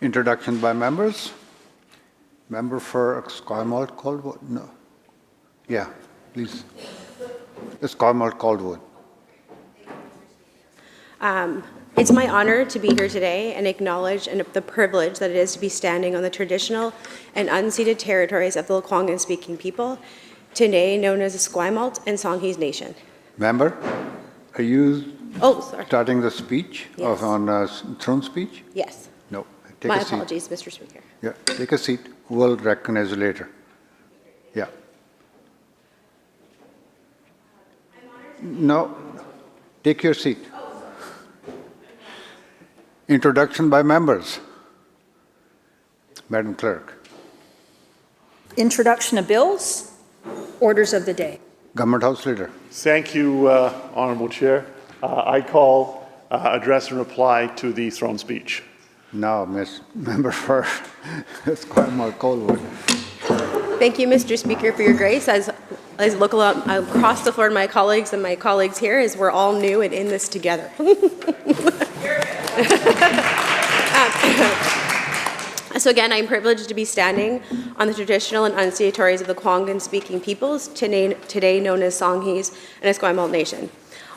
Introduction by members. Member for Esquimalt Caldwood? No. Yeah, please. Esquimalt Caldwood. It's my honor to be here today and acknowledge the privilege that it is to be standing on the traditional and unceded territories of the Lekwungen-speaking people, today known as Esquimalt and Songhees Nation. Member, are you sorry. starting the speech Yes. on throne speech? Yes. No. Take My a seat. apologies, Mr. Speaker. Yeah, take a seat. We'll recognize you later. Yeah. No, take your seat. Introduction by members. Madam Clerk. Introduction of bills, orders of the day. Government House Leader. Thank you, Honourable Chair. I call address and reply to the throne speech. Now, Member for Esquimalt Caldwood. Thank you, Mr. Speaker, for your grace. As I look across the floor to my colleagues and my colleagues here, as we're all new and in this together. So again, I'm privileged to be standing on the traditional and unceded territories of the Lekwungen-speaking peoples, today known as Songhees and Esquimalt Nation.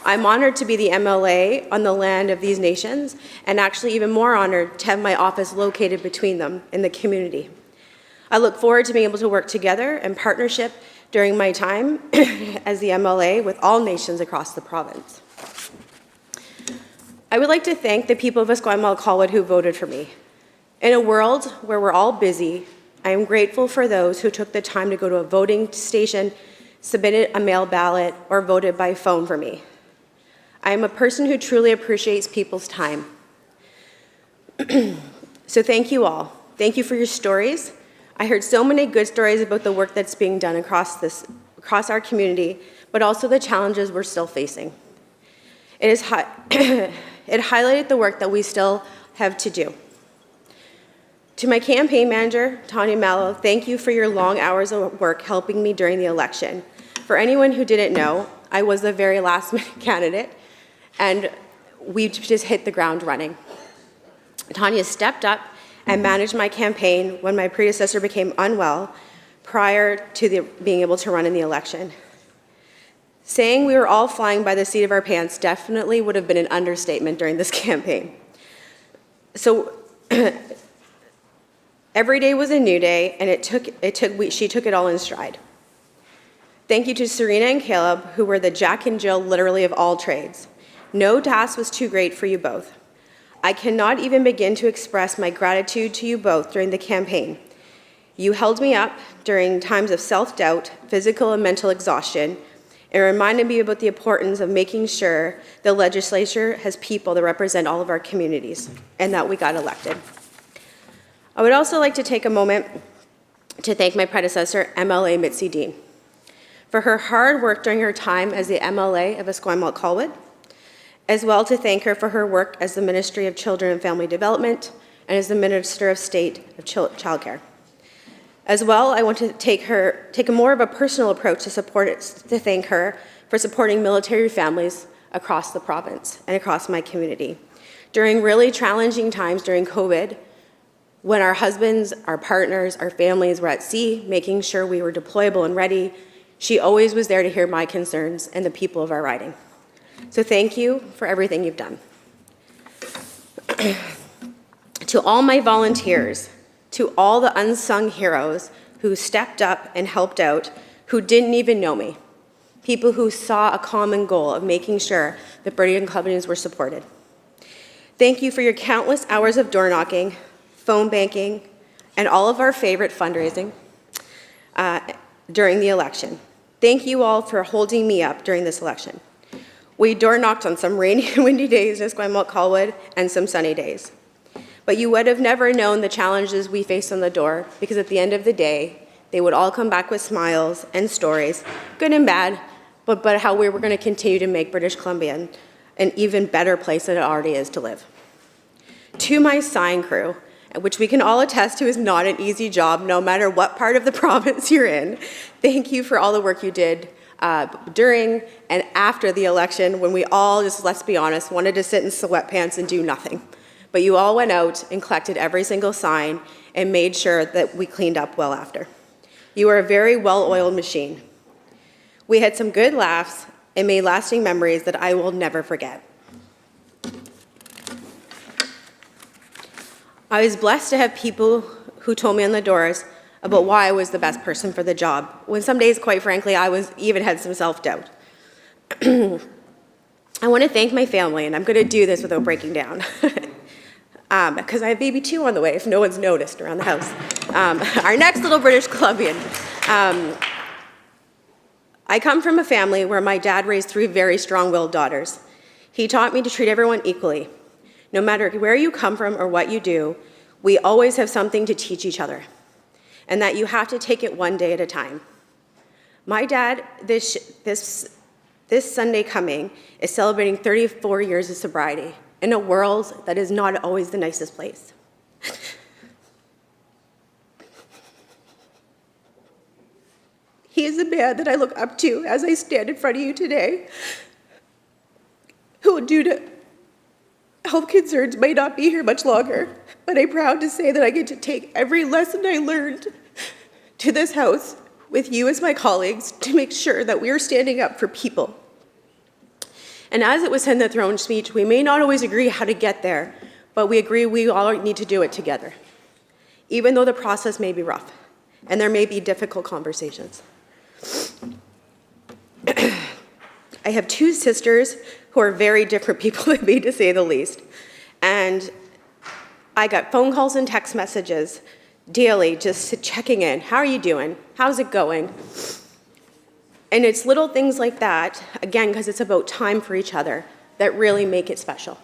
I'm honored to be the MLA on the land of these nations, and actually even more honored to have my office located between them in the community. I look forward to being able to work together in partnership during my time as the MLA with all nations across the province. I would like to thank the people of Esquimalt Caldwood who voted for me. In a world where we're all busy, I am grateful for those who took the time to go to a voting station, submitted a mail ballot, or voted by phone for me. I am a person who truly appreciates people's time. So thank you all. Thank you for your stories. I heard so many good stories about the work that's being done across our community, but also the challenges we're still facing. It highlighted the work that we still have to do. To my campaign manager, Tanya Mallow, thank you for your long hours of work helping me during the election. For anyone who didn't know, I was the very last minute candidate, and we just hit the ground running. Tanya stepped up and managed my campaign when my predecessor became unwell prior to being able to run in the election. Saying we were all flying by the seat of our pants definitely would have been an understatement during this campaign. So every day was a new day, and she took it all in stride. Thank you to Serena and Caleb, who were the Jack and Jill literally of all trades. No task was too great for you both. I cannot even begin to express my gratitude to you both during the campaign. You held me up during times of self-doubt, physical and mental exhaustion, and reminded me about the importance of making sure the legislature has people that represent all of our communities and that we got elected. I would also like to take a moment to thank my predecessor, MLA Mitzi Dean, for her hard work during her time as the MLA of Esquimalt Caldwood, as well to thank her for her work as the Ministry of Children and Family Development and as the Minister of State of Childcare. As well, I want to take a more of a personal approach to thank her for supporting military families across the province and across my community. During really challenging times during COVID, when our husbands, our partners, our families were at sea, making sure we were deployable and ready, she always was there to hear my concerns and the people of our riding. So thank you for everything you've done. To all my volunteers, to all the unsung heroes who stepped up and helped out, who didn't even know me, people who saw a common goal of making sure that Brittny and companies were supported. Thank you for your countless hours of door knocking, phone banking, and all of our favorite fundraising during the election. Thank you all for holding me up during this election. We door knocked on some rainy and windy days in Esquimalt Caldwood and some sunny days. But you would have never known the challenges we faced on the door, because at the end of the day, they would all come back with smiles and stories, good and bad, but how we were going to continue to make British Columbia an even better place than it already is to live. To my sign crew, which we can all attest to is not an easy job, no matter what part of the province you're in, thank you for all the work you did during and after the election, when we all, just let's be honest, wanted to sit in sweatpants and do nothing. but you all went out and collected every single sign and made sure that we cleaned up well after. You are a very well-oiled machine. We had some good laughs and made lasting memories that I will never forget. I was blessed to have people who told me on the doors about why I was the best person for the job, when some days, quite frankly, I even had some self-doubt. I want to thank my family, and I'm going to do this without breaking down, because I have baby 2 on the way, if no one's noticed around the house. Our next little British Columbian. I come from a family where my dad raised 3 very strong-willed daughters. He taught me to treat everyone equally. No matter where you come from or what you do, we always have something to teach each other, and that you have to take it one day at a time. My dad, this Sunday coming, is celebrating 34 years of sobriety in a world that is not always the nicest place. He is a man that I look up to as I stand in front of you today, who, due to health concerns, may not be here much longer, but I'm proud to say that I get to take every lesson I learned to this house with you as my colleagues to make sure that we are standing up for people. And as it was said in the throne speech, we may not always agree how to get there, but we agree we all need to do it together, even though the process may be rough and there may be difficult conversations. I have 2 sisters who are very different people than me, to say the least. And I got phone calls and text messages daily just checking in. How are you doing? How's it going? And it's little things like that, again, because it's about time for each other, that really make it special.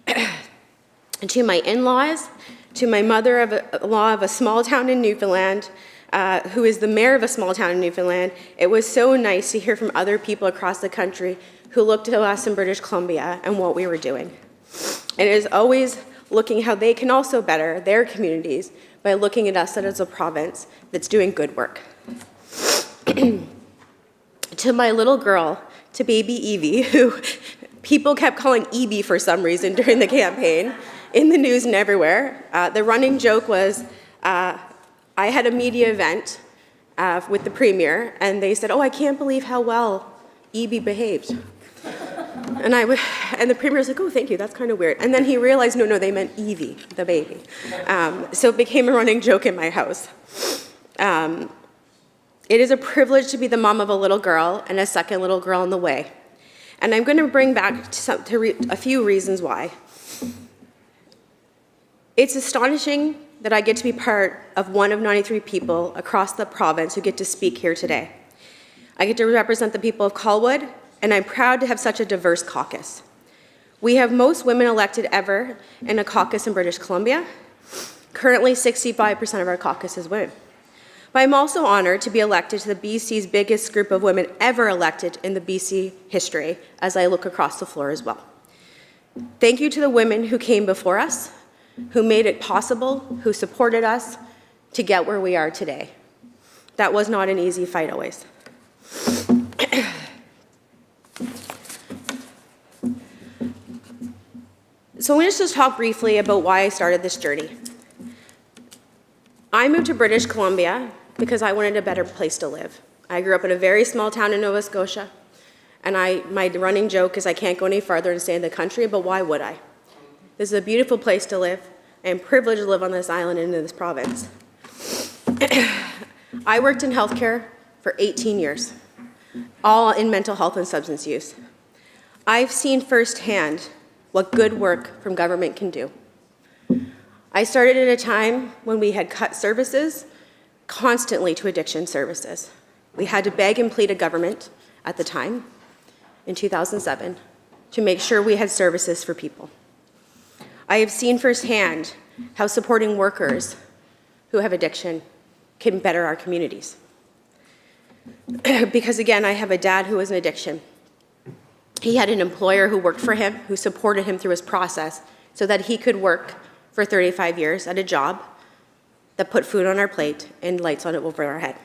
And to my in-laws, to my mother-in-law of a small town in Newfoundland, who is the mayor of a small town in Newfoundland, it was so nice to hear from other people across the country who looked to us in British Columbia and what we were doing. And it is always looking how they can also better their communities by looking at us as a province that's doing good work. To my little girl, to baby Evie, who people kept calling Evie for some reason during the campaign, in the news and everywhere. The running joke was, I had a media event with the Premier, and they said, "Oh, I can't believe how well Evie behaved." And the Premier was like, "Oh, thank you, that's kind of weird." And then he realized, no, they meant Evie, the baby. So it became a running joke in my house. It is a privilege to be the mom of a little girl and a second little girl on the way. And I'm going to bring back a few reasons why. It's astonishing that I get to be part of one of 93 people across the province who get to speak here today. I get to represent the people of Colwood, and I'm proud to have such a diverse caucus. We have most women elected ever in a caucus in British Columbia. Currently, 65% of our caucus is women. But I'm also honored to be elected to the BC's biggest group of women ever elected in the BC history, as I look across the floor as well. Thank you to the women who came before us, who made it possible, who supported us to get where we are today. That was not an easy fight always. So I'm going to just talk briefly about why I started this journey. I moved to British Columbia because I wanted a better place to live. I grew up in a very small town in Nova Scotia, and my running joke is I can't go any farther and stay in the country, but why would I? This is a beautiful place to live. I am privileged to live on this island and in this province. I worked in healthcare for 18 years, all in mental health and substance use. I've seen firsthand what good work from government can do. I started at a time when we had cut services constantly to addiction services. We had to beg and plead to government at the time, in 2007, to make sure we had services for people. I have seen firsthand how supporting workers who have addiction can better our communities. Because again, I have a dad who was in addiction. He had an employer who worked for him, who supported him through his process so that he could work for 35 years at a job that put food on our plate and lights on it over our head.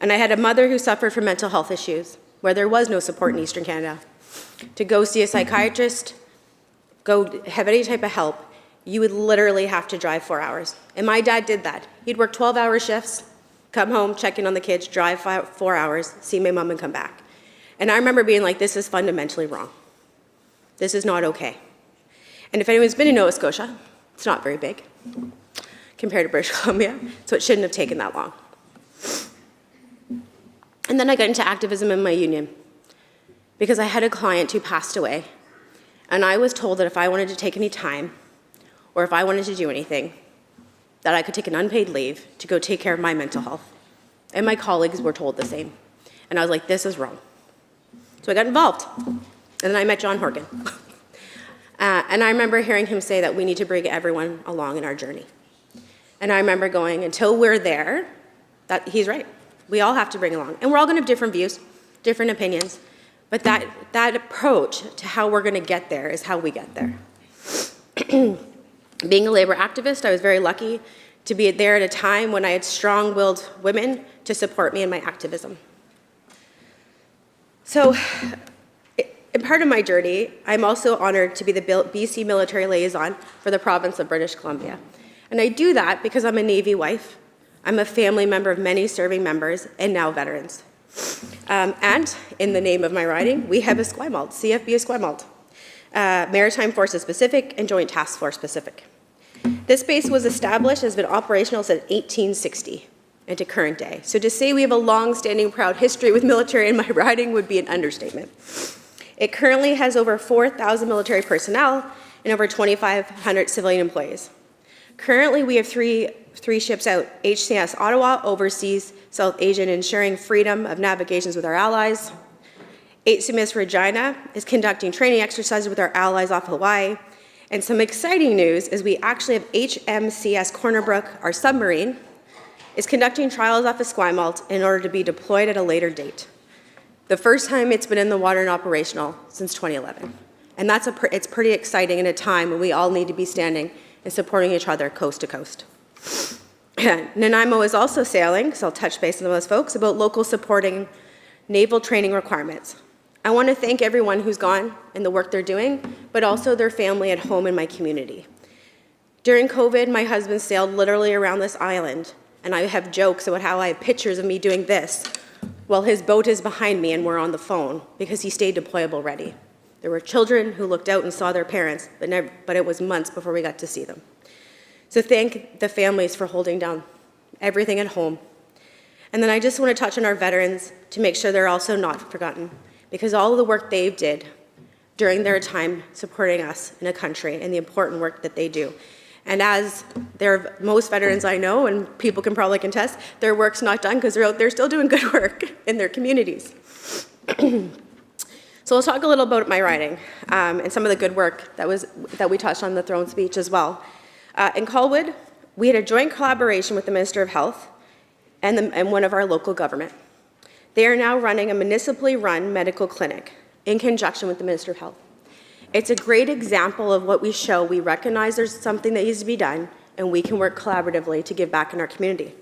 And I had a mother who suffered from mental health issues where there was no support in Eastern Canada. To go see a psychiatrist go have any type of help, you would literally have to drive 4 hours. And my dad did that. He'd work 12-hour shifts, come home, check in on the kids, drive 4 hours, see my mom and come back. And I remember being like, this is fundamentally wrong. This is not okay. And if anyone's been in Nova Scotia, it's not very big compared to British Columbia, so it shouldn't have taken that long. And then I got into activism in my union because I had a client who passed away, and I was told that if I wanted to take any time or if I wanted to do anything, that I could take an unpaid leave to go take care of my mental health. And my colleagues were told the same. And I was like, this is wrong. So I got involved. And then I met John Horgan. And I remember hearing him say that we need to bring everyone along in our journey. And I remember going, until we're there, that he's right. We all have to bring along. And we're all going to have different views, different opinions. But that approach to how we're going to get there is how we get there. Being a labor activist, I was very lucky to be there at a time when I had strong-willed women to support me in my activism. So, in part of my journey, I'm also honored to be the BC military liaison for the province of British Columbia. And I do that because I'm a Navy wife, I'm a family member of many serving members, and now veterans. And in the name of my riding, we have Esquimalt, CFB Esquimalt, Maritime Forces Pacific and Joint Task Force Pacific. This base was established, has been operational since 1860 and to current day. So to say we have a long-standing proud history with military in my riding would be an understatement. It currently has over 4,000 military personnel and over 2,500 civilian employees. Currently, we have three ships out. HCS Ottawa oversees South Asia, ensuring freedom of navigations with our allies. HCMS Regina is conducting training exercises with our allies off Hawaii. And some exciting news is we actually have HMCS Corner Brook, our submarine, is conducting trials off Esquimalt in order to be deployed at a later date. The first time it's been in the water and operational since 2011. And it's pretty exciting in a time when we all need to be standing and supporting each other coast to coast. Nanaimo is also sailing, so I'll touch base on those folks, about local supporting naval training requirements. I want to thank everyone who's gone and the work they're doing, but also their family at home in my community. During COVID, my husband sailed literally around this island, and I have jokes about how I have pictures of me doing this while his boat is behind me and we're on the phone because he stayed deployable ready. There were children who looked out and saw their parents, but it was months before we got to see them. So thank the families for holding down everything at home. And then I just want to touch on our veterans to make sure they're also not forgotten, because all of the work they did during their time supporting us in a country and the important work that they do. And as most veterans I know, and people can probably contest, their work's not done because they're out there still doing good work in their communities. So let's talk a little about my riding and some of the good work that we touched on in the throne speech as well. In Colwood, we had a joint collaboration with the Minister of Health and one of our local government. They are now running a municipally run medical clinic in conjunction with the Minister of Health. It's a great example of what we show. We recognize there's something that needs to be done, and we can work collaboratively to give back in our community.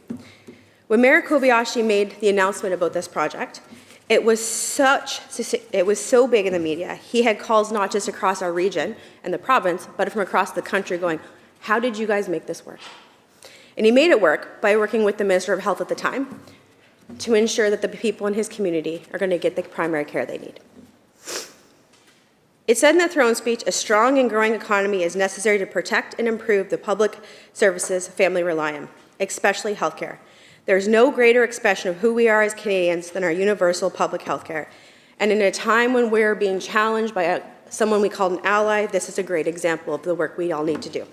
When Mayor Kobayashi made the announcement about this project, it was so big in the media. He had calls not just across our region and the province, but from across the country going, how did you guys make this work? And he made it work by working with the Minister of Health at the time to ensure that the people in his community are going to get the primary care they need. It said in the throne speech, a strong and growing economy is necessary to protect and improve the public services family rely on, especially healthcare. There's no greater expression of who we are as Canadians than our universal public healthcare. And in a time when we're being challenged by someone we call an ally, this is a great example of the work we all need to do.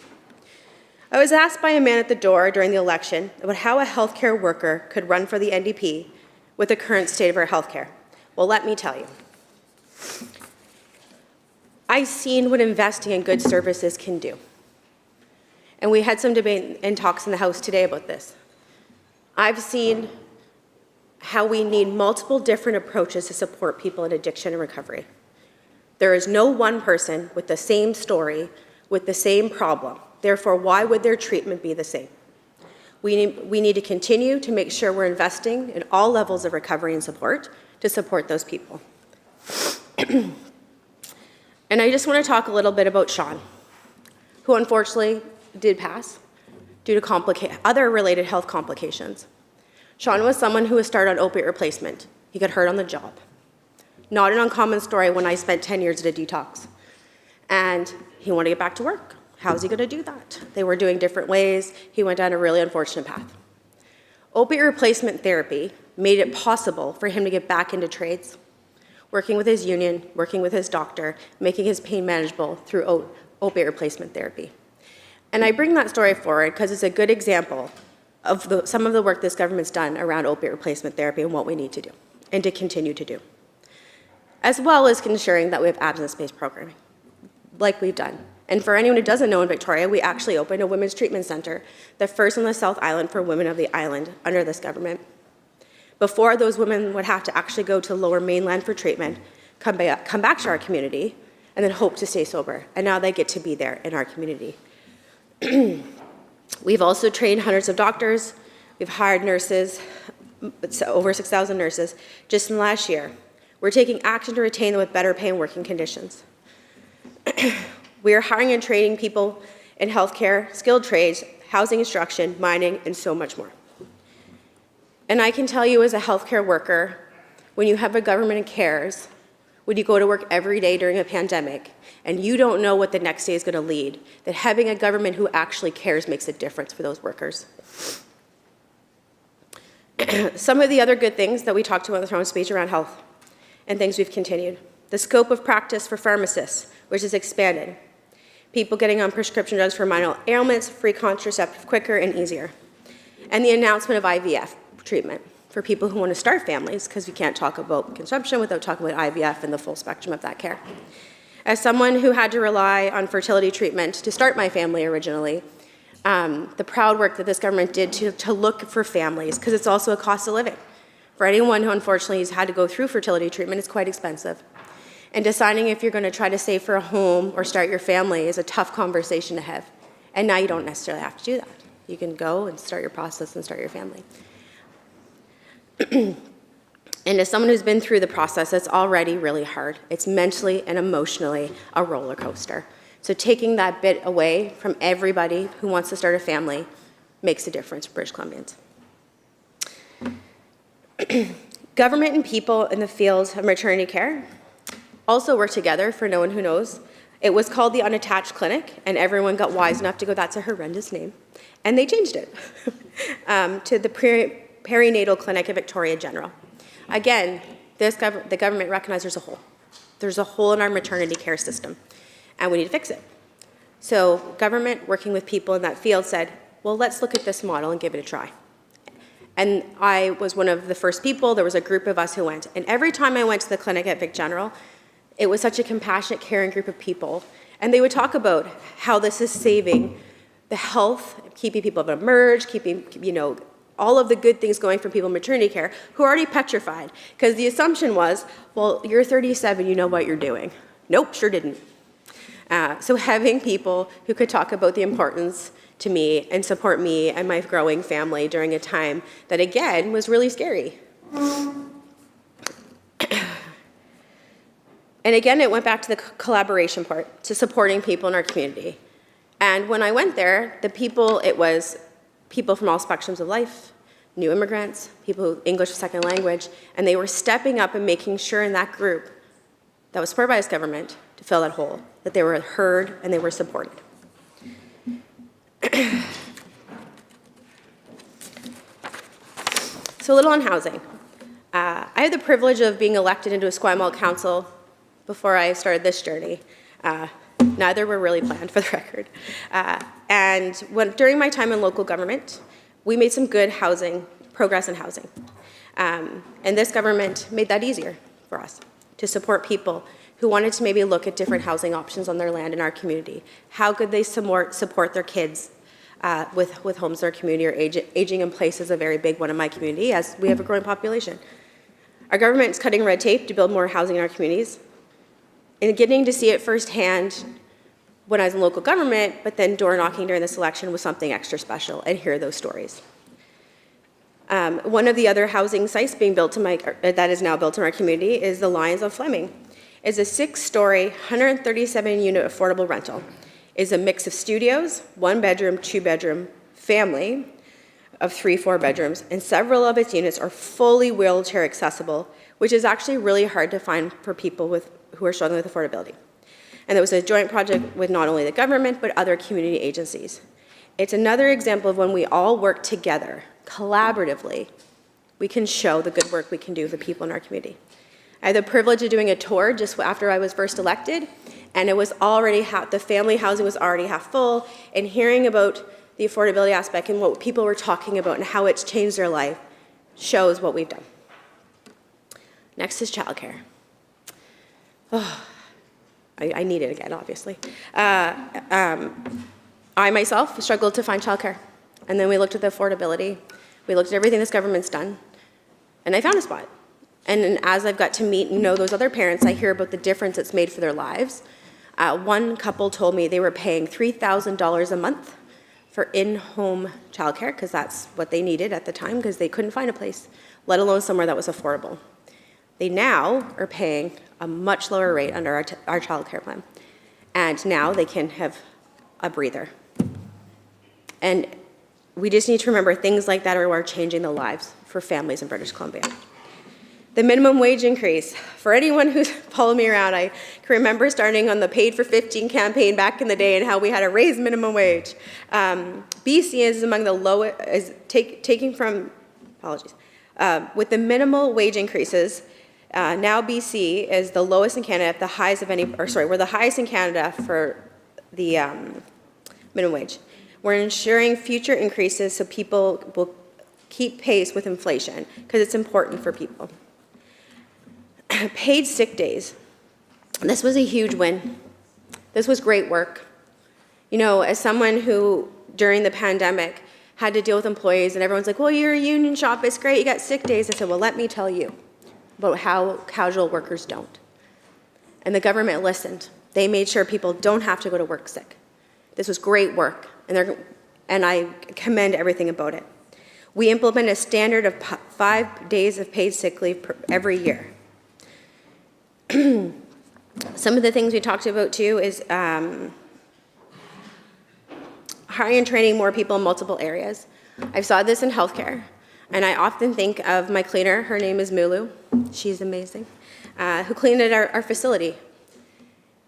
I was asked by a man at the door during the election about how a healthcare worker could run for the NDP with the current state of our healthcare. Well, let me tell you. I've seen what investing in good services can do. And we had some debate and talks in the House today about this. I've seen how we need multiple different approaches to support people in addiction and recovery. There is no one person with the same story, with the same problem. Therefore, why would their treatment be the same? We need to continue to make sure we're investing in all levels of recovery and support to support those people. And I just want to talk a little bit about Sean, who unfortunately did pass due to other related health complications. Sean was someone who was started on opiate replacement. He got hurt on the job. Not an uncommon story when I spent 10 years at a detox. And he wanted to get back to work. How's he going to do that? They were doing different ways. He went down a really unfortunate path. Opiate replacement therapy made it possible for him to get back into trades, working with his union, working with his doctor, making his pain manageable through opiate replacement therapy. And I bring that story forward because it's a good example of some of the work this government's done around opiate replacement therapy and what we need to do and to continue to do, as well as ensuring that we have abstinence-based programming, like we've done. And for anyone who doesn't know, in Victoria, we actually opened a women's treatment center, the first on the South Island for women of the island under this government. Before, those women would have to actually go to Lower Mainland for treatment, come back to our community, and then hope to stay sober. And now they get to be there in our community. We've also trained hundreds of doctors. We've hired nurses, over 6,000 nurses, just in the last year. We're taking action to retain them with better pay and working conditions. We are hiring and training people in healthcare, skilled trades, housing instruction, mining, and so much more. And I can tell you as a healthcare worker, when you have a government that cares, when you go to work every day during a pandemic, and you don't know what the next day is going to lead, that having a government who actually cares makes a difference for those workers. Some of the other good things that we talked about in the throne speech around health and things we've continued. The scope of practice for pharmacists, which is expanded. People getting on prescription drugs for minor ailments, free contraceptive quicker and easier. And the announcement of IVF treatment for people who want to start families, because we can't talk about conception without talking about IVF and the full spectrum of that care. As someone who had to rely on fertility treatment to start my family originally, the proud work that this government did to look for families, because it's also a cost of living. For anyone who unfortunately has had to go through fertility treatment, it's quite expensive. And deciding if you're going to try to save for a home or start your family is a tough conversation to have. And now you don't necessarily have to do that. You can go and start your process and start your family. And as someone who's been through the process, it's already really hard. It's mentally and emotionally a roller coaster. So taking that bit away from everybody who wants to start a family makes a difference for British Columbians. Government and people in the field of maternity care also work together. For no one who knows, it was called the Unattached Clinic, and everyone got wise enough to go, that's a horrendous name. And they changed it to the Perinatal Clinic at Victoria General. Again, the government recognized there's a hole. There's a hole in our maternity care system, and we need to fix it. So government, working with people in that field, said, well, let's look at this model and give it a try. And I was one of the first people. There was a group of us who went. And every time I went to the clinic at Vic General, it was such a compassionate, caring group of people. And they would talk about how this is saving the health, keeping people from emerge, keeping, all of the good things going for people in maternity care who are already petrified. Because the assumption was, well, you're 37, you know what you're doing. Nope, sure didn't. So having people who could talk about the importance to me and support me and my growing family during a time that, again, was really scary. And again, it went back to the collaboration part, to supporting people in our community. And when I went there, it was people from all spectrums of life, new immigrants, people who English as a second language, and they were stepping up and making sure in that group that was supported by this government to fill that hole, that they were heard and they were supported. So a little on housing. I had the privilege of being elected into a Esquimalt council before I started this journey. Neither were really planned, for the record. And during my time in local government, we made some good progress in housing. And this government made that easier for us to support people who wanted to maybe look at different housing options on their land in our community. How could they support their kids with homes in our community, or aging in place is a very big one in my community as we have a growing population. Our government is cutting red tape to build more housing in our communities. And getting to see it firsthand when I was in local government, but then door knocking during this election was something extra special, and hear those stories. One of the other housing sites being built that is now built in our community is the Lions of Fleming. is a 6-story, 137-unit affordable rental. It is a mix of studios, 1-bedroom, 2-bedroom, family of 3-4 bedrooms, and several of its units are fully wheelchair accessible, which is actually really hard to find for people who are struggling with affordability. And it was a joint project with not only the government, but other community agencies. It's another example of when we all work together, collaboratively, we can show the good work we can do with the people in our community. I had the privilege of doing a tour just after I was first elected, and it was already the family housing was already half full, and hearing about the affordability aspect and what people were talking about and how it's changed their life shows what we've done. Next is childcare. Oh, I need it again, obviously. I myself struggled to find childcare, and then we looked at the affordability. We looked at everything this government's done, and I found a spot. And as I've got to meet and know those other parents, I hear about the difference it's made for their lives. One couple told me they were paying $3,000 a month for in-home childcare, because that's what they needed at the time, because they couldn't find a place, let alone somewhere that was affordable. They now are paying a much lower rate under our childcare plan, and now they can have a breather. And we just need to remember things like that are changing the lives for families in British Columbia. The minimum wage increase. For anyone who's followed me around, I can remember starting on the Paid for 15 campaign back in the day and how we had to raise minimum wage. BC is among the lowest, taking from, apologies, with the minimal wage increases, now BC is the lowest in Canada at the highest of any, or sorry, we're the highest in Canada for the minimum wage. We're ensuring future increases so people will keep pace with inflation, because it's important for people. Paid sick days. This was a huge win. This was great work. You know, as someone who, during the pandemic, had to deal with employees, and everyone's like, well, you're a union shop, it's great, you got sick days. I said, well, let me tell you about how casual workers don't. And the government listened. They made sure people don't have to go to work sick. This was great work, and I commend everything about it. We implement a standard of 5 days of paid sick leave every year. Some of the things we talked about too is hiring and training more people in multiple areas. I saw this in healthcare, and I often think of my cleaner. Her name is Mulu. She's amazing. Who cleaned at our facility.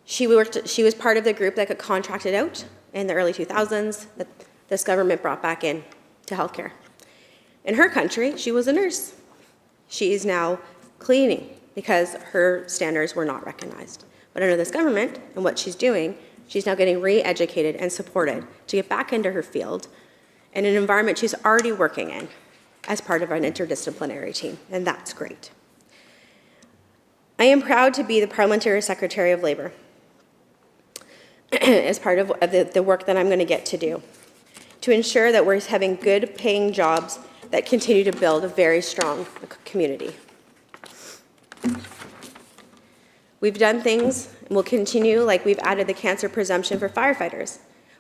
She was part of the group that got contracted out in the early 2000s that this government brought back in to healthcare. In her country, she was a nurse. She is now cleaning because her standards were not recognized. But under this government and what she's doing, she's now getting re-educated and supported to get back into her field in an environment she's already working in as part of an interdisciplinary team, and that's great. I am proud to be the Parliamentary Secretary of Labour as part of the work that I'm going to get to do, to ensure that we're having good paying jobs that continue to build a very strong community. We've done things, and we'll continue, like we've added the cancer presumption for firefighters.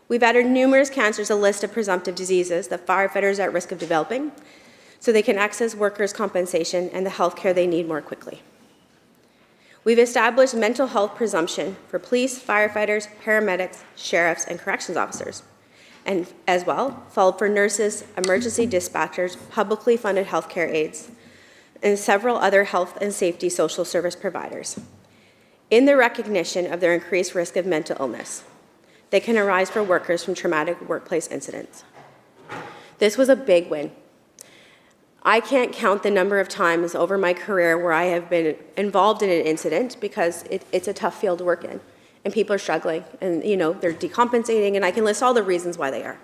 We've added numerous cancers, a list of presumptive diseases that firefighters are at risk of developing, so they can access workers' compensation and the health care they need more quickly. We've established mental health presumption for police, firefighters, paramedics, sheriffs, and corrections officers, and as well, followed for nurses, emergency dispatchers, publicly funded healthcare aides, and several other health and safety social service providers. In the recognition of their increased risk of mental illness that can arise for workers from traumatic workplace incidents. This was a big win. I can't count the number of times over my career where I have been involved in an incident, because it's a tough field to work in, and people are struggling, and you know, they're decompensating, and I can list all the reasons why they are.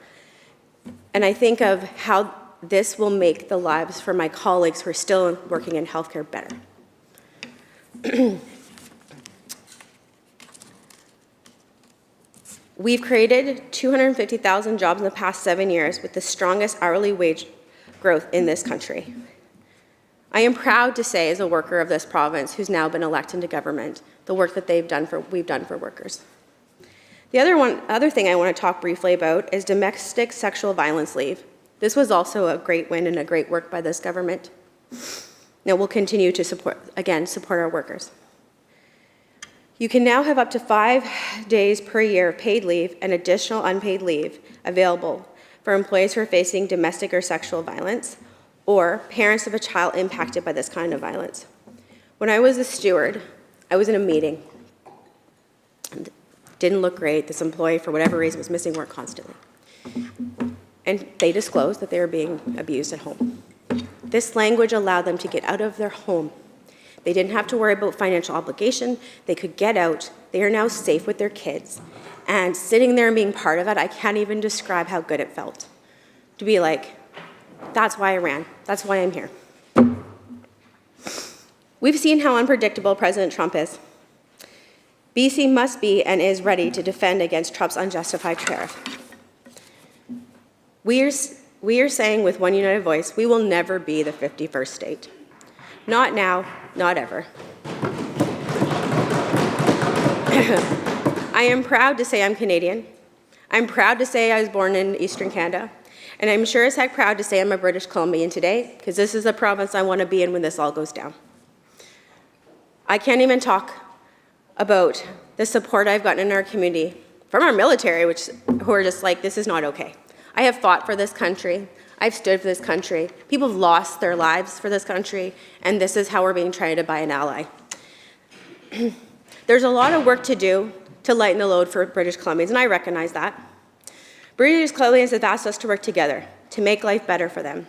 And I think of how this will make the lives for my colleagues who are still working in healthcare better. We've created 250,000 jobs in the past 7 years with the strongest hourly wage growth in this country. I am proud to say, as a worker of this province who's now been elected into government, the work that we've done for workers. The other thing I want to talk briefly about is domestic sexual violence leave. This was also a great win and a great work by this government. Now we'll continue to support our workers. You can now have up to 5 days per year of paid leave and additional unpaid leave available for employees who are facing domestic or sexual violence or parents of a child impacted by this kind of violence. When I was a steward, I was in a meeting. Didn't look great. This employee, for whatever reason, was missing work constantly. And they disclosed that they were being abused at home. This language allowed them to get out of their home. They didn't have to worry about financial obligation. They could get out. They are now safe with their kids. And sitting there and being part of it, I can't even describe how good it felt. To be like, that's why I ran. That's why I'm here. We've seen how unpredictable President Trump is. BC must be and is ready to defend against Trump's unjustified tariff. We are saying with one united voice, we will never be the 51st state. Not now, not ever. I am proud to say I'm Canadian. I'm proud to say I was born in Eastern Canada. And I'm sure as heck proud to say I'm a British Columbian today, because this is the province I want to be in when this all goes down. I can't even talk about the support I've gotten in our community from our military, who are just like, this is not okay. I have fought for this country. I've stood for this country. People have lost their lives for this country, and this is how we're being treated by an ally. There's a lot of work to do to lighten the load for British Columbians, and I recognize that. British Columbians have asked us to work together to make life better for them.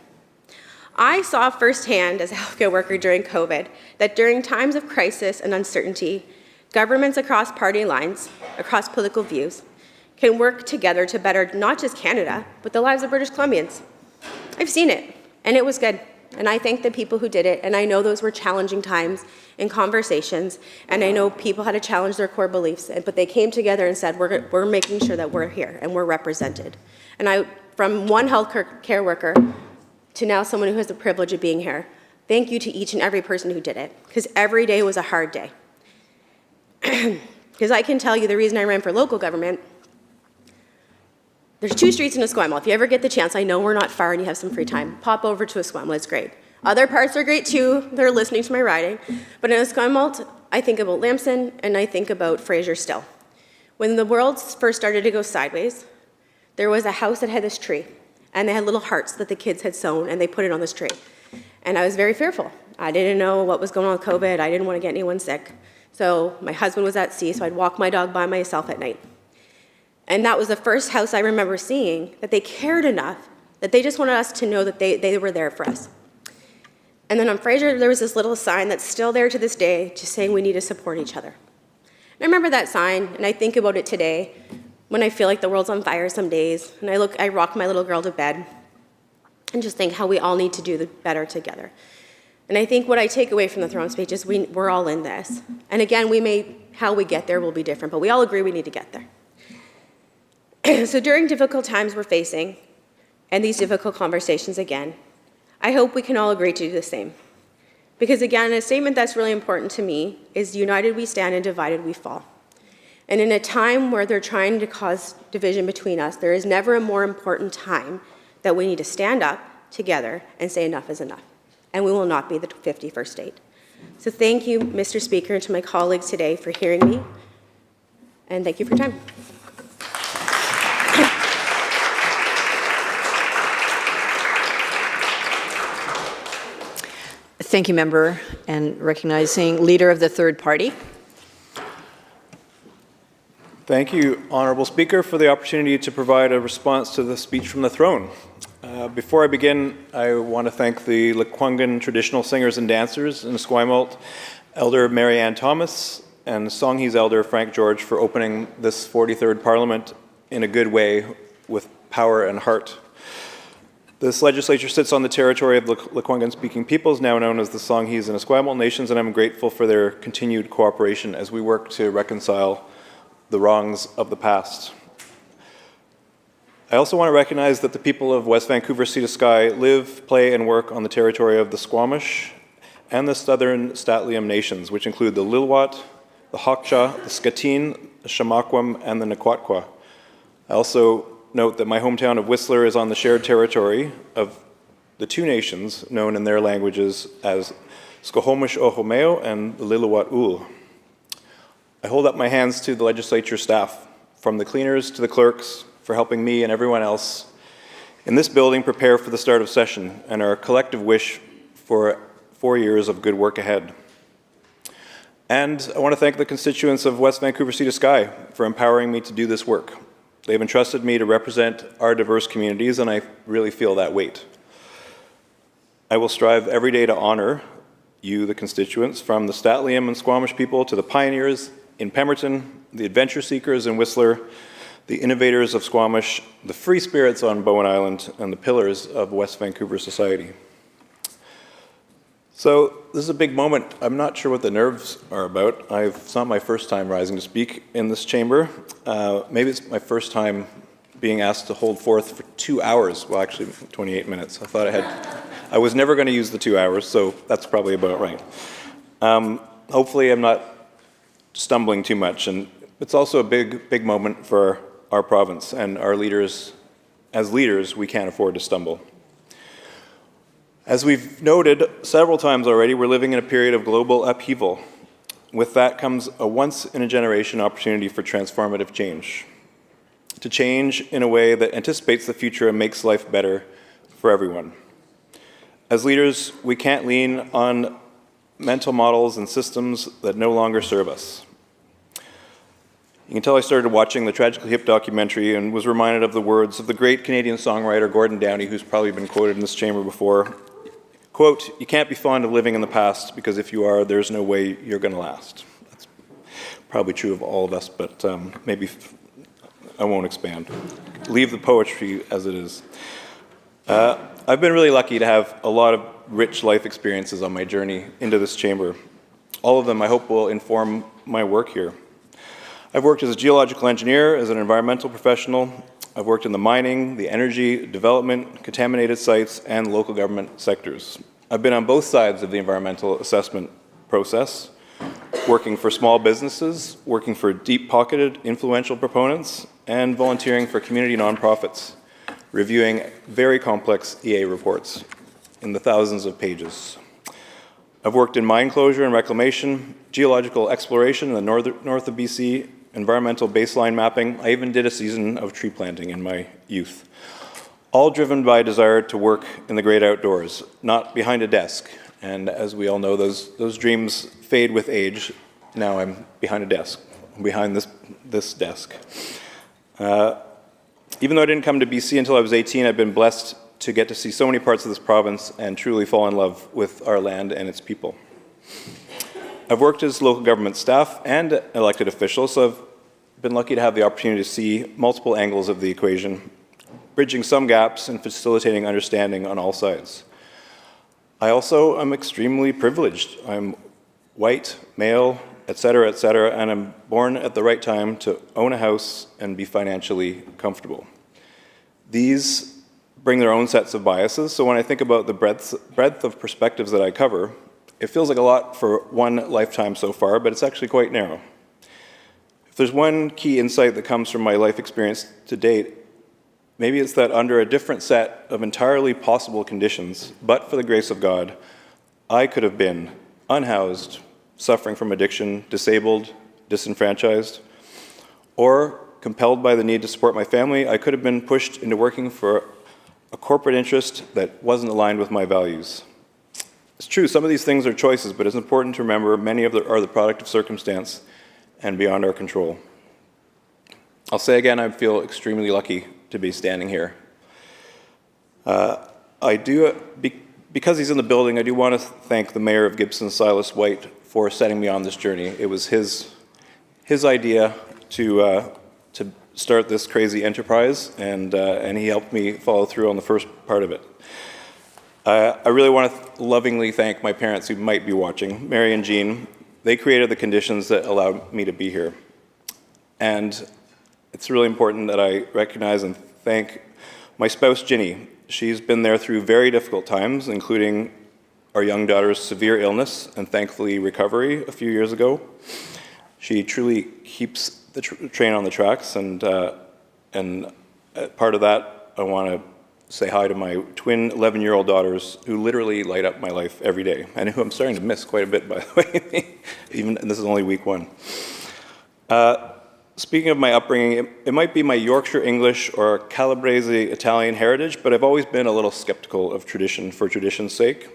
I saw firsthand as a healthcare worker during COVID that during times of crisis and uncertainty, governments across party lines, across political views, can work together to better not just Canada, but the lives of British Columbians. I've seen it, and it was good. And I thank the people who did it, and I know those were challenging times in conversations, and I know people had to challenge their core beliefs, but they came together and said, we're making sure that we're here and we're represented. And from one healthcare worker to now someone who has the privilege of being here, thank you to each and every person who did it, because every day was a hard day. Because I can tell you the reason I ran for local government, there's 2 streets in Esquimalt. If you ever get the chance, I know we're not far and you have some free time, pop over to Esquimalt, it's great. Other parts are great too, they're listening to my riding. But in Esquimalt, I think about Lamson and I think about Fraser still. When the world first started to go sideways, there was a house that had this tree, and they had little hearts that the kids had sewn, and they put it on this tree. And I was very fearful. I didn't know what was going on with COVID. I didn't want to get anyone sick. So my husband was at sea, so I'd walk my dog by myself at night. And that was the first house I remember seeing that they cared enough that they just wanted us to know that they were there for us. And then on Fraser, there was this little sign that's still there to this day, just saying we need to support each other. And I remember that sign, and I think about it today when I feel like the world's on fire some days, and I rock my little girl to bed, and just think how we all need to do the better together. And I think what I take away from the throne speech is we're all in this. And again, how we get there will be different, but we all agree we need to get there. So during difficult times we're facing, and these difficult conversations again, I hope we can all agree to do the same. Because again, a statement that's really important to me is united we stand and divided we fall. And in a time where they're trying to cause division between us, there is never a more important time that we need to stand up together and say enough is enough. And we will not be the 51st state. So thank you, Mr. Speaker, and to my colleagues today for hearing me. And thank you for your time. Thank you, member, and recognizing Leader of the Third Party. Thank you, Honourable Speaker, for the opportunity to provide a response to the speech from the throne. Before I begin, I want to thank the Lekwungen traditional singers and dancers in Esquimalt, Elder Mary Ann Thomas, and Songhees Elder Frank George for opening this 43rd Parliament in a good way with power and heart. This legislature sits on the territory of the Lekwungen-speaking peoples, now known as the Songhees and Esquimalt nations, and I'm grateful for their continued cooperation as we work to reconcile the wrongs of the past. I also want to recognize that the people of West Vancouver Sea to Sky live, play, and work on the territory of the Squamish and the Southern St'át'imc nations, which include the Lil'wat, the Hokcha, the Skateen, the Shamakwam, and the Nequatqua. I also note that my hometown of Whistler is on the shared territory of the 2 nations known in their languages as Skohomish Ohomeo and the Lil'wat Ul. I hold up my hands to the legislature staff, from the cleaners to the clerks, for helping me and everyone else in this building prepare for the start of session and our collective wish for 4 years of good work ahead. And I want to thank the constituents of West Vancouver Sea to Sky for empowering me to do this work. They've entrusted me to represent our diverse communities, and I really feel that weight. I will strive every day to honor you, the constituents, from the Statliam and Squamish people to the pioneers in Pemberton, the adventure seekers in Whistler, the innovators of Squamish, the free spirits on Bowen Island, and the pillars of West Vancouver society. So this is a big moment. I'm not sure what the nerves are about. It's not my first time rising to speak in this chamber. Maybe it's my first time being asked to hold forth for 2 hours. Well, actually, 28 minutes. I was never going to use the 2 hours, so that's probably about right. Hopefully I'm not stumbling too much, and it's also a big moment for our province and our leaders. As leaders, we can't afford to stumble. As we've noted several times already, we're living in a period of global upheaval. With that comes a once-in-a-generation opportunity for transformative change. To change in a way that anticipates the future and makes life better for everyone. As leaders, we can't lean on mental models and systems that no longer serve us. You can tell I started watching the Tragically Hip documentary and was reminded of the words of the great Canadian songwriter Gordon Downie, who's probably been quoted in this chamber before. Quote, "You can't be fond of living in the past, because if you are, there's no way you're going to last." That's probably true of all of us, but maybe I won't expand. Leave the poetry as it is. I've been really lucky to have a lot of rich life experiences on my journey into this chamber. All of them, I hope, will inform my work here. I've worked as a geological engineer, as an environmental professional. I've worked in the mining, the energy, development, contaminated sites, and local government sectors. I've been on both sides of the environmental assessment process, working for small businesses, working for deep-pocketed, influential proponents, and volunteering for community nonprofits, reviewing very complex EA reports in the thousands of pages. I've worked in mine closure and reclamation, geological exploration in the north of BC, environmental baseline mapping. I even did a season of tree planting in my youth. All driven by a desire to work in the great outdoors, not behind a desk. And as we all know, those dreams fade with age. Now I'm behind a desk, behind this desk. Even though I didn't come to BC until I was 18, I've been blessed to get to see so many parts of this province and truly fall in love with our land and its people. I've worked as local government staff and elected official, so I've been lucky to have the opportunity to see multiple angles of the equation, bridging some gaps and facilitating understanding on all sides. I also am extremely privileged. I'm white, male, etc., and I'm born at the right time to own a house and be financially comfortable. These bring their own sets of biases, so when I think about the breadth of perspectives that I cover, it feels like a lot for one lifetime so far, but it's actually quite narrow. If there's one key insight that comes from my life experience to date, maybe it's that under a different set of entirely possible conditions, but for the grace of God, I could have been unhoused, suffering from addiction, disabled, disenfranchised, or compelled by the need to support my family, I could have been pushed into working for a corporate interest that wasn't aligned with my values. It's true, some of these things are choices, but it's important to remember many of them are the product of circumstance and beyond our control. I'll say again, I feel extremely lucky to be standing here. Because he's in the building, I do want to thank the Mayor of Gibson, Silas White, for setting me on this journey. It was his idea to start this crazy enterprise, and he helped me follow through on the first part of it. I really want to lovingly thank my parents who might be watching, Mary and Jean. They created the conditions that allowed me to be here. And it's really important that I recognize and thank my spouse, Ginny. She's been there through very difficult times, including our young daughter's severe illness and thankfully recovery a few years ago. She truly keeps the train on the tracks, and part of that, I want to say hi to my twin 11-year-old daughters who literally light up my life every day, and who I'm starting to miss quite a bit, by the way, and this is only week one. Speaking of my upbringing, it might be my Yorkshire English or Calabrese Italian heritage, but I've always been a little skeptical of tradition for tradition's sake.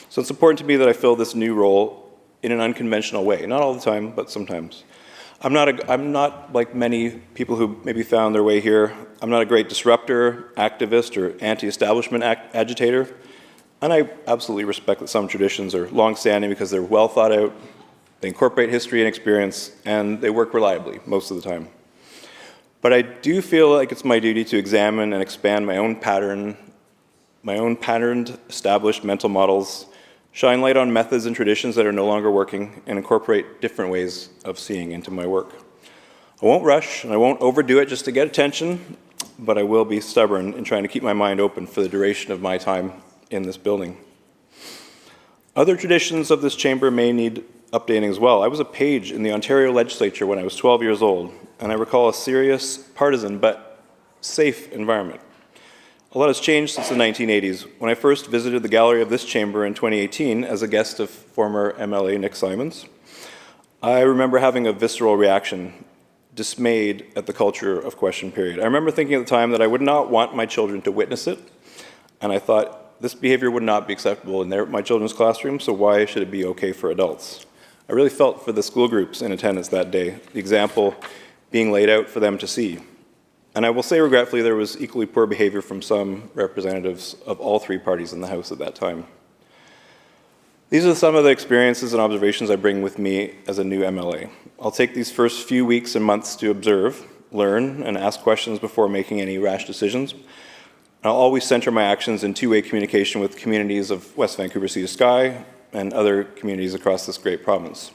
So it's important to me that I fill this new role in an unconventional way. Not all the time, but sometimes. I'm not like many people who maybe found their way here. I'm not a great disruptor, activist, or anti-establishment agitator. And I absolutely respect that some traditions are long-standing because they're well thought out, they incorporate history and experience, and they work reliably most of the time. But I do feel like it's my duty to examine and expand my own patterned, established mental models, shine light on methods and traditions that are no longer working, and incorporate different ways of seeing into my work. I won't rush, and I won't overdo it just to get attention, but I will be stubborn in trying to keep my mind open for the duration of my time in this building. Other traditions of this chamber may need updating as well. I was a page in the Ontario Legislature when I was 12 years old, and I recall a serious, partisan, but safe environment. A lot has changed since the 1980s. When I first visited the gallery of this chamber in 2018 as a guest of former MLA Nick Simons, I remember having a visceral reaction, dismayed at the culture of question period. I remember thinking at the time that I would not want my children to witness it, and I thought this behavior would not be acceptable in my children's classroom, so why should it be okay for adults? I really felt for the school groups in attendance that day, the example being laid out for them to see. And I will say regretfully there was equally poor behavior from some representatives of all three parties in the House at that time. These are some of the experiences and observations I bring with me as a new MLA. I'll take these first few weeks and months to observe, learn, and ask questions before making any rash decisions. I'll always center my actions in two-way communication with communities of West Vancouver Sea to Sky and other communities across this great province.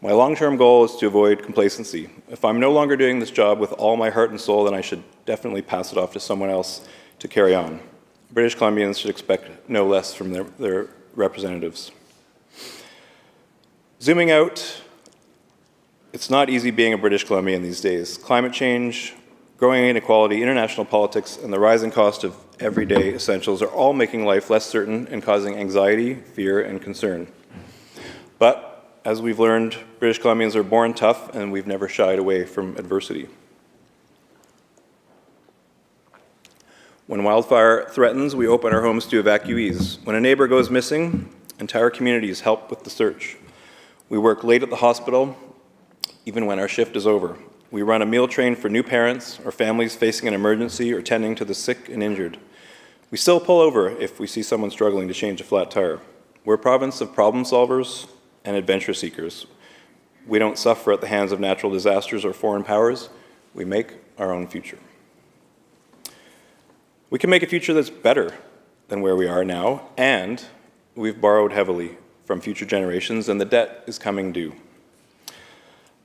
My long-term goal is to avoid complacency. If I'm no longer doing this job with all my heart and soul, then I should definitely pass it off to someone else to carry on. British Columbians should expect no less from their representatives. Zooming out, it's not easy being a British Columbian these days. Climate change, growing inequality, international politics, and the rising cost of everyday essentials are all making life less certain and causing anxiety, fear, and concern. But as we've learned, British Columbians are born tough, and we've never shied away from adversity. When wildfire threatens, we open our homes to evacuees. When a neighbor goes missing, entire communities help with the search. We work late at the hospital, even when our shift is over. We run a meal train for new parents or families facing an emergency or tending to the sick and injured. We still pull over if we see someone struggling to change a flat tire. We're a province of problem solvers and adventure seekers. We don't suffer at the hands of natural disasters or foreign powers. We make our own future. We can make a future that's better than where we are now, and we've borrowed heavily from future generations, and the debt is coming due.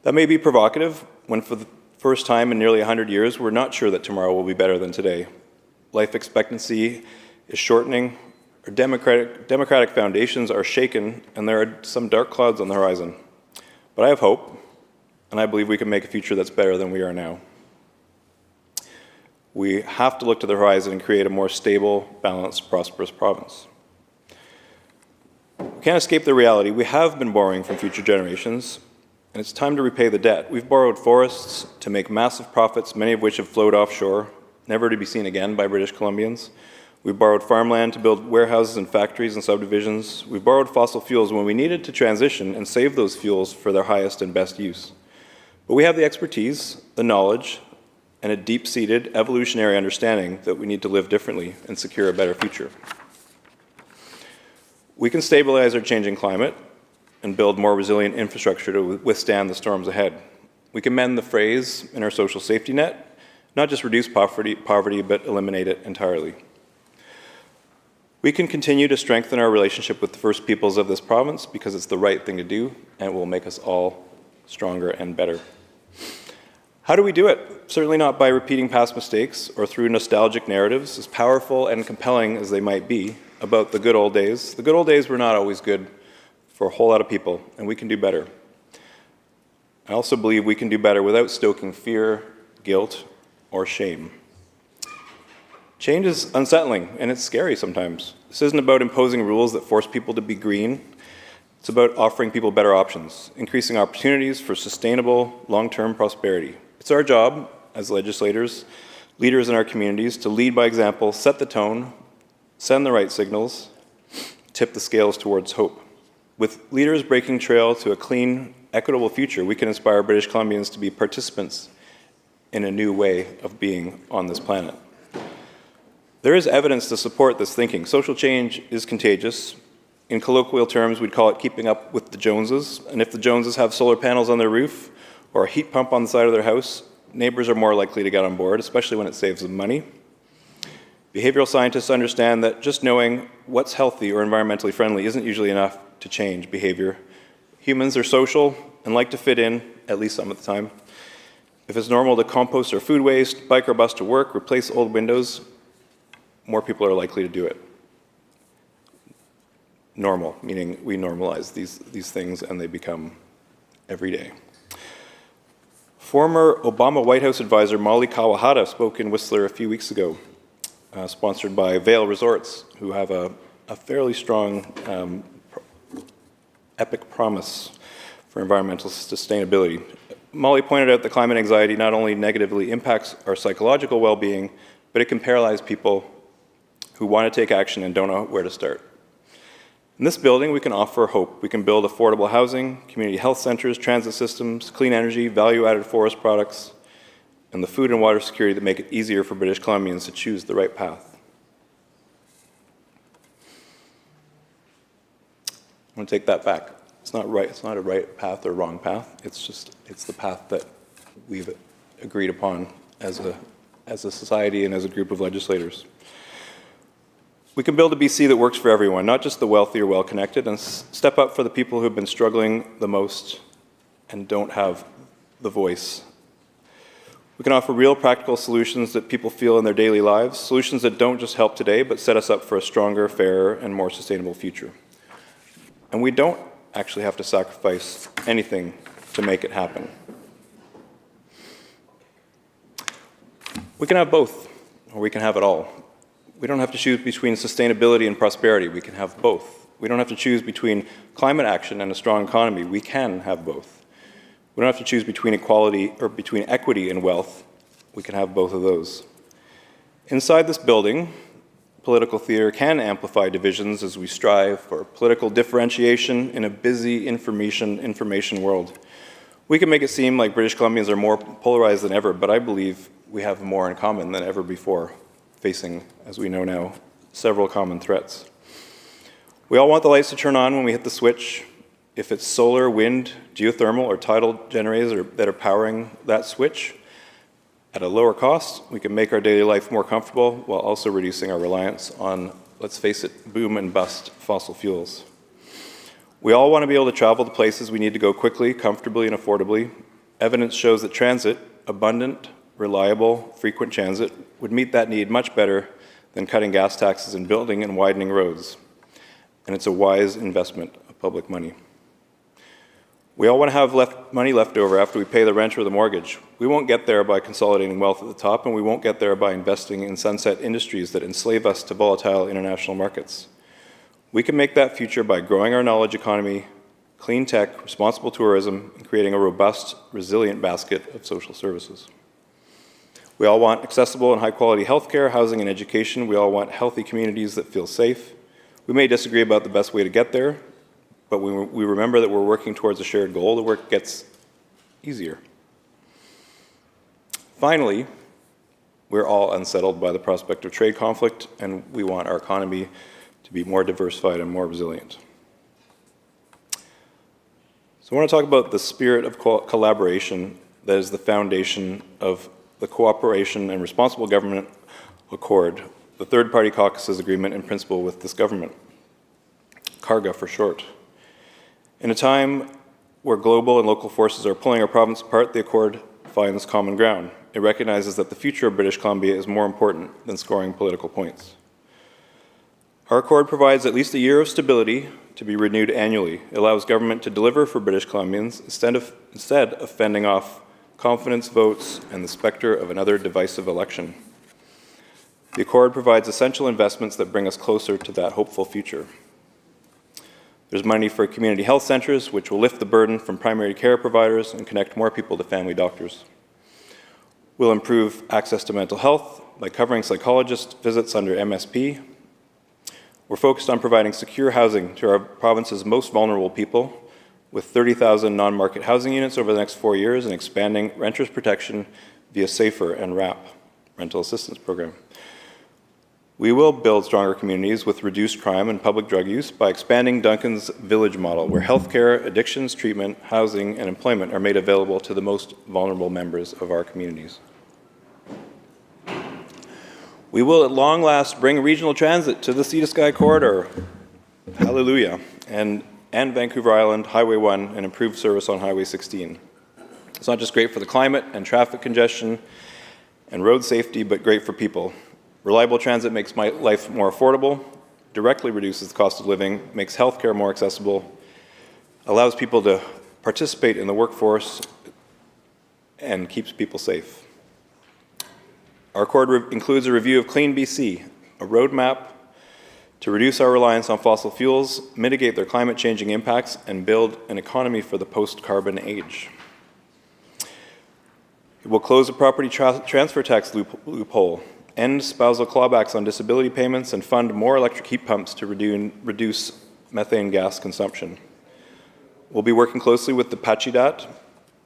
That may be provocative when for the first time in nearly 100 years, we're not sure that tomorrow will be better than today. Life expectancy is shortening, our democratic foundations are shaken, and there are some dark clouds on the horizon. But I have hope, and I believe we can make a future that's better than we are now. We have to look to the horizon and create a more stable, balanced, prosperous province. We can't escape the reality. We have been borrowing from future generations, and it's time to repay the debt. We've borrowed forests to make massive profits, many of which have flowed offshore, never to be seen again by British Columbians. We've borrowed farmland to build warehouses and factories and subdivisions. We've borrowed fossil fuels when we needed to transition and save those fuels for their highest and best use. But we have the expertise, the knowledge, and a deep-seated evolutionary understanding that we need to live differently and secure a better future. We can stabilize our changing climate and build more resilient infrastructure to withstand the storms ahead. We can mend the frays in our social safety net, not just reduce poverty, but eliminate it entirely. We can continue to strengthen our relationship with the First Peoples of this province because it's the right thing to do, and it will make us all stronger and better. How do we do it? Certainly not by repeating past mistakes or through nostalgic narratives, as powerful and compelling as they might be, about the good old days. The good old days were not always good for a whole lot of people, and we can do better. I also believe we can do better without stoking fear, guilt, or shame. Change is unsettling, and it's scary sometimes. This isn't about imposing rules that force people to be green. It's about offering people better options, increasing opportunities for sustainable, long-term prosperity. It's our job as legislators, leaders in our communities, to lead by example, set the tone, send the right signals, tip the scales towards hope. With leaders breaking trail to a clean, equitable future, we can inspire British Columbians to be participants in a new way of being on this planet. There is evidence to support this thinking. Social change is contagious. In colloquial terms, we'd call it keeping up with the Joneses. And if the Joneses have solar panels on their roof or a heat pump on the side of their house, neighbors are more likely to get on board, especially when it saves them money. Behavioral scientists understand that just knowing what's healthy or environmentally friendly isn't usually enough to change behavior. Humans are social and like to fit in, at least some of the time. If it's normal to compost our food waste, bike or bus to work, replace old windows, more people are likely to do it. Normal, meaning we normalize these things and they become everyday. Former Obama White House advisor Molly Kawahata spoke in Whistler a few weeks ago, sponsored by Vail Resorts, who have a fairly strong epic promise for environmental sustainability. Molly pointed out that climate anxiety not only negatively impacts our psychological well-being, but it can paralyze people who want to take action and don't know where to start. In this building, we can offer hope. We can build affordable housing, community health centers, transit systems, clean energy, value-added forest products, and the food and water security that make it easier for British Columbians to choose the right path. I'm going to take that back. It's not right. It's not a right path or wrong path. It's the path that we've agreed upon as a society and as a group of legislators. We can build a BC that works for everyone, not just the wealthy or well-connected, and step up for the people who have been struggling the most and don't have the voice. We can offer real practical solutions that people feel in their daily lives, solutions that don't just help today, but set us up for a stronger, fairer, and more sustainable future. And we don't actually have to sacrifice anything to make it happen. We can have both, or we can have it all. We don't have to choose between sustainability and prosperity. We can have both. We don't have to choose between climate action and a strong economy. We can have both. We don't have to choose between equality or between equity and wealth. We can have both of those. Inside this building, political theater can amplify divisions as we strive for political differentiation in a busy information world. We can make it seem like British Columbians are more polarized than ever, but I believe we have more in common than ever before, facing, as we know now, several common threats. We all want the lights to turn on when we hit the switch. If it's solar, wind, geothermal, or tidal generators that are powering that switch, at a lower cost, we can make our daily life more comfortable while also reducing our reliance on, let's face it, boom and bust fossil fuels. We all want to be able to travel to places we need to go quickly, comfortably, and affordably. Evidence shows that transit, abundant, reliable, frequent transit, would meet that need much better than cutting gas taxes and building and widening roads. And it's a wise investment of public money. We all want to have money left over after we pay the rent or the mortgage. We won't get there by consolidating wealth at the top, and we won't get there by investing in sunset industries that enslave us to volatile international markets. We can make that future by growing our knowledge economy, clean tech, responsible tourism, and creating a robust, resilient basket of social services. We all want accessible and high-quality healthcare, housing, and education. We all want healthy communities that feel safe. We may disagree about the best way to get there, but we remember that we're working towards a shared goal. The work gets easier. Finally, we're all unsettled by the prospect of trade conflict, and we want our economy to be more diversified and more resilient. So I want to talk about the spirit of collaboration that is the foundation of the Cooperation and Responsible Government Accord, the third-party caucus's agreement in principle with this government, CARGA for short. In a time where global and local forces are pulling our province apart, the Accord finds common ground. It recognizes that the future of British Columbia is more important than scoring political points. Our Accord provides at least a year of stability to be renewed annually. It allows government to deliver for British Columbians instead of fending off confidence votes and the specter of another divisive election. The Accord provides essential investments that bring us closer to that hopeful future. There's money for community health centers, which will lift the burden from primary care providers and connect more people to family doctors. We'll improve access to mental health by covering psychologist visits under MSP. We're focused on providing secure housing to our province's most vulnerable people, with 30,000 non-market housing units over the next 4 years and expanding renters' protection via SAFER and RAP, Rental Assistance Program. We will build stronger communities with reduced crime and public drug use by expanding Duncan's Village model, where healthcare, addictions, treatment, housing, and employment are made available to the most vulnerable members of our communities. We will at long last bring regional transit to the Sea to Sky corridor, hallelujah, and Vancouver Island, Highway 1, and improved service on Highway 16. It's not just great for the climate and traffic congestion and road safety, but great for people. Reliable transit makes my life more affordable, directly reduces the cost of living, makes healthcare more accessible, allows people to participate in the workforce, and keeps people safe. Our accord includes a review of Clean BC, a roadmap to reduce our reliance on fossil fuels, mitigate their climate-changing impacts, and build an economy for the post-carbon age. It will close the property transfer tax loophole, end spousal clawbacks on disability payments, and fund more electric heat pumps to reduce methane gas consumption. We'll be working closely with the Pachidat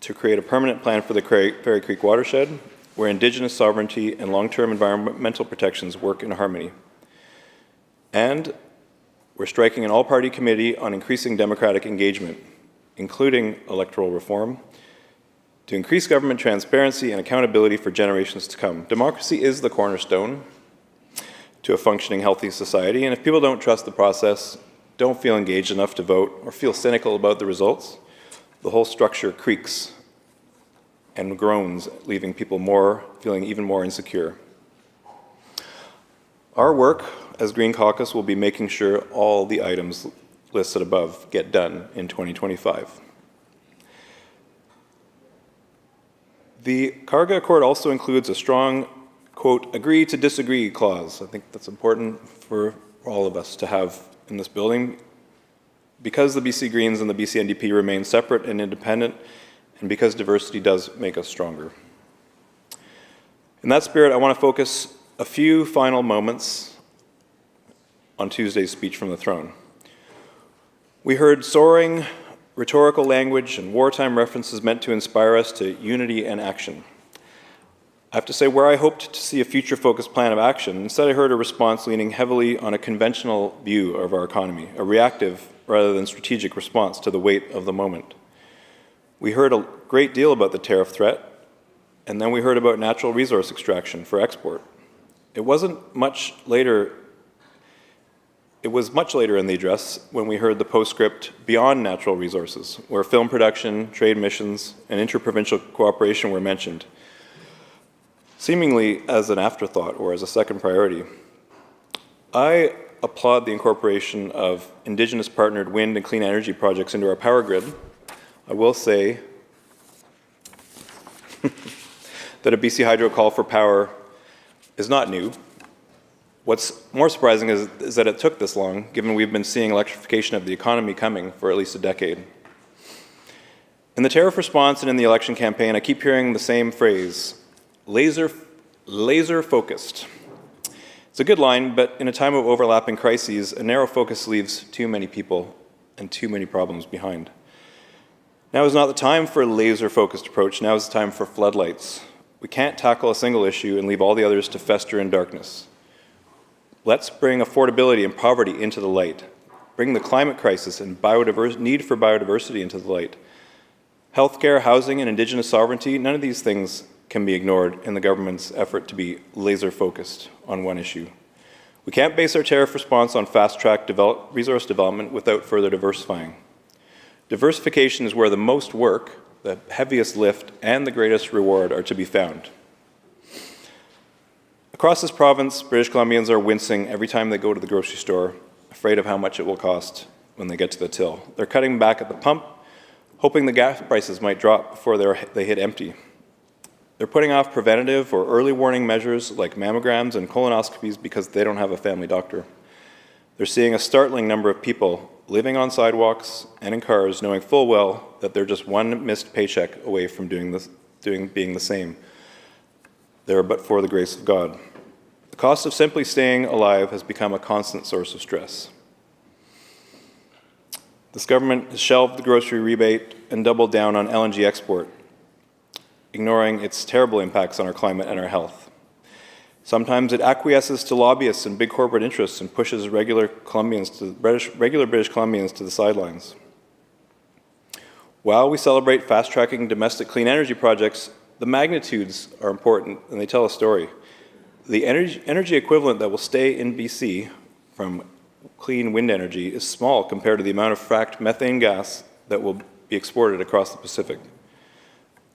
to create a permanent plan for the Fairy Creek watershed, where Indigenous sovereignty and long-term environmental protections work in harmony. And we're striking an all-party committee on increasing democratic engagement, including electoral reform, to increase government transparency and accountability for generations to come. Democracy is the cornerstone to a functioning, healthy society, and if people don't trust the process, don't feel engaged enough to vote, or feel cynical about the results, the whole structure creaks and groans, leaving people feeling even more insecure. Our work as Green Caucus will be making sure all the items listed above get done in 2025. The Karga Accord also includes a strong, quote, agree to disagree clause. I think that's important for all of us to have in this building, because the BC Greens and the BC NDP remain separate and independent, and because diversity does make us stronger. In that spirit, I want to focus a few final moments on Tuesday's speech from the throne. We heard soaring rhetorical language and wartime references meant to inspire us to unity and action. I have to say, where I hoped to see a future-focused plan of action, instead I heard a response leaning heavily on a conventional view of our economy, a reactive rather than strategic response to the weight of the moment. We heard a great deal about the tariff threat, and then we heard about natural resource extraction for export. It was much later in the address when we heard the postscript beyond natural resources, where film production, trade missions, and interprovincial cooperation were mentioned, seemingly as an afterthought or as a second priority. I applaud the incorporation of Indigenous partnered wind and clean energy projects into our power grid. I will say that a BC Hydro call for power is not new. What's more surprising is that it took this long, given we've been seeing electrification of the economy coming for at least a decade. In the tariff response and in the election campaign, I keep hearing the same phrase, laser focused. It's a good line, but in a time of overlapping crises, a narrow focus leaves too many people and too many problems behind. Now is not the time for a laser-focused approach. Now is the time for floodlights. We can't tackle a single issue and leave all the others to fester in darkness. Let's bring affordability and poverty into the light. Bring the climate crisis and need for biodiversity into the light. Healthcare, housing, and Indigenous sovereignty, none of these things can be ignored in the government's effort to be laser-focused on one issue. We can't base our tariff response on fast-track resource development without further diversifying. Diversification is where the most work, the heaviest lift, and the greatest reward are to be found. Across this province, British Columbians are wincing every time they go to the grocery store, afraid of how much it will cost when they get to the till. They're cutting back at the pump, hoping the gas prices might drop before they hit empty. They're putting off preventative or early warning measures like mammograms and colonoscopies because they don't have a family doctor. They're seeing a startling number of people living on sidewalks and in cars, knowing full well that they're just one missed paycheck away from being the same. They're but for the grace of God. The cost of simply staying alive has become a constant source of stress. This government has shelved the grocery rebate and doubled down on LNG export, ignoring its terrible impacts on our climate and our health. Sometimes it acquiesces to lobbyists and big corporate interests and pushes regular British Columbians to the sidelines. While we celebrate fast-tracking domestic clean energy projects, the magnitudes are important and they tell a story. The energy equivalent that will stay in BC from clean wind energy is small compared to the amount of fracked methane gas that will be exported across the Pacific.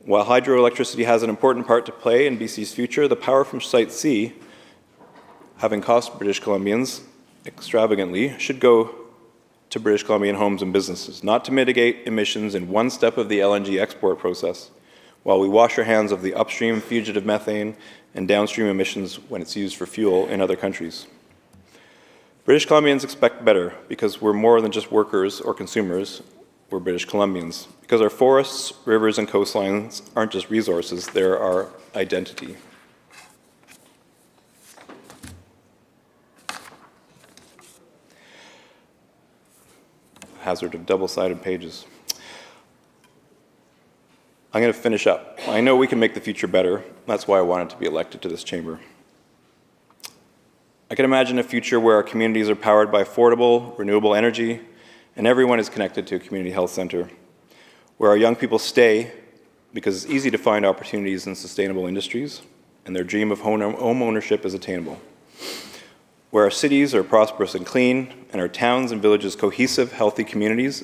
While hydroelectricity has an important part to play in BC's future, the power from Site C, having cost British Columbians extravagantly, should go to British Columbian homes and businesses, not to mitigate emissions in one step of the LNG export process, while we wash our hands of the upstream fugitive methane and downstream emissions when it's used for fuel in other countries. British Columbians expect better because we're more than just workers or consumers, we're British Columbians. Because our forests, rivers, and coastlines aren't just resources, they're our identity. Hazard of double-sided pages. I'm going to finish up. I know we can make the future better. That's why I wanted to be elected to this chamber. I can imagine a future where our communities are powered by affordable, renewable energy, and everyone is connected to a community health center, where our young people stay because it's easy to find opportunities in sustainable industries, and their dream of home ownership is attainable, where our cities are prosperous and clean, and our towns and villages cohesive, healthy communities,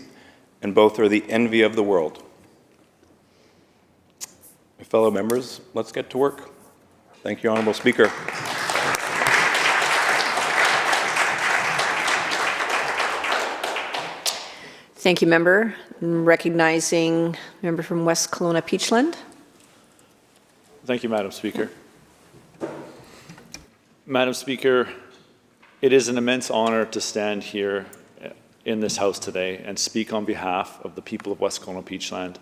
and both are the envy of the world. My fellow members, let's get to work. Thank you, Honourable Speaker. Thank you, member. Recognizing member from West Kelowna Peachland. Thank you, Madam Speaker. Madam Speaker, it is an immense honor to stand here in this House today and speak on behalf of the people of West Kelowna Peachland.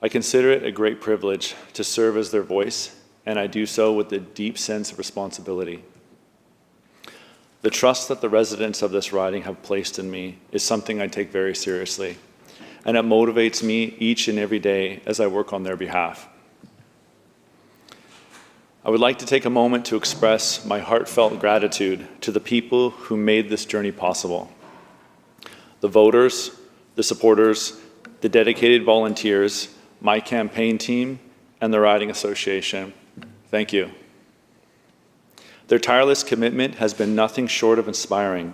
I consider it a great privilege to serve as their voice, and I do so with a deep sense of responsibility. The trust that the residents of this riding have placed in me is something I take very seriously, and it motivates me each and every day as I work on their behalf. I would like to take a moment to express my heartfelt gratitude to the people who made this journey possible. The voters, the supporters, the dedicated volunteers, my campaign team, and the Riding Association. Thank you. Their tireless commitment has been nothing short of inspiring.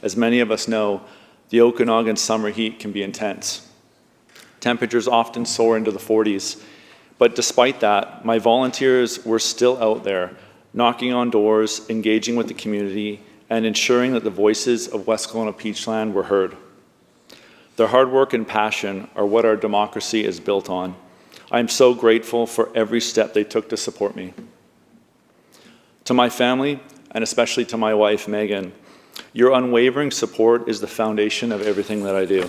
As many of us know, the Okanagan summer heat can be intense. Temperatures often soar into the 40s, but despite that, my volunteers were still out there, knocking on doors, engaging with the community, and ensuring that the voices of West Kelowna Peachland were heard. Their hard work and passion are what our democracy is built on. I am so grateful for every step they took to support me. To my family, and especially to my wife, Megan, your unwavering support is the foundation of everything that I do.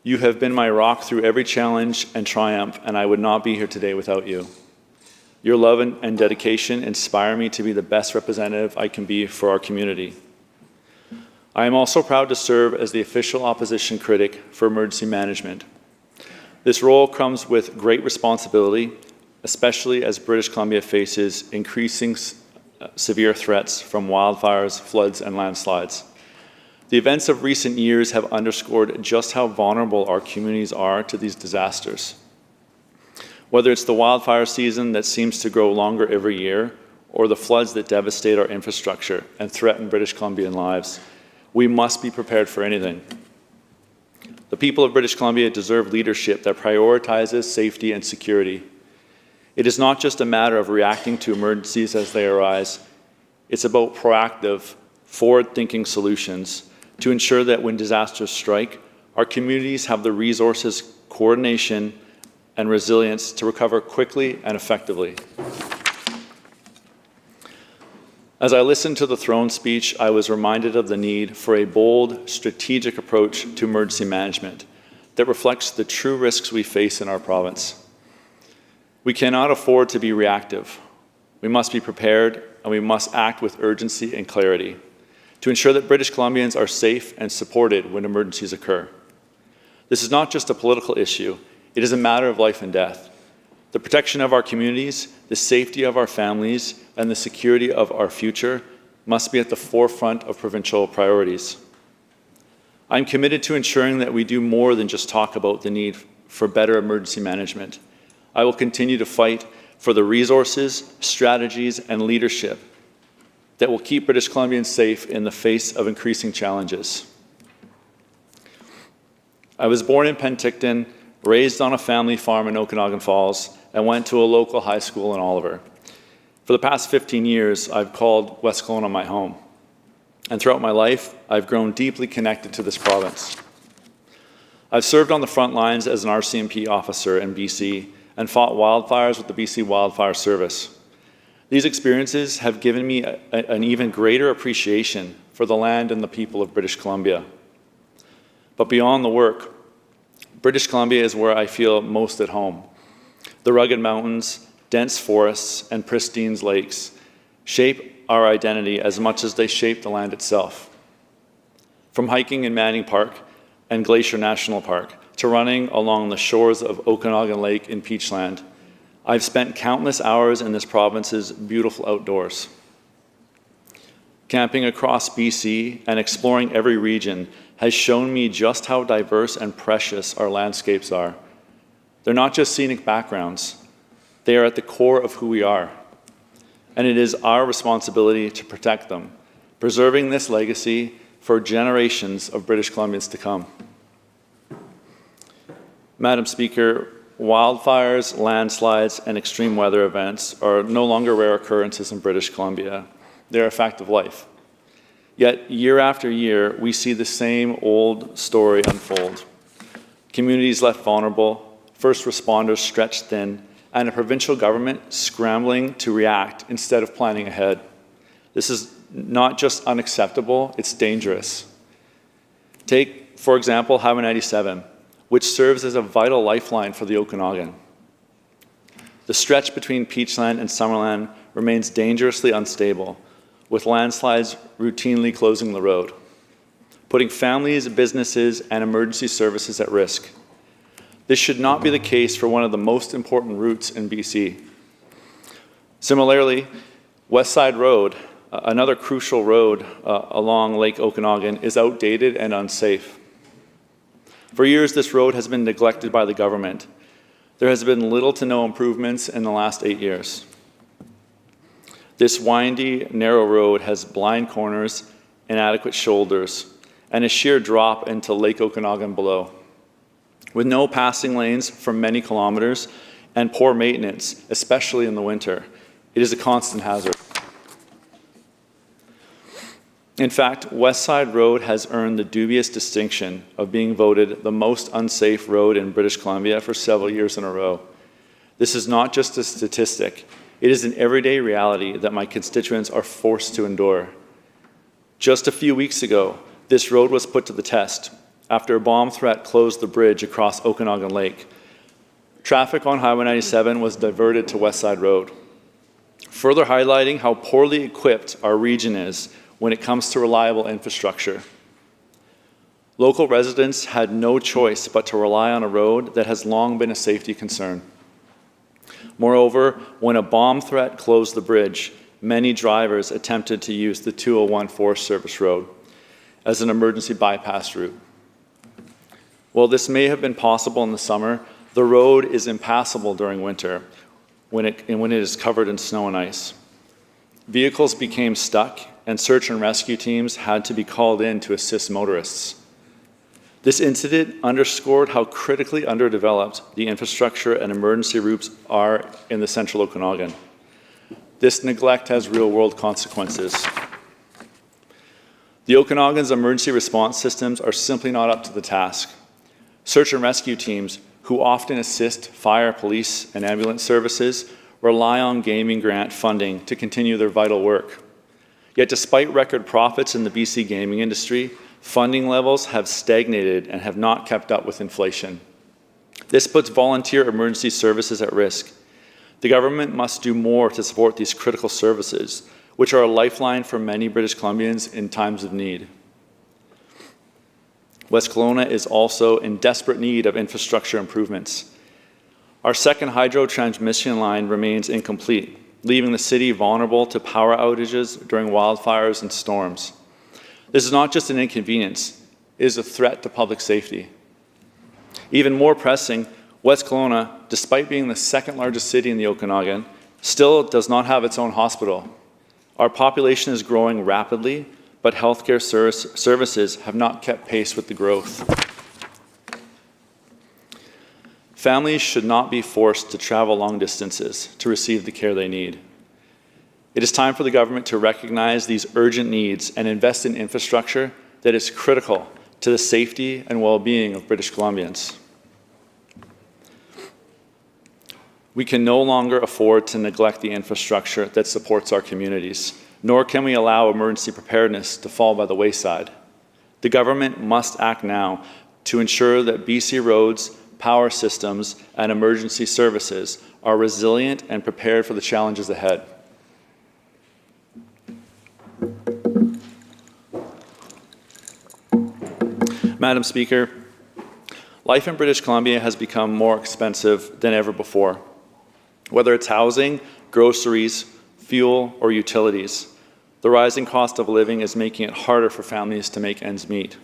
You have been my rock through every challenge and triumph, and I would not be here today without you. Your love and dedication inspire me to be the best representative I can be for our community. I am also proud to serve as the official opposition critic for emergency management. This role comes with great responsibility, especially as British Columbia faces increasing severe threats from wildfires, floods, and landslides. The events of recent years have underscored just how vulnerable our communities are to these disasters. Whether it's the wildfire season that seems to grow longer every year, or the floods that devastate our infrastructure and threaten British Columbian lives, we must be prepared for anything. The people of British Columbia deserve leadership that prioritizes safety and security. It is not just a matter of reacting to emergencies as they arise. It's about proactive, forward-thinking solutions to ensure that when disasters strike, our communities have the resources, coordination, and resilience to recover quickly and effectively. As I listened to the throne speech, I was reminded of the need for a bold, strategic approach to emergency management that reflects the true risks we face in our province. We cannot afford to be reactive. We must be prepared, and we must act with urgency and clarity to ensure that British Columbians are safe and supported when emergencies occur. This is not just a political issue, it is a matter of life and death. The protection of our communities, the safety of our families, and the security of our future must be at the forefront of provincial priorities. I'm committed to ensuring that we do more than just talk about the need for better emergency management. I will continue to fight for the resources, strategies, and leadership that will keep British Columbians safe in the face of increasing challenges. I was born in Penticton, raised on a family farm in Okanagan Falls, and went to a local high school in Oliver. For the past 15 years, I've called West Kelowna my home. And throughout my life, I've grown deeply connected to this province. I've served on the front lines as an RCMP officer in BC and fought wildfires with the BC Wildfire Service. These experiences have given me an even greater appreciation for the land and the people of British Columbia. But beyond the work, British Columbia is where I feel most at home. The rugged mountains, dense forests, and pristine lakes shape our identity as much as they shape the land itself. From hiking in Manning Park and Glacier National Park to running along the shores of Okanagan Lake in Peachland, I've spent countless hours in this province's beautiful outdoors. Camping across BC and exploring every region has shown me just how diverse and precious our landscapes are. They're not just scenic backgrounds, they are at the core of who we are. And it is our responsibility to protect them, preserving this legacy for generations of British Columbians to come. Madam Speaker, wildfires, landslides, and extreme weather events are no longer rare occurrences in British Columbia. They're a fact of life. Yet, year after year, we see the same old story unfold. Communities left vulnerable, first responders stretched thin, and a provincial government scrambling to react instead of planning ahead. This is not just unacceptable, it's dangerous. Take, for example, Highway 97, which serves as a vital lifeline for the Okanagan. The stretch between Peachland and Summerland remains dangerously unstable, with landslides routinely closing the road, putting families, businesses, and emergency services at risk. This should not be the case for one of the most important routes in BC. Similarly, West Side Road, another crucial road along Lake Okanagan, is outdated and unsafe. For years, this road has been neglected by the government. There has been little to no improvements in the last 8 years. This windy, narrow road has blind corners, inadequate shoulders, and a sheer drop into Lake Okanagan below. With no passing lanes for many kilometers and poor maintenance, especially in the winter, it is a constant hazard. In fact, West Side Road has earned the dubious distinction of being voted the most unsafe road in British Columbia for several years in a row. This is not just a statistic. It is an everyday reality that my constituents are forced to endure. Just a few weeks ago, this road was put to the test after a bomb threat closed the bridge across Okanagan Lake. Traffic on Highway 97 was diverted to West Side Road, further highlighting how poorly equipped our region is when it comes to reliable infrastructure. Local residents had no choice but to rely on a road that has long been a safety concern. Moreover, when a bomb threat closed the bridge, many drivers attempted to use the 201 Forest Service Road as an emergency bypass route. While this may have been possible in the summer, the road is impassable during winter when it is covered in snow and ice. Vehicles became stuck, and search and rescue teams had to be called in to assist motorists. This incident underscored how critically underdeveloped the infrastructure and emergency routes are in the central Okanagan. This neglect has real-world consequences. The Okanagan's emergency response systems are simply not up to the task. Search and rescue teams, who often assist fire, police, and ambulance services, rely on gaming grant funding to continue their vital work. Yet despite record profits in the BC gaming industry, funding levels have stagnated and have not kept up with inflation. This puts volunteer emergency services at risk. The government must do more to support these critical services, which are a lifeline for many British Columbians in times of need. West Kelowna is also in desperate need of infrastructure improvements. Our second hydro transmission line remains incomplete, leaving the city vulnerable to power outages during wildfires and storms. This is not just an inconvenience, it is a threat to public safety. Even more pressing, West Kelowna, despite being the second largest city in the Okanagan, still does not have its own hospital. Our population is growing rapidly, but healthcare services have not kept pace with the growth. Families should not be forced to travel long distances to receive the care they need. It is time for the government to recognize these urgent needs and invest in infrastructure that is critical to the safety and well-being of British Columbians. We can no longer afford to neglect the infrastructure that supports our communities, nor can we allow emergency preparedness to fall by the wayside. The government must act now to ensure that BC roads, power systems, and emergency services are resilient and prepared for the challenges ahead. Madam Speaker, life in British Columbia has become more expensive than ever before. Whether it's housing, groceries, fuel, or utilities, the rising cost of living is making it harder for families to make ends meet.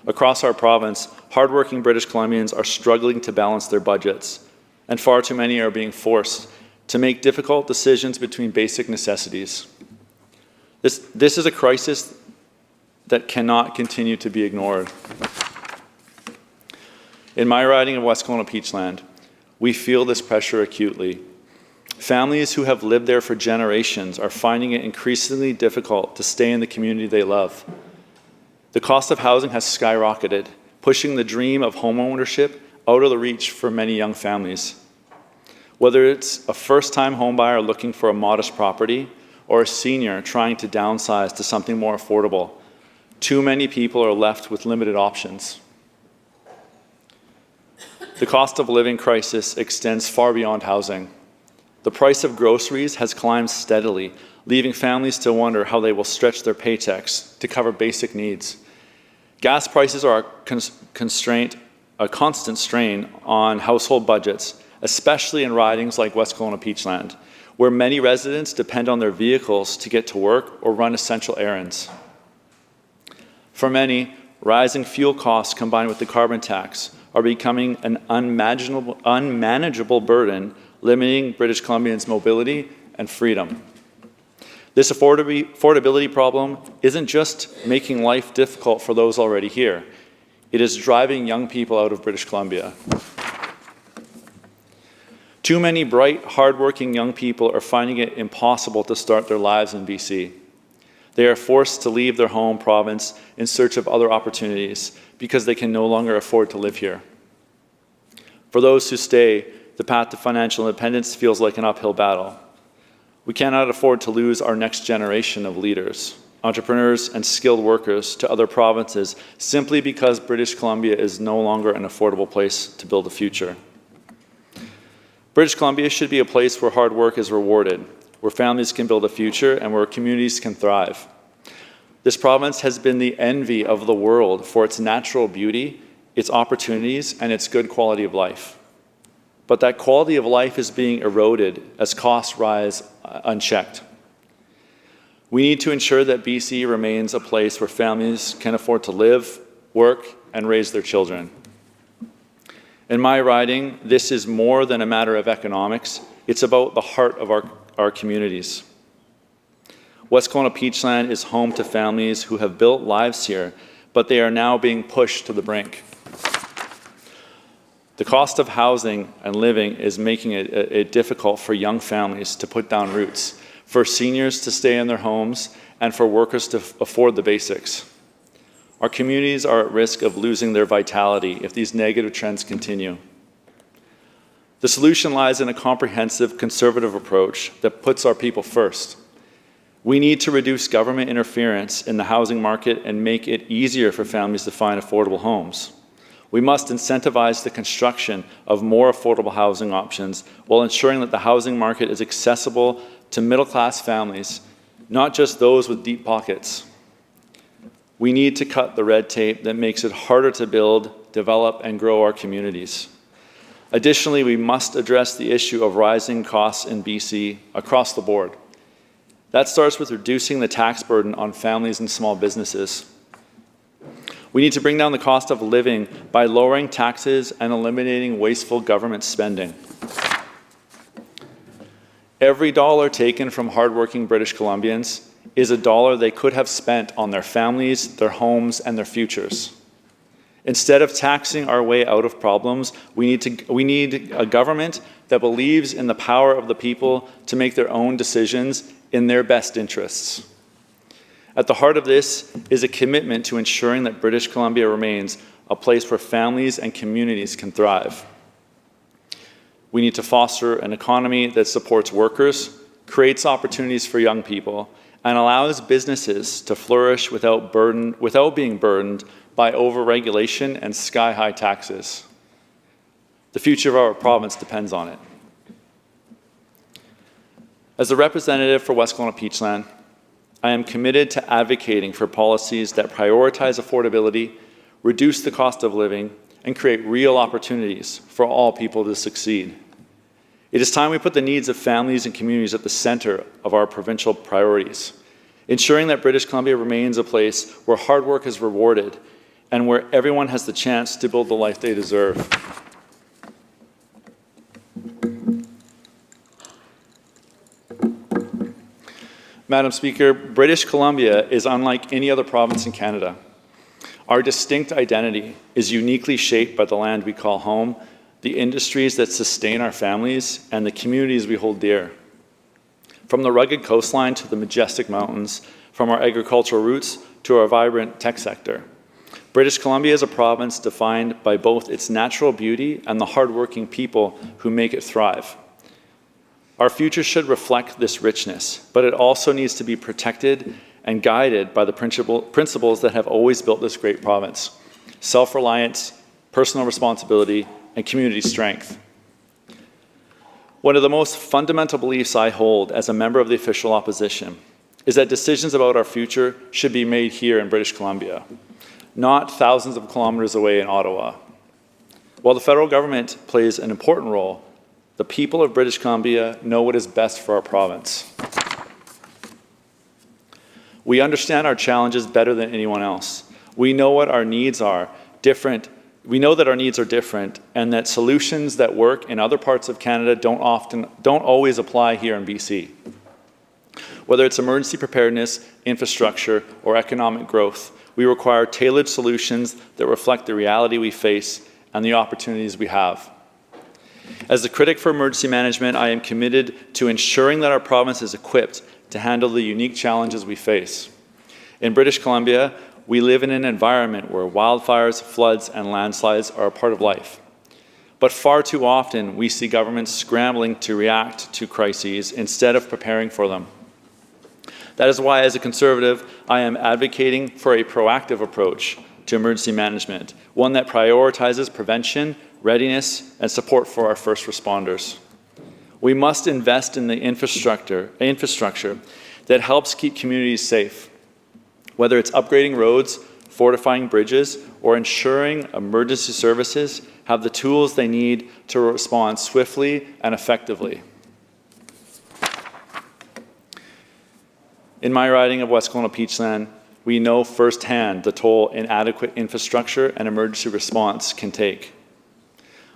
Across our province, hardworking British Columbians are struggling to balance their budgets, and far too many are being forced to make difficult decisions between basic necessities. This is a crisis that cannot continue to be ignored. In my riding of West Kelowna Peachland, we feel this pressure acutely. Families who have lived there for generations are finding it increasingly difficult to stay in the community they love. The cost of housing has skyrocketed, pushing the dream of homeownership out of the reach for many young families. Whether it's a first-time homebuyer looking for a modest property or a senior trying to downsize to something more affordable, too many people are left with limited options. The cost of living crisis extends far beyond housing. The price of groceries has climbed steadily, leaving families to wonder how they will stretch their paychecks to cover basic needs. Gas prices are a constant strain on household budgets, especially in ridings like West Kelowna Peachland, where many residents depend on their vehicles to get to work or run essential errands. For many, rising fuel costs combined with the carbon tax are becoming an unmanageable burden, limiting British Columbians' mobility and freedom. This affordability problem isn't just making life difficult for those already here. It is driving young people out of British Columbia. Too many bright, hardworking young people are finding it impossible to start their lives in BC. They are forced to leave their home province in search of other opportunities because they can no longer afford to live here. For those who stay, the path to financial independence feels like an uphill battle. We cannot afford to lose our next generation of leaders, entrepreneurs, and skilled workers to other provinces simply because British Columbia is no longer an affordable place to build a future. British Columbia should be a place where hard work is rewarded, where families can build a future, and where communities can thrive. This province has been the envy of the world for its natural beauty, its opportunities, and its good quality of life. But that quality of life is being eroded as costs rise unchecked. We need to ensure that BC remains a place where families can afford to live, work, and raise their children. In my riding, this is more than a matter of economics. It's about the heart of our communities. West Kelowna Peachland is home to families who have built lives here, but they are now being pushed to the brink. The cost of housing and living is making it difficult for young families to put down roots, for seniors to stay in their homes, and for workers to afford the basics. Our communities are at risk of losing their vitality if these negative trends continue. The solution lies in a comprehensive, conservative approach that puts our people first. We need to reduce government interference in the housing market and make it easier for families to find affordable homes. We must incentivize the construction of more affordable housing options while ensuring that the housing market is accessible to middle-class families, not just those with deep pockets. We need to cut the red tape that makes it harder to build, develop, and grow our communities. Additionally, we must address the issue of rising costs in BC across the board. That starts with reducing the tax burden on families and small businesses. We need to bring down the cost of living by lowering taxes and eliminating wasteful government spending. Every dollar taken from hardworking British Columbians is a dollar they could have spent on their families, their homes, and their futures. Instead of taxing our way out of problems, we need a government that believes in the power of the people to make their own decisions in their best interests. At the heart of this is a commitment to ensuring that British Columbia remains a place where families and communities can thrive. We need to foster an economy that supports workers, creates opportunities for young people, and allows businesses to flourish without being burdened by overregulation and sky-high taxes. The future of our province depends on it. As a representative for West Kelowna Peachland, I am committed to advocating for policies that prioritize affordability, reduce the cost of living, and create real opportunities for all people to succeed. It is time we put the needs of families and communities at the center of our provincial priorities, ensuring that British Columbia remains a place where hard work is rewarded and where everyone has the chance to build the life they deserve. Madam Speaker, British Columbia is unlike any other province in Canada. Our distinct identity is uniquely shaped by the land we call home, the industries that sustain our families, and the communities we hold dear. From the rugged coastline to the majestic mountains, from our agricultural roots to our vibrant tech sector, British Columbia is a province defined by both its natural beauty and the hardworking people who make it thrive. Our future should reflect this richness, but it also needs to be protected and guided by the principles that have always built this great province: self-reliance, personal responsibility, and community strength. One of the most fundamental beliefs I hold as a member of the official opposition is that decisions about our future should be made here in British Columbia, not thousands of kilometers away in Ottawa. While the federal government plays an important role, the people of British Columbia know what is best for our province. We understand our challenges better than anyone else. We know what our needs are different. We know that our needs are different and that solutions that work in other parts of Canada don't always apply here in BC. Whether it's emergency preparedness, infrastructure, or economic growth, we require tailored solutions that reflect the reality we face and the opportunities we have. As the critic for emergency management, I am committed to ensuring that our province is equipped to handle the unique challenges we face. In British Columbia, we live in an environment where wildfires, floods, and landslides are a part of life. But far too often, we see governments scrambling to react to crises instead of preparing for them. That is why, as a Conservative, I am advocating for a proactive approach to emergency management, one that prioritizes prevention, readiness, and support for our first responders. We must invest in the infrastructure that helps keep communities safe, whether it's upgrading roads, fortifying bridges, or ensuring emergency services have the tools they need to respond swiftly and effectively. In my riding of West Kelowna Peachland, we know firsthand the toll inadequate infrastructure and emergency response can take.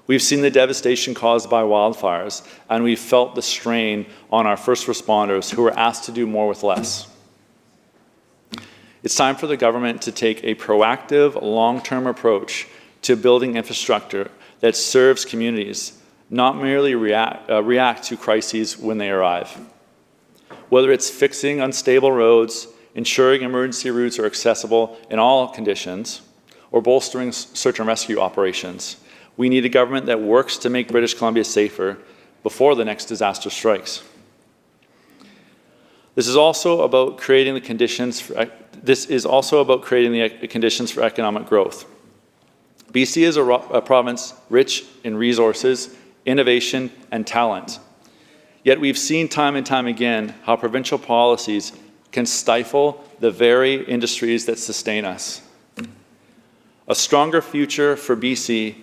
We've seen the devastation caused by wildfires, and we've felt the strain on our first responders who are asked to do more with less. It's time for the government to take a proactive, long-term approach to building infrastructure that serves communities, not merely react to crises when they arrive. Whether it's fixing unstable roads, ensuring emergency routes are accessible in all conditions, or bolstering search and rescue operations, we need a government that works to make British Columbia safer before the next disaster strikes. This is also about creating the conditions for economic growth. BC is a province rich in resources, innovation, and talent. Yet we've seen time and time again how provincial policies can stifle the very industries that sustain us. A stronger future for BC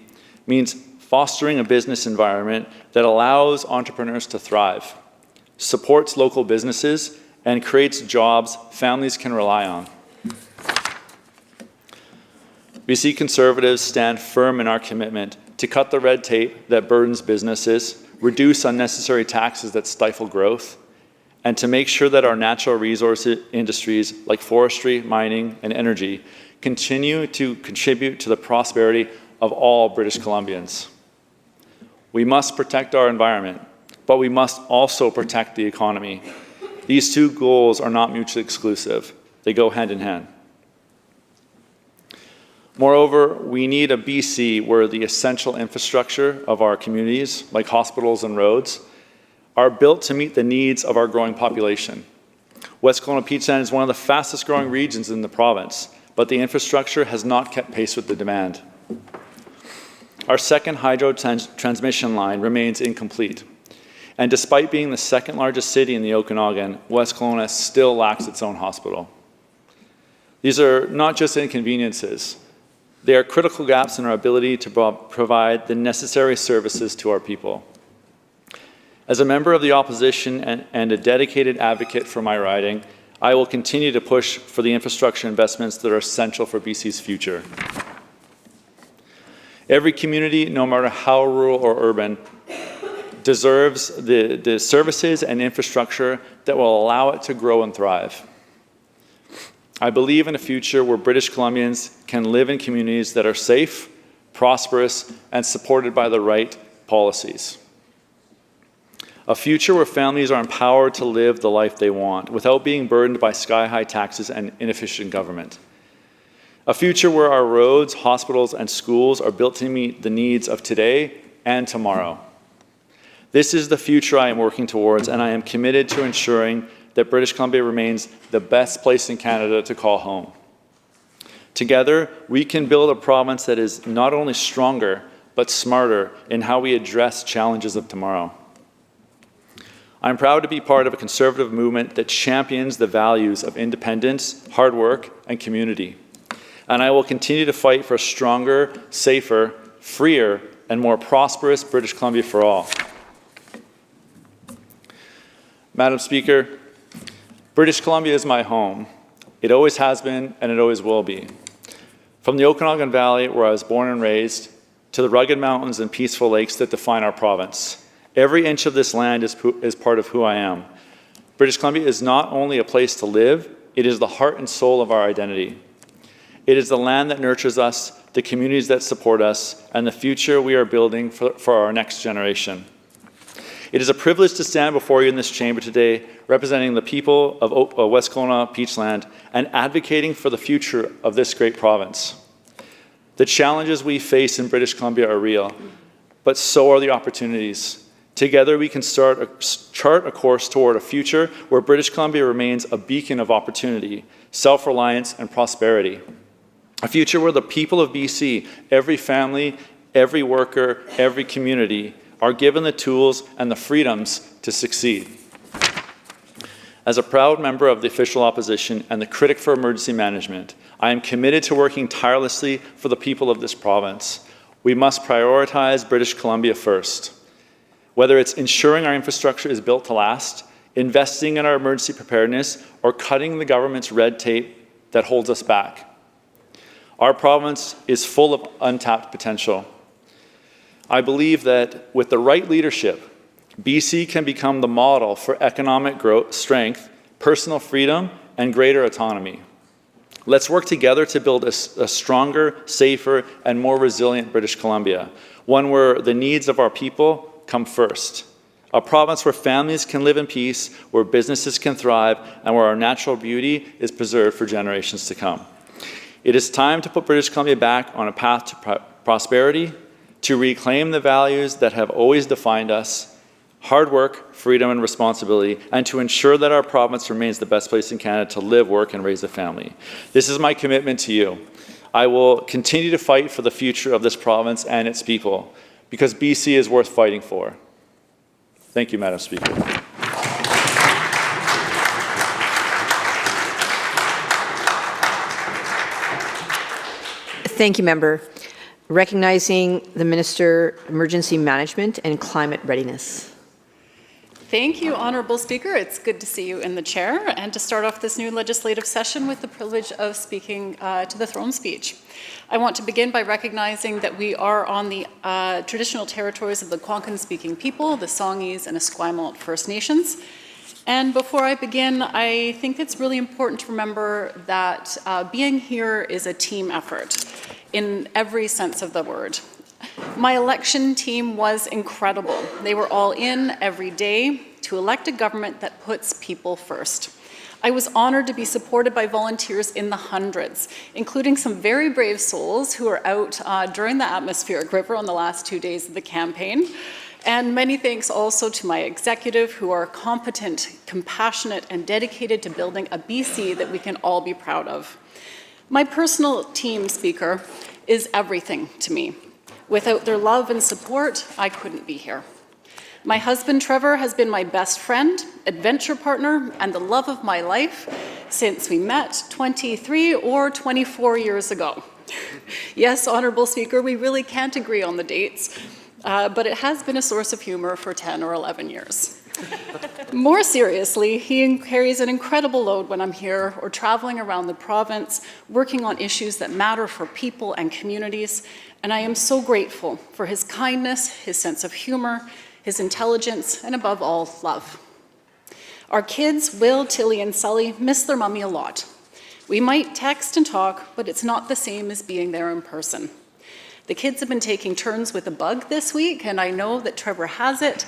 means fostering a business environment that allows entrepreneurs to thrive, supports local businesses, and creates jobs families can rely on. BC Conservatives stand firm in our commitment to cut the red tape that burdens businesses, reduce unnecessary taxes that stifle growth, and to make sure that our natural resource industries like forestry, mining, and energy continue to contribute to the prosperity of all British Columbians. We must protect our environment, but we must also protect the economy. These two goals are not mutually exclusive. They go hand in hand. Moreover, we need a BC where the essential infrastructure of our communities, like hospitals and roads, are built to meet the needs of our growing population. West Kelowna Peachland is one of the fastest growing regions in the province, but the infrastructure has not kept pace with the demand. Our second hydro transmission line remains incomplete. And despite being the second largest city in the Okanagan, West Kelowna still lacks its own hospital. These are not just inconveniences. They are critical gaps in our ability to provide the necessary services to our people. As a member of the opposition and a dedicated advocate for my riding, I will continue to push for the infrastructure investments that are essential for BC's future. Every community, no matter how rural or urban, deserves the services and infrastructure that will allow it to grow and thrive. I believe in a future where British Columbians can live in communities that are safe, prosperous, and supported by the right policies. A future where families are empowered to live the life they want without being burdened by sky-high taxes and inefficient government. A future where our roads, hospitals, and schools are built to meet the needs of today and tomorrow. This is the future I am working towards, and I am committed to ensuring that British Columbia remains the best place in Canada to call home. Together, we can build a province that is not only stronger, but smarter in how we address challenges of tomorrow. I'm proud to be part of a conservative movement that champions the values of independence, hard work, and community. And I will continue to fight for a stronger, safer, freer, and more prosperous British Columbia for all. Madam Speaker, British Columbia is my home. It always has been, and it always will be. From the Okanagan Valley, where I was born and raised, to the rugged mountains and peaceful lakes that define our province, every inch of this land is part of who I am. British Columbia is not only a place to live, it is the heart and soul of our identity. It is the land that nurtures us, the communities that support us, and the future we are building for our next generation. It is a privilege to stand before you in this chamber today, representing the people of West Kelowna Peachland and advocating for the future of this great province. The challenges we face in British Columbia are real, but so are the opportunities. Together we can chart a course toward a future where British Columbia remains a beacon of opportunity, self-reliance, and prosperity. A future where the people of BC, every family, every worker, every community, are given the tools and the freedoms to succeed. As a proud member of the official opposition and the critic for emergency management, I am committed to working tirelessly for the people of this province. We must prioritize British Columbia first. Whether it's ensuring our infrastructure is built to last, investing in our emergency preparedness, or cutting the government's red tape that holds us back. Our province is full of untapped potential. I believe that with the right leadership, BC can become the model for economic growth, strength, personal freedom, and greater autonomy. Let's work together to build a stronger, safer, and more resilient British Columbia, one where the needs of our people come first. A province where families can live in peace, where businesses can thrive, and where our natural beauty is preserved for generations to come. It is time to put British Columbia back on a path to prosperity, to reclaim the values that have always defined us: hard work, freedom, and responsibility, and to ensure that our province remains the best place in Canada to live, work, and raise a family. This is my commitment to you. I will continue to fight for the future of this province and its people, because BC is worth fighting for. Thank you, Madam Speaker. Thank you, member. Recognizing the Minister, Emergency Management and Climate Readiness. Thank you, Honourable Speaker. It's good to see you in the chair and to start off this new legislative session with the privilege of speaking to the throne speech. I want to begin by recognizing that we are on the traditional territories of the Lekwungen-speaking people, the Songhees and Esquimalt First Nations. And before I begin, I think it's really important to remember that being here is a team effort in every sense of the word. My election team was incredible. They were all in every day to elect a government that puts people first. I was honored to be supported by volunteers in the hundreds, including some very brave souls who were out during the atmospheric river on the last 2 days of the campaign. And many thanks also to my executive, who are competent, compassionate, and dedicated to building a BC that we can all be proud of. My personal team, Speaker, is everything to me. Without their love and support, I couldn't be here. My husband, Trevor, has been my best friend, adventure partner, and the love of my life since we met 23 or 24 years ago. Yes, Honourable Speaker, we really can't agree on the dates, but it has been a source of humour for 10 or 11 years. More seriously, he carries an incredible load when I'm here or traveling around the province, working on issues that matter for people and communities, and I am so grateful for his kindness, his sense of humor, his intelligence, and above all, love. Our kids, Will, Tilly, and Sully, miss their mummy a lot. We might text and talk, but it's not the same as being there in person. The kids have been taking turns with a bug this week, and I know that Trevor has it,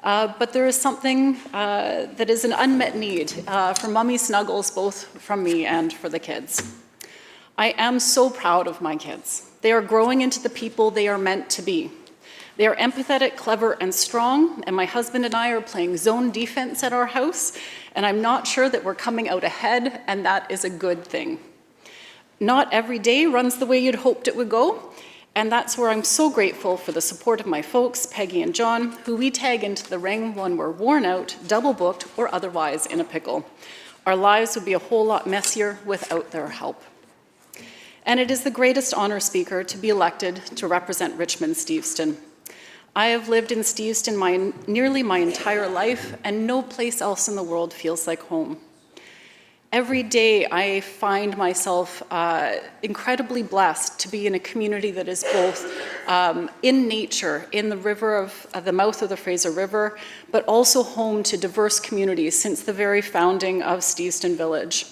but there is something that is an unmet need for mummy snuggles, both from me and for the kids. I am so proud of my kids. They are growing into the people they are meant to be. They are empathetic, clever, and strong, and my husband and I are playing zone defense at our house, and I'm not sure that we're coming out ahead, and that is a good thing. Not every day runs the way you'd hoped it would go, and that's where I'm so grateful for the support of my folks, Peggy and John, who we tag into the ring when we're worn out, double booked, or otherwise in a pickle. Our lives would be a whole lot messier without their help. And it is the greatest honor, Speaker, to be elected to represent Richmond-Steveston. I have lived in Steveston nearly my entire life, and no place else in the world feels like home. Every day I find myself incredibly blessed to be in a community that is both in nature, in the river of the mouth of the Fraser River, but also home to diverse communities since the very founding of Steveston Village.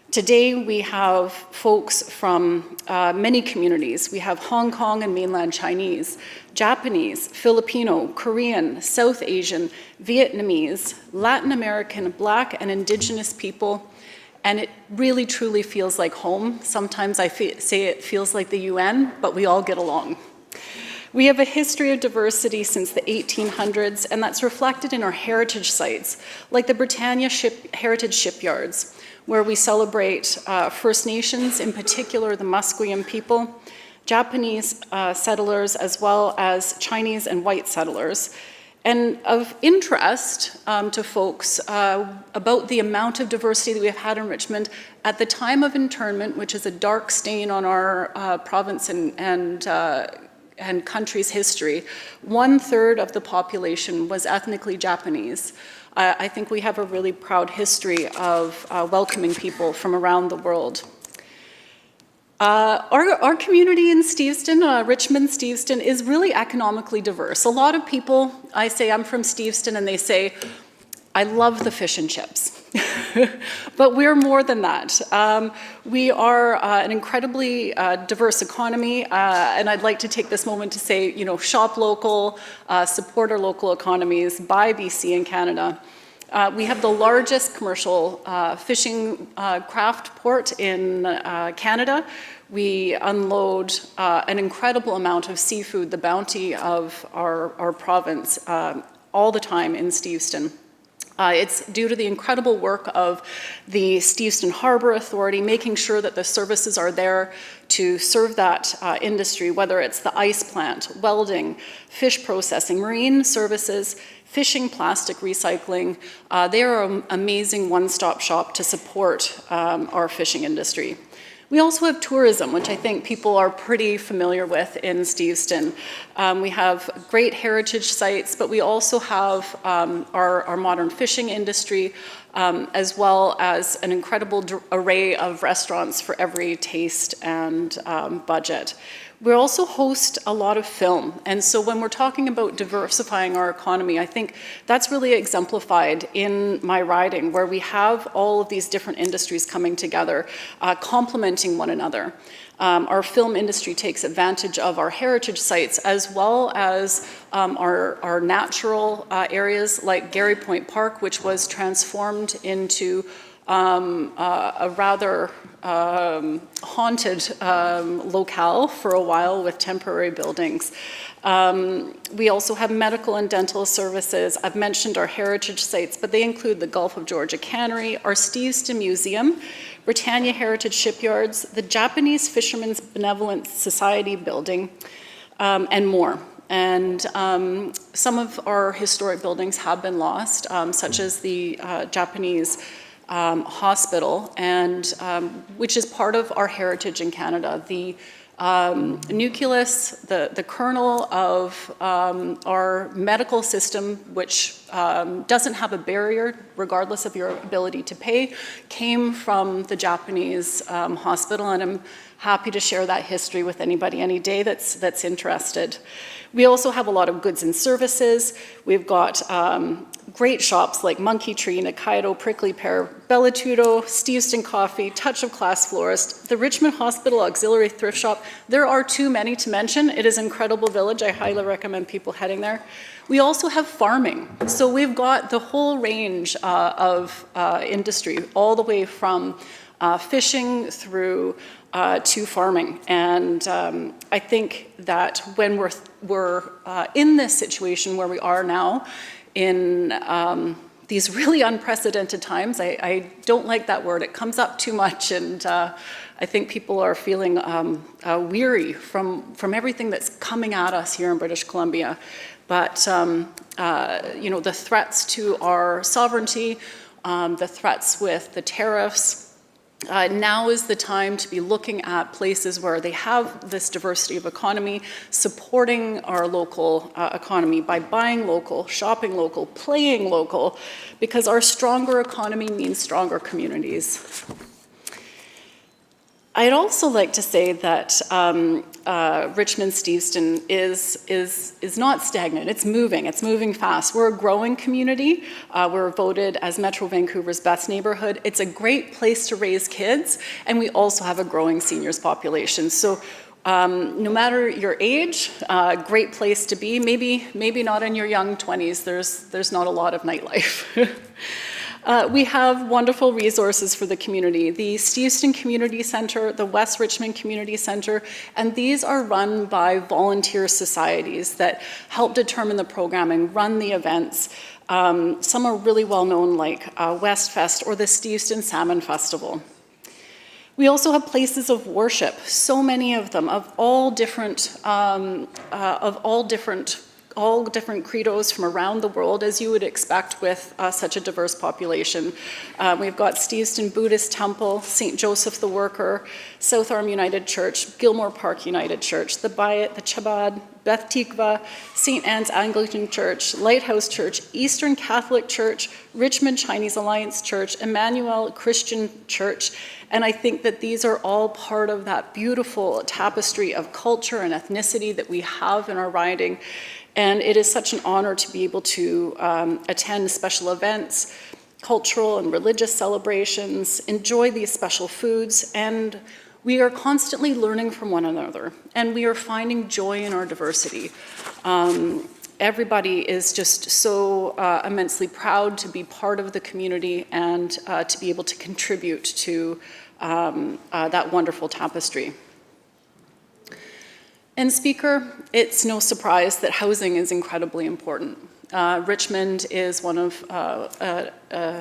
Today we have folks from many communities. We have Hong Kong and mainland Chinese, Japanese, Filipino, Korean, South Asian, Vietnamese, Latin American, Black and Indigenous people, and it really truly feels like home. Sometimes I say it feels like the UN, but we all get along. We have a history of diversity since the 1800s, and that's reflected in our heritage sites, like the Britannia Heritage Shipyards, where we celebrate First Nations, in particular the Musqueam people, Japanese settlers, as well as Chinese and white settlers. And of interest to folks about the amount of diversity that we have had in Richmond, at the time of internment, which is a dark stain on our province and country's history, 1/3 of the population was ethnically Japanese. I think we have a really proud history of welcoming people from around the world. Our community in Steveston, Richmond-Steveston, is really economically diverse. A lot of people, I say I'm from Steveston, and they say, I love the fish and chips. But we're more than that. We are an incredibly diverse economy, and I'd like to take this moment to say, shop local, support our local economies, buy BC in Canada. We have the largest commercial fishing craft port in Canada. We unload an incredible amount of seafood, the bounty of our province, all the time in Steveston. It's due to the incredible work of the Steveston Harbour Authority, making sure that the services are there to serve that industry, whether it's the ice plant, welding, fish processing, marine services, fishing, plastic recycling. They are an amazing one-stop shop to support our fishing industry. We also have tourism, which I think people are pretty familiar with in Steveston. We have great heritage sites, but we also have our modern fishing industry, as well as an incredible array of restaurants for every taste and budget. We also host a lot of film, and so when we're talking about diversifying our economy, I think that's really exemplified in my riding, where we have all of these different industries coming together, complementing one another. Our film industry takes advantage of our heritage sites, as well as our natural areas like Garry Point Park, which was transformed into a rather haunted locale for a while with temporary buildings. We also have medical and dental services. I've mentioned our heritage sites, but they include the Gulf of Georgia Cannery, our Steveston Museum, Britannia Heritage Shipyards, the Japanese Fishermen's Benevolent Society building, and more. And some of our historic buildings have been lost, such as the Japanese hospital, and which is part of our heritage in Canada. The nucleus, the kernel of our medical system, which doesn't have a barrier regardless of your ability to pay, came from the Japanese hospital, and I'm happy to share that history with anybody any day that's interested. We also have a lot of goods and services. We've got great shops like Monkey Tree, Nikaido, Prickly Pear, Bellatudo, Steveston Coffee, Touch of Class Florist, the Richmond Hospital Auxiliary Thrift Shop. There are too many to mention. It is an incredible village. I highly recommend people heading there. We also have farming. So we've got the whole range of industry, all the way from fishing through to farming. And I think that when we're in this situation where we are now, in these really unprecedented times, I don't like that word. It comes up too much, and I think people are feeling weary from everything that's coming at us here in British Columbia. But you know, the threats to our sovereignty, the threats with the tariffs, now is the time to be looking at places where they have this diversity of economy, supporting our local economy by buying local, shopping local, playing local, because our stronger economy means stronger communities. I'd also like to say that Richmond Steveston is not stagnant. It's moving fast. We're a growing community. We're voted as Metro Vancouver's best neighborhood. It's a great place to raise kids, and we also have a growing seniors population. So no matter your age, great place to be. Maybe not in your young 20s. There's not a lot of nightlife. We have wonderful resources for the community. The Steveston Community Centre, the West Richmond Community Centre, and these are run by volunteer societies that help determine the programming, run the events. Some are really well known, like West Fest or the Steveston Salmon Festival. We also have places of worship, so many of them, of all different credos from around the world, as you would expect with such a diverse population. We've got Steveston Buddhist Temple, St. Joseph the Worker, South Arm United Church, Gilmore Park United Church, the Bayat, the Chabad, Beth Tikva, St. Anne's Anglican Church, Lighthouse Church, Eastern Catholic Church, Richmond Chinese Alliance Church, Emmanuel Christian Church, and I think that these are all part of that beautiful tapestry of culture and ethnicity that we have in our riding. And it is such an honor to be able to attend special events, cultural and religious celebrations, enjoy these special foods, and we are constantly learning from one another, and we are finding joy in our diversity. Everybody is just so immensely proud to be part of the community and to be able to contribute to that wonderful tapestry. And Speaker, it's no surprise that housing is incredibly important. Richmond is one of a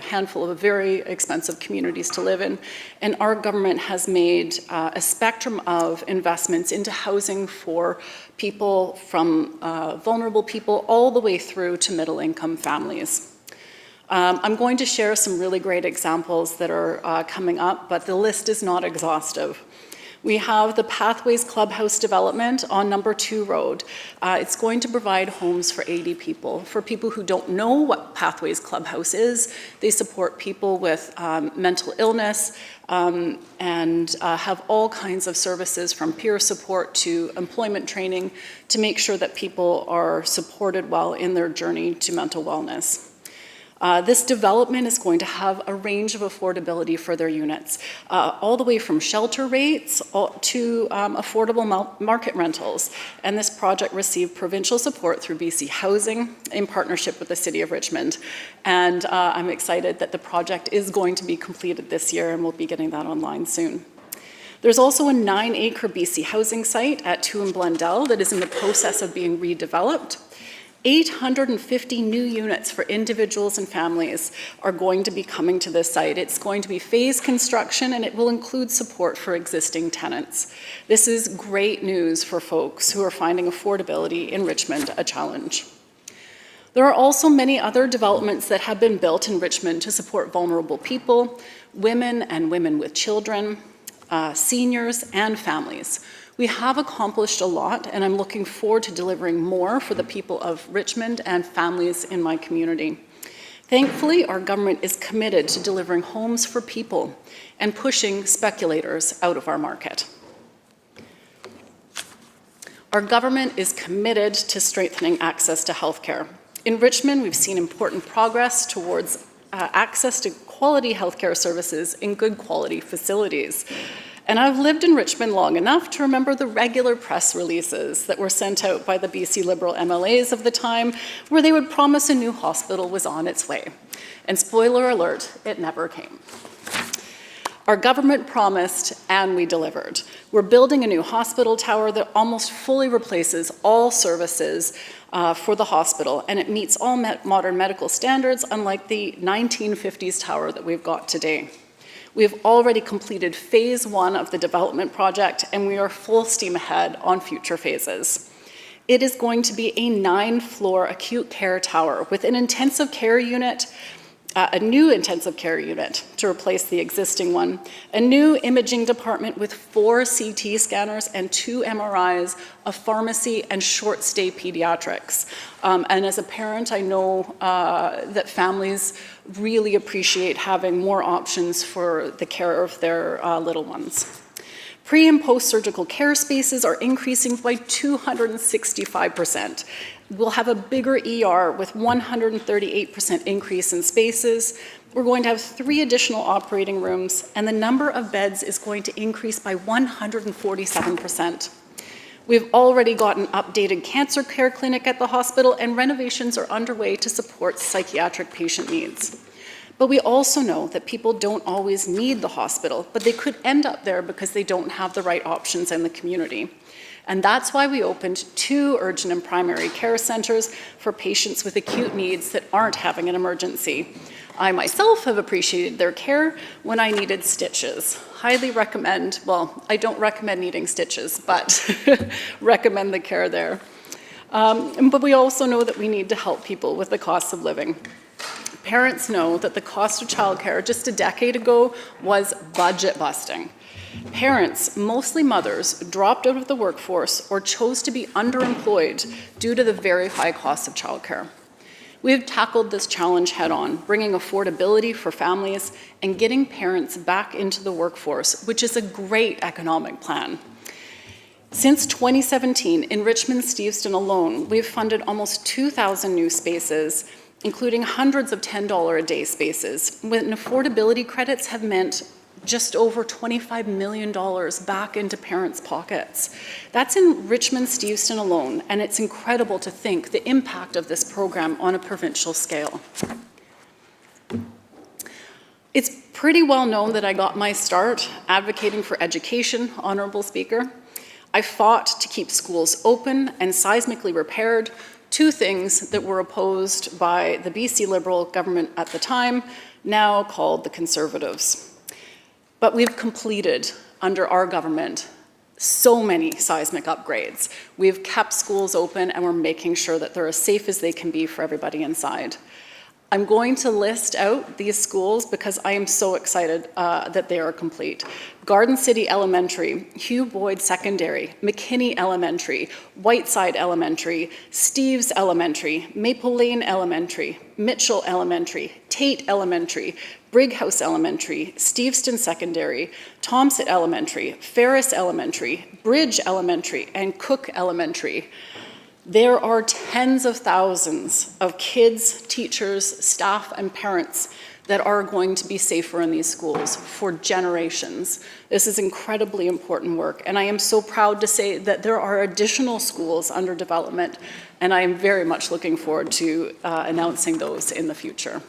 handful of very expensive communities to live in, and our government has made a spectrum of investments into housing for people from vulnerable people all the way through to middle-income families. I'm going to share some really great examples that are coming up, but the list is not exhaustive. We have the Pathways Clubhouse development on Number 2 Road. It's going to provide homes for 80 people. For people who don't know what Pathways Clubhouse is, they support people with mental illness and have all kinds of services from peer support to employment training to make sure that people are supported well in their journey to mental wellness. This development is going to have a range of affordability for their units, all the way from shelter rates to affordable market rentals. And this project received provincial support through BC Housing in partnership with the City of Richmond. And I'm excited that the project is going to be completed this year, and we'll be getting that online soon. There's also a 9-acre BC Housing site at 2 in Blundell that is in the process of being redeveloped. 850 new units for individuals and families are going to be coming to this site. It's going to be phased construction, and it will include support for existing tenants. This is great news for folks who are finding affordability in Richmond a challenge. There are also many other developments that have been built in Richmond to support vulnerable people, women and women with children, seniors, and families. We have accomplished a lot, and I'm looking forward to delivering more for the people of Richmond and families in my community. Thankfully, our government is committed to delivering homes for people and pushing speculators out of our market. Our government is committed to strengthening access to healthcare. In Richmond, we've seen important progress towards access to quality healthcare services in good quality facilities. And I've lived in Richmond long enough to remember the regular press releases that were sent out by the BC Liberal MLAs of the time, where they would promise a new hospital was on its way. And spoiler alert, it never came. Our government promised, and we delivered. We're building a new hospital tower that almost fully replaces all services for the hospital, and it meets all modern medical standards, unlike the 1950s tower that we've got today. We have already completed phase 1 of the development project, and we are full steam ahead on future phases. It is going to be a 9-floor acute care tower with an intensive care unit, a new intensive care unit to replace the existing one, a new imaging department with 4 CT scanners and 2 MRIs, a pharmacy, and short-stay pediatrics. And as a parent, I know that families really appreciate having more options for the care of their little ones. Pre- and post-surgical care spaces are increasing by 265%. We'll have a bigger ER with 138% increase in spaces. We're going to have 3 additional operating rooms, and the number of beds is going to increase by 147%. We've already got an updated cancer care clinic at the hospital, and renovations are underway to support psychiatric patient needs. But we also know that people don't always need the hospital, but they could end up there because they don't have the right options in the community. And that's why we opened 2 urgent and primary care centers for patients with acute needs that aren't having an emergency. I myself have appreciated their care when I needed stitches. Highly recommend, well, I don't recommend needing stitches, but recommend the care there. But we also know that we need to help people with the cost of living. Parents know that the cost of childcare just a decade ago was budget busting. Parents, mostly mothers, dropped out of the workforce or chose to be underemployed due to the very high cost of childcare. We have tackled this challenge head-on, bringing affordability for families and getting parents back into the workforce, which is a great economic plan. Since 2017, in Richmond-Steveston alone, we've funded almost 2,000 new spaces, including hundreds of $10 a day spaces, when affordability credits have meant just over $25 million back into parents' pockets. That's in Richmond-Steveston alone, and it's incredible to think the impact of this program on a provincial scale. It's pretty well known that I got my start advocating for education, Honourable Speaker. I fought to keep schools open and seismically repaired, two things that were opposed by the BC Liberal government at the time, now called the Conservatives. But we've completed, under our government, so many seismic upgrades. We've kept schools open and we're making sure that they're as safe as they can be for everybody inside. I'm going to list out these schools because I am so excited that they are complete. Garden City Elementary, Hugh Boyd Secondary, McKinney Elementary, Whiteside Elementary, Steves Elementary, Maple Lane Elementary, Mitchell Elementary, Tate Elementary, Brighouse Elementary, Steveston Secondary, Thompson Elementary, Ferris Elementary, Bridge Elementary, and Cook Elementary. There are tens of thousands of kids, teachers, staff, and parents that are going to be safer in these schools for generations. This is incredibly important work, and I am so proud to say that there are additional schools under development, and I am very much looking forward to announcing those in the future.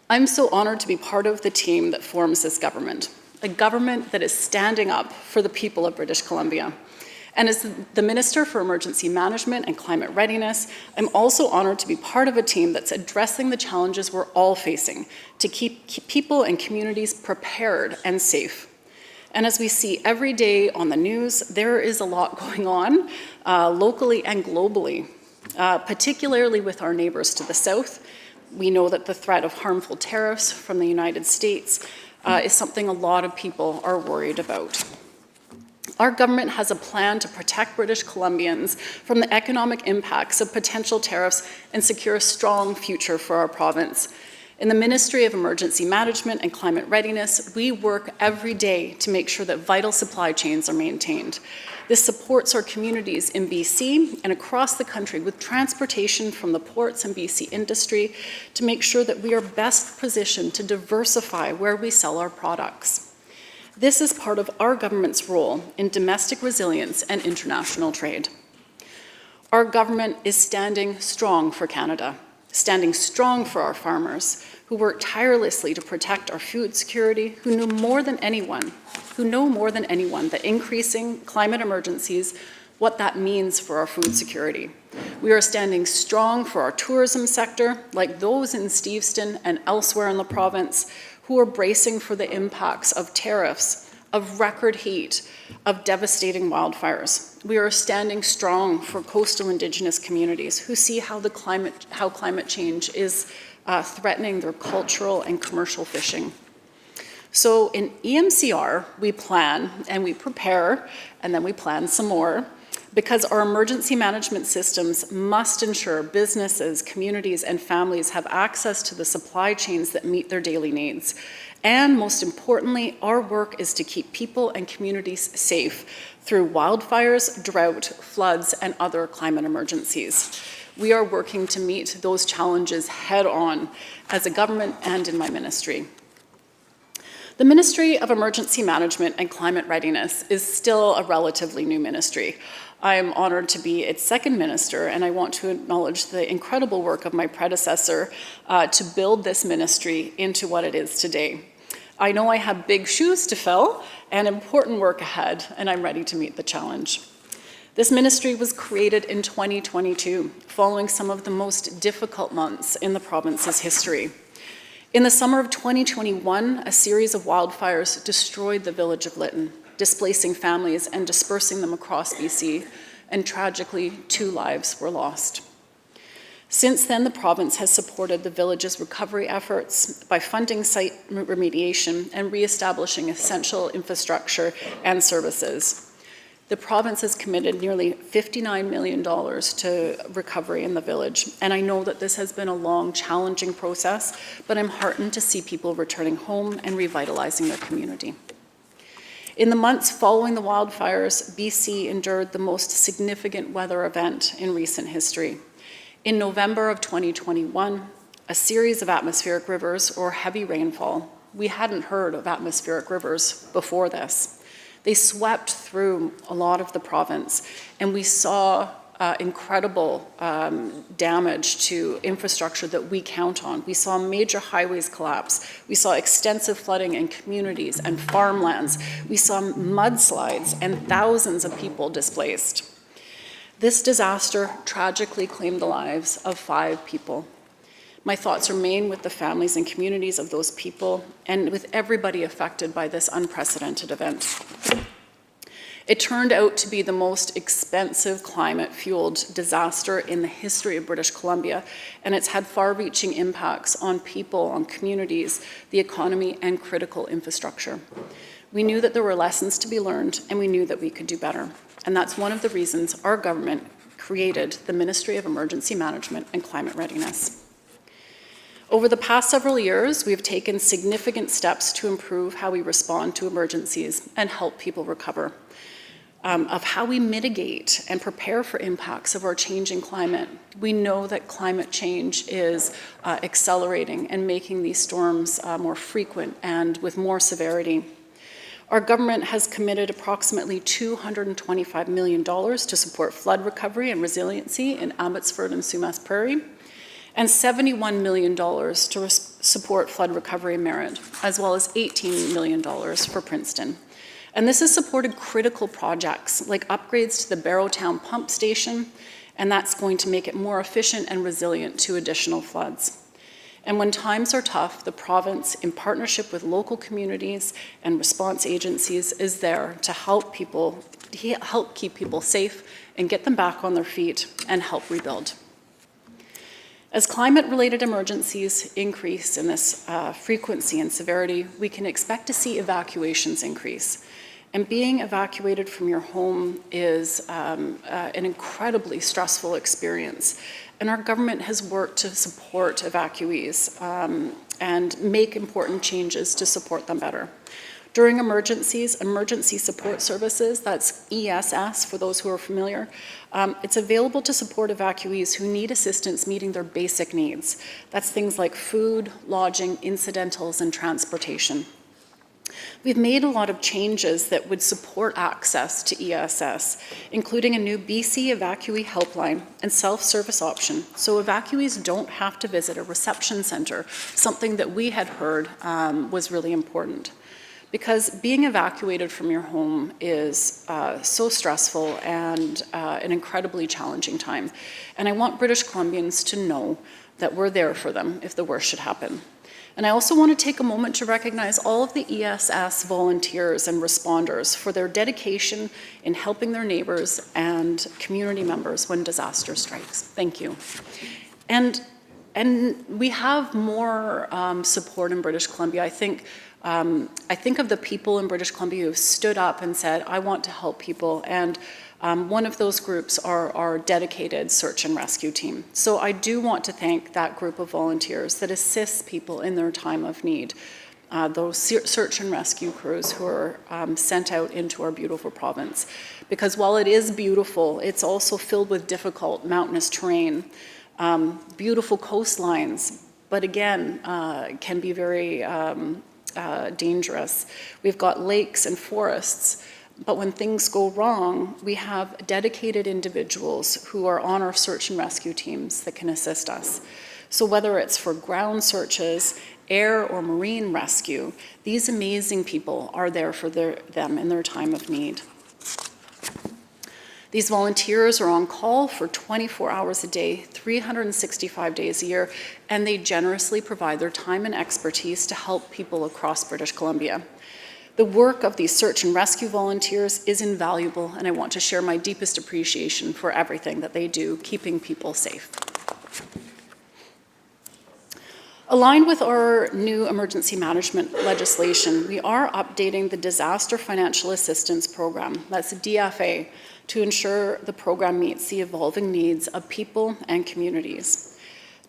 I'm so honored to be part of the team that forms this government, a government that is standing up for the people of British Columbia. And as the Minister for Emergency Management and Climate Readiness, I'm also honored to be part of a team that's addressing the challenges we're all facing to keep people and communities prepared and safe. And as we see every day on the news, there is a lot going on locally and globally, particularly with our neighbors to the south. We know that the threat of harmful tariffs from the United States is something a lot of people are worried about. Our government has a plan to protect British Columbians from the economic impacts of potential tariffs and secure a strong future for our province. In the Ministry of Emergency Management and Climate Readiness, we work every day to make sure that vital supply chains are maintained. This supports our communities in BC and across the country with transportation from the ports and BC industry to make sure that we are best positioned to diversify where we sell our products. This is part of our government's role in domestic resilience and international trade. Our government is standing strong for Canada, standing strong for our farmers who work tirelessly to protect our food security, who know more than anyone that increasing climate emergencies, what that means for our food security. We are standing strong for our tourism sector, like those in Steveston and elsewhere in the province, who are bracing for the impacts of tariffs, of record heat, of devastating wildfires. We are standing strong for coastal Indigenous communities who see how climate change is threatening their cultural and commercial fishing. So in EMCR, we plan and we prepare, and then we plan some more, because our emergency management systems must ensure businesses, communities, and families have access to the supply chains that meet their daily needs. And most importantly, our work is to keep people and communities safe through wildfires, drought, floods, and other climate emergencies. We are working to meet those challenges head on as a government and in my ministry. The Ministry of Emergency Management and Climate Readiness is still a relatively new ministry. I am honored to be its second minister, and I want to acknowledge the incredible work of my predecessor to build this ministry into what it is today. I know I have big shoes to fill and important work ahead, and I'm ready to meet the challenge. This ministry was created in 2022, following some of the most difficult months in the province's history. In the summer of 2021, a series of wildfires destroyed the village of Lytton, displacing families and dispersing them across BC, and tragically, 2 lives were lost. Since then, the province has supported the village's recovery efforts by funding site remediation and reestablishing essential infrastructure and services. The province has committed nearly $59 million to recovery in the village, and I know that this has been a long, challenging process, but I'm heartened to see people returning home and revitalizing their community. In the months following the wildfires, BC endured the most significant weather event in recent history. In November of 2021, a series of atmospheric rivers, or heavy rainfall, we hadn't heard of atmospheric rivers before this. They swept through a lot of the province, and we saw incredible damage to infrastructure that we count on. We saw major highways collapse. We saw extensive flooding in communities and farmlands. We saw mudslides and thousands of people displaced. This disaster tragically claimed the lives of 5 people. My thoughts remain with the families and communities of those people and with everybody affected by this unprecedented event. It turned out to be the most expensive climate-fueled disaster in the history of British Columbia, and it's had far-reaching impacts on people, on communities, the economy, and critical infrastructure. We knew that there were lessons to be learned, and we knew that we could do better. And that's one of the reasons our government created the Ministry of Emergency Management and Climate Readiness. Over the past several years, we have taken significant steps to improve how we respond to emergencies and help people recover, of how we mitigate and prepare for impacts of our changing climate. We know that climate change is accelerating and making these storms more frequent and with more severity. Our government has committed approximately $225 million to support flood recovery and resiliency in Abbotsford and Sumas Prairie, and $71 million to support flood recovery in Merritt, as well as $18 million for Princeton. And this has supported critical projects like upgrades to the Barrowtown pump station, and that's going to make it more efficient and resilient to additional floods. And when times are tough, the province, in partnership with local communities and response agencies, is there to help keep people safe and get them back on their feet and help rebuild. As climate-related emergencies increase in this frequency and severity, we can expect to see evacuations increase. And being evacuated from your home is an incredibly stressful experience. And our government has worked to support evacuees and make important changes to support them better. During emergencies, emergency support services, that's ESS for those who are familiar, it's available to support evacuees who need assistance meeting their basic needs. That's things like food, lodging, incidentals, and transportation. We've made a lot of changes that would support access to ESS, including a new BC evacuee helpline and self-service option, so evacuees don't have to visit a reception center, something that we had heard was really important. Because being evacuated from your home is so stressful and an incredibly challenging time. And I want British Columbians to know that we're there for them if the worst should happen. And I also want to take a moment to recognize all of the ESS volunteers and responders for their dedication in helping their neighbors and community members when disaster strikes. Thank you. And we have more support in British Columbia. I think of the people in British Columbia who have stood up and said, I want to help people. And one of those groups are our dedicated search and rescue team. So I do want to thank that group of volunteers that assists people in their time of need. Those search and rescue crews who are sent out into our beautiful province. Because while it is beautiful, it's also filled with difficult mountainous terrain, beautiful coastlines, but again, can be very dangerous. We've got lakes and forests, but when things go wrong, we have dedicated individuals who are on our search and rescue teams that can assist us. So whether it's for ground searches, air or marine rescue, these amazing people are there for them in their time of need. These volunteers are on call for 24 hours a day, 365 days a year, and they generously provide their time and expertise to help people across British Columbia. The work of these search and rescue volunteers is invaluable, and I want to share my deepest appreciation for everything that they do, keeping people safe. Aligned with our new emergency management legislation, we are updating the Disaster Financial Assistance Program, that's DFA, to ensure the program meets the evolving needs of people and communities.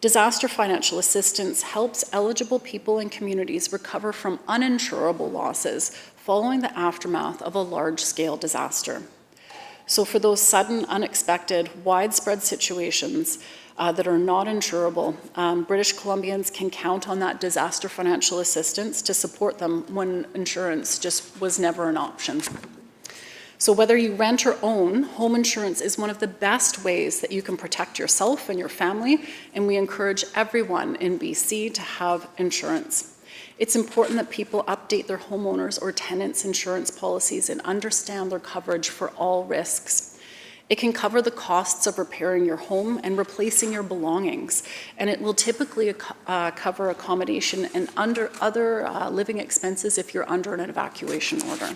Disaster financial assistance helps eligible people and communities recover from uninsurable losses following the aftermath of a large-scale disaster. So for those sudden, unexpected, widespread situations that are not insurable, British Columbians can count on that disaster financial assistance to support them when insurance just was never an option. So whether you rent or own, home insurance is one of the best ways that you can protect yourself and your family, and we encourage everyone in BC to have insurance. It's important that people update their homeowners or tenants' insurance policies and understand their coverage for all risks. It can cover the costs of repairing your home and replacing your belongings, and it will typically cover accommodation and other living expenses if you're under an evacuation order.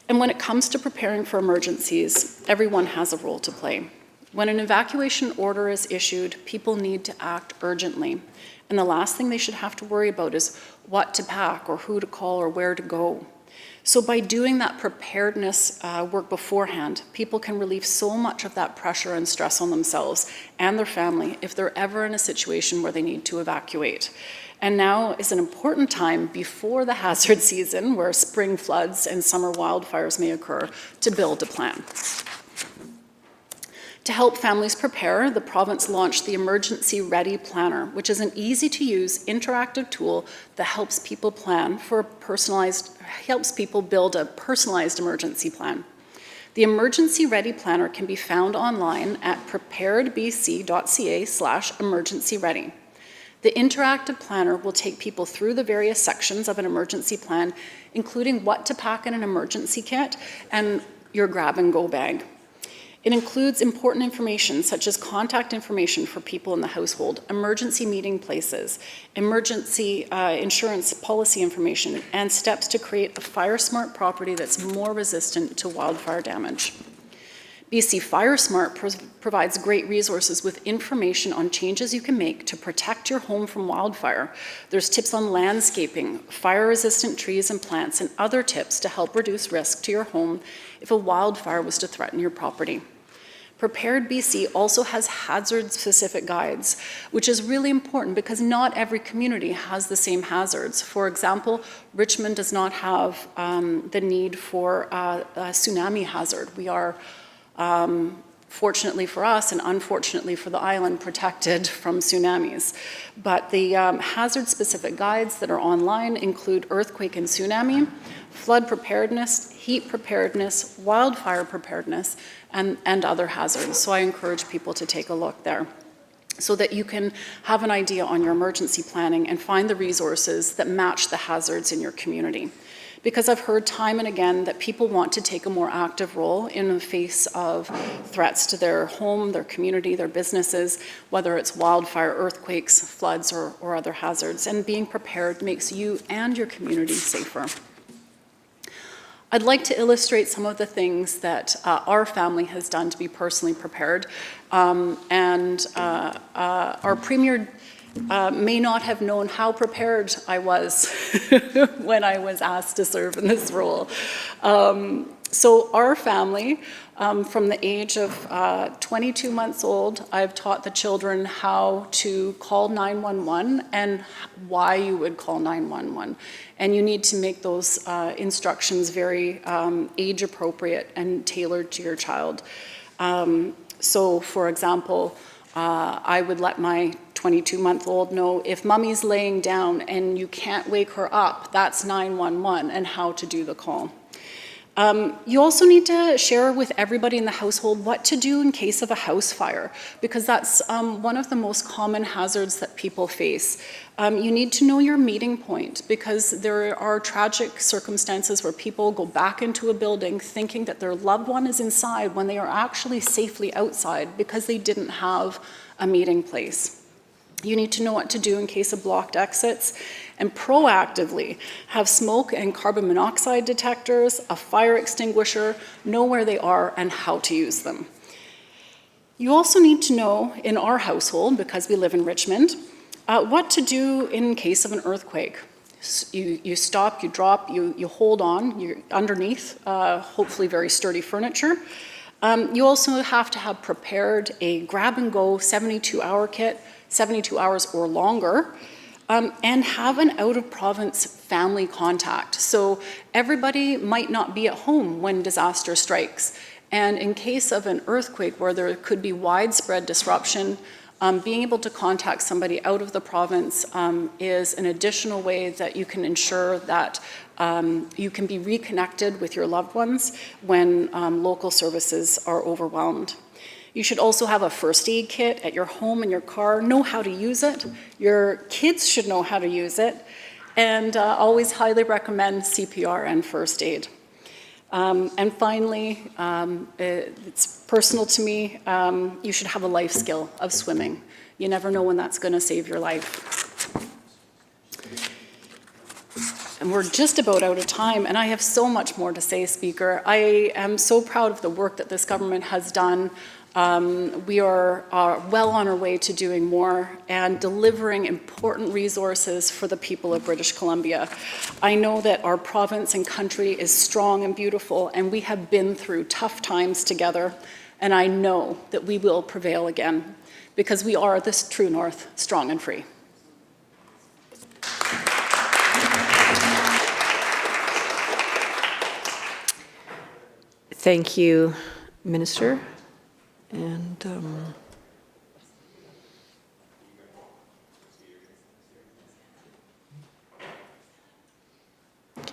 And when it comes to preparing for emergencies, everyone has a role to play. When an evacuation order is issued, people need to act urgently. And the last thing they should have to worry about is what to pack or who to call or where to go. So by doing that preparedness work beforehand, people can relieve so much of that pressure and stress on themselves and their family if they're ever in a situation where they need to evacuate. And now is an important time before the hazard season, where spring floods and summer wildfires may occur, to build a plan. To help families prepare, the province launched the Emergency Ready Planner, which is an easy-to-use interactive tool that helps people build a personalized emergency plan. The Emergency Ready Planner can be found online at preparedbc.ca/emergencyready. The interactive planner will take people through the various sections of an emergency plan, including what to pack in an emergency kit and your grab-and-go bag. It includes important information such as contact information for people in the household, emergency meeting places, emergency insurance policy information, and steps to create a fire-smart property that's more resistant to wildfire damage. BC FireSmart provides great resources with information on changes you can make to protect your home from wildfire. There's tips on landscaping, fire-resistant trees and plants, and other tips to help reduce risk to your home if a wildfire was to threaten your property. Prepared BC also has hazard-specific guides, which is really important because not every community has the same hazards. For example, Richmond does not have the need for a tsunami hazard. We are fortunately for us and unfortunately for the island, protected from tsunamis. But the hazard-specific guides that are online include earthquake and tsunami, flood preparedness, heat preparedness, wildfire preparedness, and other hazards. So I encourage people to take a look there so that you can have an idea on your emergency planning and find the resources that match the hazards in your community. Because I've heard time and again that people want to take a more active role in the face of threats to their home, their community, their businesses, whether it's wildfire, earthquakes, floods, or other hazards. And being prepared makes you and your community safer. I'd like to illustrate some of the things that our family has done to be personally prepared. Our Premier may not have known how prepared I was when I was asked to serve in this role. So our family, from the age of 22 months old, I've taught the children how to call 911 and why you would call 911. And you need to make those instructions very age appropriate and tailored to your child. So for example, I would let my 22-month-old know if mommy's laying down and you can't wake her up, that's 911 and how to do the call. You also need to share with everybody in the household what to do in case of a house fire, because that's one of the most common hazards that people face. You need to know your meeting point, because there are tragic circumstances where people go back into a building thinking that their loved one is inside when they are actually safely outside because they didn't have a meeting place. You need to know what to do in case of blocked exits, and proactively have smoke and carbon monoxide detectors, a fire extinguisher, know where they are and how to use them. You also need to know, in our household, because we live in Richmond, what to do in case of an earthquake. You stop, you drop, you hold on, you're underneath, hopefully very sturdy furniture. You also have to have prepared a grab-and-go 72-hour kit, 72 hours or longer, and have an out-of-province family contact. So everybody might not be at home when disaster strikes. And in case of an earthquake where there could be widespread disruption, Being able to contact somebody out of the province is an additional way that you can ensure that you can be reconnected with your loved ones when local services are overwhelmed. You should also have a first aid kit at your home and your car. Know how to use it. Your kids should know how to use it. And always highly recommend CPR and first aid. And finally, it's personal to me, you should have a life skill of swimming. You never know when that's going to save your life. And we're just about out of time, and I have so much more to say, Speaker. I am so proud of the work that this government has done. We are well on our way to doing more and delivering important resources for the people of British Columbia. I know that our province and country is strong and beautiful, and we have been through tough times together, and I know that we will prevail again because we are this true north, strong and free. Thank you, Minister. And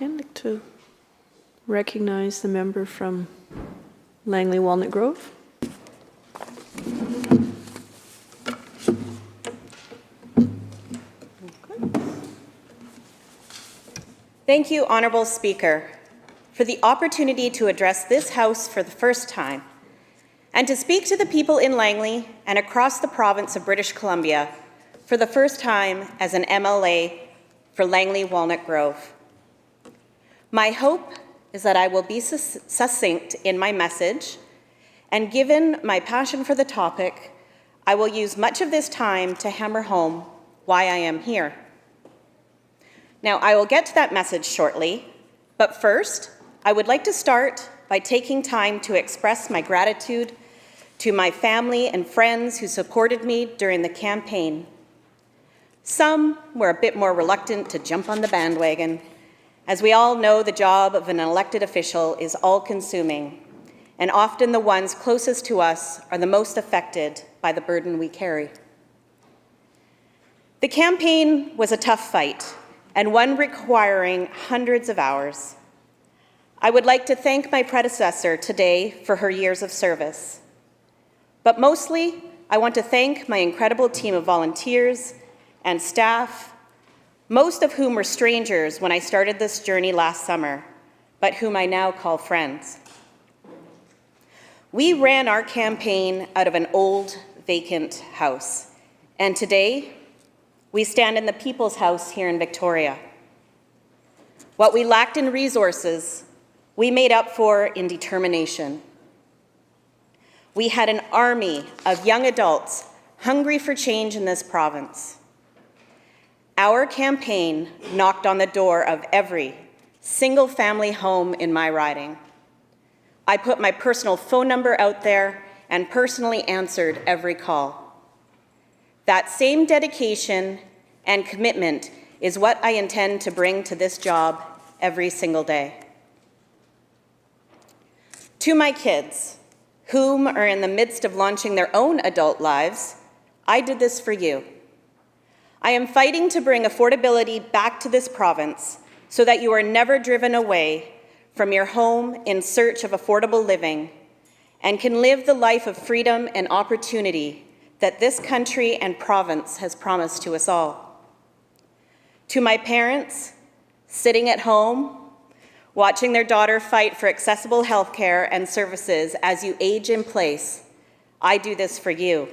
I'd like to recognize the member from Langley Walnut Grove. Thank you, Honourable Speaker, for the opportunity to address this House for the first time and to speak to the people in Langley and across the province of British Columbia for the first time as an MLA for Langley Walnut Grove. My hope is that I will be succinct in my message, and given my passion for the topic, I will use much of this time to hammer home why I am here. Now, I will get to that message shortly, but first, I would like to start by taking time to express my gratitude to my family and friends who supported me during the campaign. Some were a bit more reluctant to jump on the bandwagon. As we all know, the job of an elected official is all-consuming, and often the ones closest to us are the most affected by the burden we carry. The campaign was a tough fight, and one requiring hundreds of hours. I would like to thank my predecessor today for her years of service. But mostly, I want to thank my incredible team of volunteers and staff, most of whom were strangers when I started this journey last summer, but whom I now call friends. We ran our campaign out of an old, vacant house, and today, we stand in the People's House here in Victoria. What we lacked in resources, we made up for in determination. We had an army of young adults hungry for change in this province. Our campaign knocked on the door of every single-family home in my riding. I put my personal phone number out there and personally answered every call. That same dedication and commitment is what I intend to bring to this job every single day. To my kids, whom are in the midst of launching their own adult lives, I did this for you. I am fighting to bring affordability back to this province so that you are never driven away from your home in search of affordable living and can live the life of freedom and opportunity that this country and province has promised to us all. To my parents, sitting at home, watching their daughter fight for accessible health care and services as you age in place, I do this for you.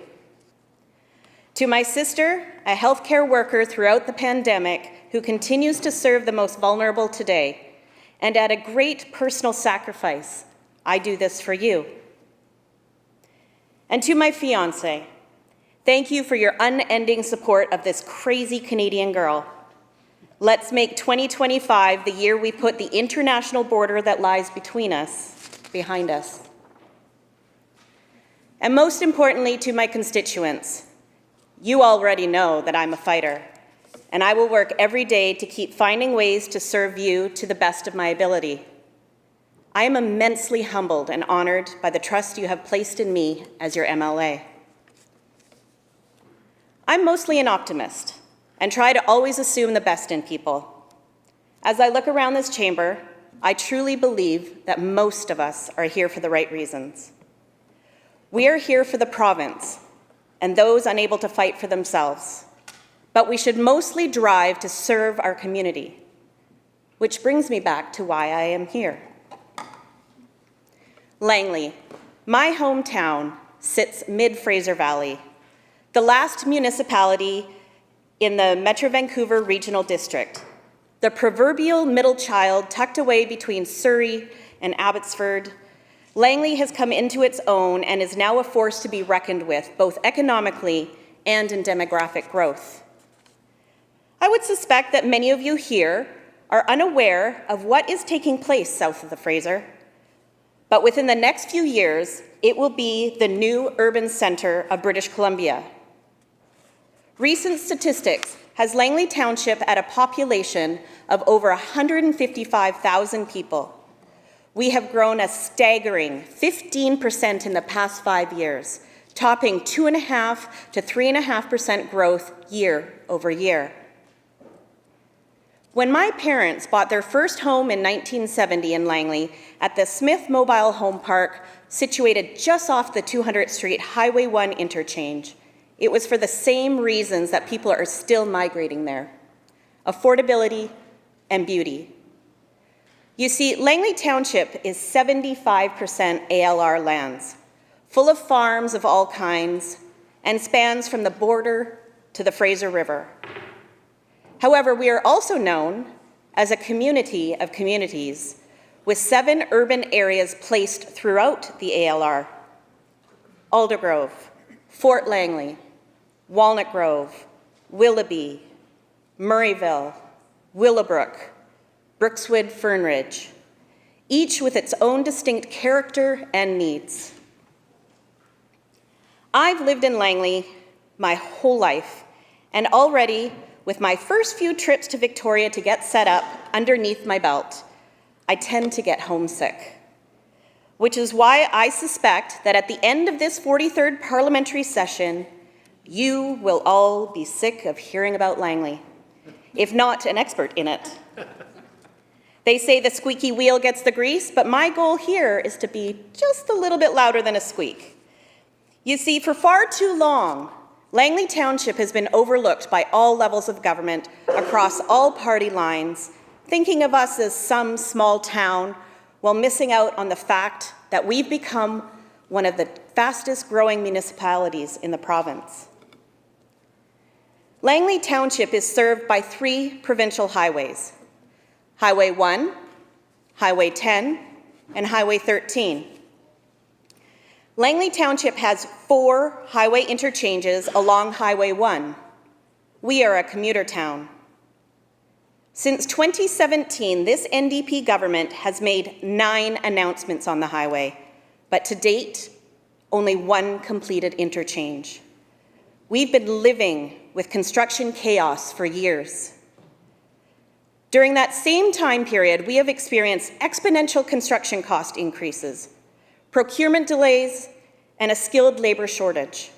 To my sister, a healthcare worker throughout the pandemic who continues to serve the most vulnerable today, and at a great personal sacrifice, I do this for you. And to my fiancé, thank you for your unending support of this crazy Canadian girl. Let's make 2025 the year we put the international border that lies between us behind us. And most importantly, to my constituents, you already know that I'm a fighter, and I will work every day to keep finding ways to serve you to the best of my ability. I am immensely humbled and honored by the trust you have placed in me as your MLA. I'm mostly an optimist and try to always assume the best in people. As I look around this chamber, I truly believe that most of us are here for the right reasons. We are here for the province and those unable to fight for themselves, but we should mostly drive to serve our community, which brings me back to why I am here. Langley, my hometown, sits mid-Fraser Valley, the last municipality in the Metro Vancouver Regional District, the proverbial middle child tucked away between Surrey and Abbotsford. Langley has come into its own and is now a force to be reckoned with, both economically and in demographic growth. I would suspect that many of you here are unaware of what is taking place south of the Fraser, but within the next few years, it will be the new urban centre of British Columbia. Recent statistics has Langley Township at a population of over 155,000 people. We have grown a staggering 15% in the past 5 years, topping 2.5% to 3.5% growth year over year. When my parents bought their first home in 1970 in Langley at the Smith Mobile Home Park, situated just off the 200th Street Highway 1 interchange, it was for the same reasons that people are still migrating there: affordability and beauty. You see, Langley Township is 75% ALR lands, full of farms of all kinds, and spans from the border to the Fraser River. However, we are also known as a community of communities, with 7 urban areas placed throughout the ALR: Aldergrove, Fort Langley, Walnut Grove, Willoughby, Murrayville, Willowbrook, Brookswood, Fernridge, each with its own distinct character and needs. I've lived in Langley my whole life, and already, with my first few trips to Victoria to get set up underneath my belt, I tend to get homesick, which is why I suspect that at the end of this 43rd parliamentary session, you will all be sick of hearing about Langley, if not an expert in it. They say the squeaky wheel gets the grease, but my goal here is to be just a little bit louder than a squeak. You see, for far too long, Langley Township has been overlooked by all levels of government across all party lines, thinking of us as some small town while missing out on the fact that we've become one of the fastest growing municipalities in the province. Langley Township is served by 3 provincial highways: Highway 1, Highway 10, and Highway 13. Langley Township has 4 highway interchanges along Highway 1. We are a commuter town. Since 2017, this NDP government has made 9 announcements on the highway, but to date, only 1 completed interchange. We've been living with construction chaos for years. During that same time period, we have experienced exponential construction cost increases, procurement delays, and a skilled labor shortage.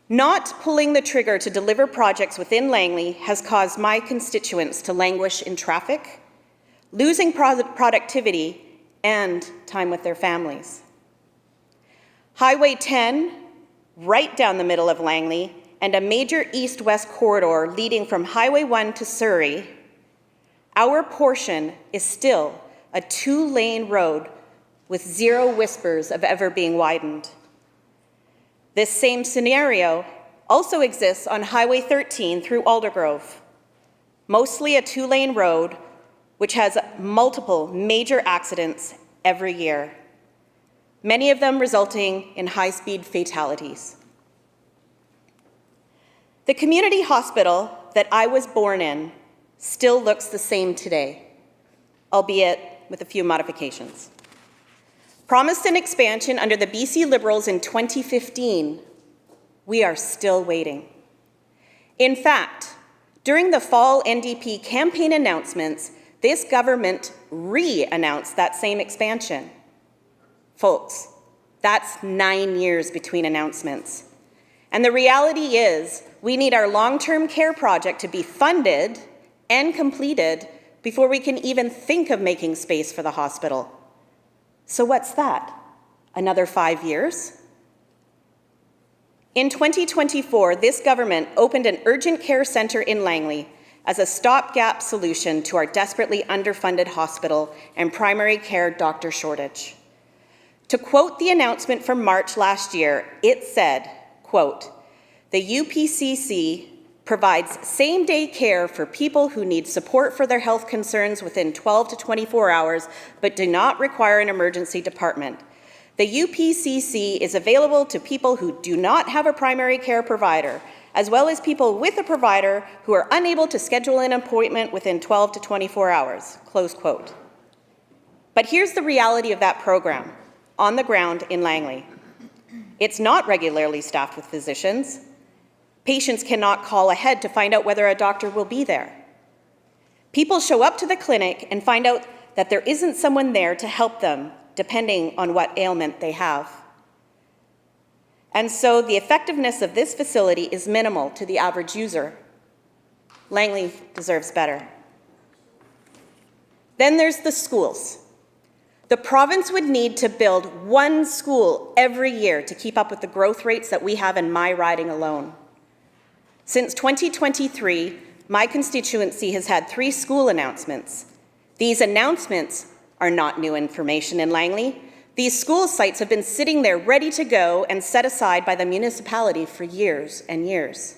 Not pulling the trigger to deliver projects within Langley has caused my constituents to languish in traffic, losing productivity and time with their families. Highway 10, right down the middle of Langley, and a major east-west corridor leading from Highway 1 to Surrey, our portion is still a 2-lane road with 0 whispers of ever being widened. This same scenario also exists on Highway 13 through Aldergrove, mostly a 2-lane road which has multiple major accidents every year, many of them resulting in high-speed fatalities. The community hospital that I was born in still looks the same today, albeit with a few modifications. Promised an expansion under the BC Liberals in 2015, we are still waiting. In fact, during the fall NDP campaign announcements, this government re-announced that same expansion. Folks, that's 9 years between announcements. And the reality is, we need our long-term care project to be funded and completed before we can even think of making space for the hospital. So what's that? Another 5 years? In 2024, this government opened an urgent care centre in Langley as a stopgap solution to our desperately underfunded hospital and primary care doctor shortage. To quote the announcement from March last year, it said, quote, "The UPCC provides same-day care for people who need support for their health concerns within 12 to 24 hours, but do not require an emergency department. The UPCC is available to people who do not have a primary care provider, as well as people with a provider who are unable to schedule an appointment within 12 to 24 hours, close quote. But here's the reality of that program on the ground in Langley. It's not regularly staffed with physicians. Patients cannot call ahead to find out whether a doctor will be there. People show up to the clinic and find out that there isn't someone there to help them, depending on what ailment they have. And so the effectiveness of this facility is minimal to the average user. Langley deserves better. Then there's the schools. The province would need to build one school every year to keep up with the growth rates that we have in my riding alone. Since 2023, my constituency has had 3 school announcements. These announcements are not new information in Langley. These school sites have been sitting there ready to go and set aside by the municipality for years and years.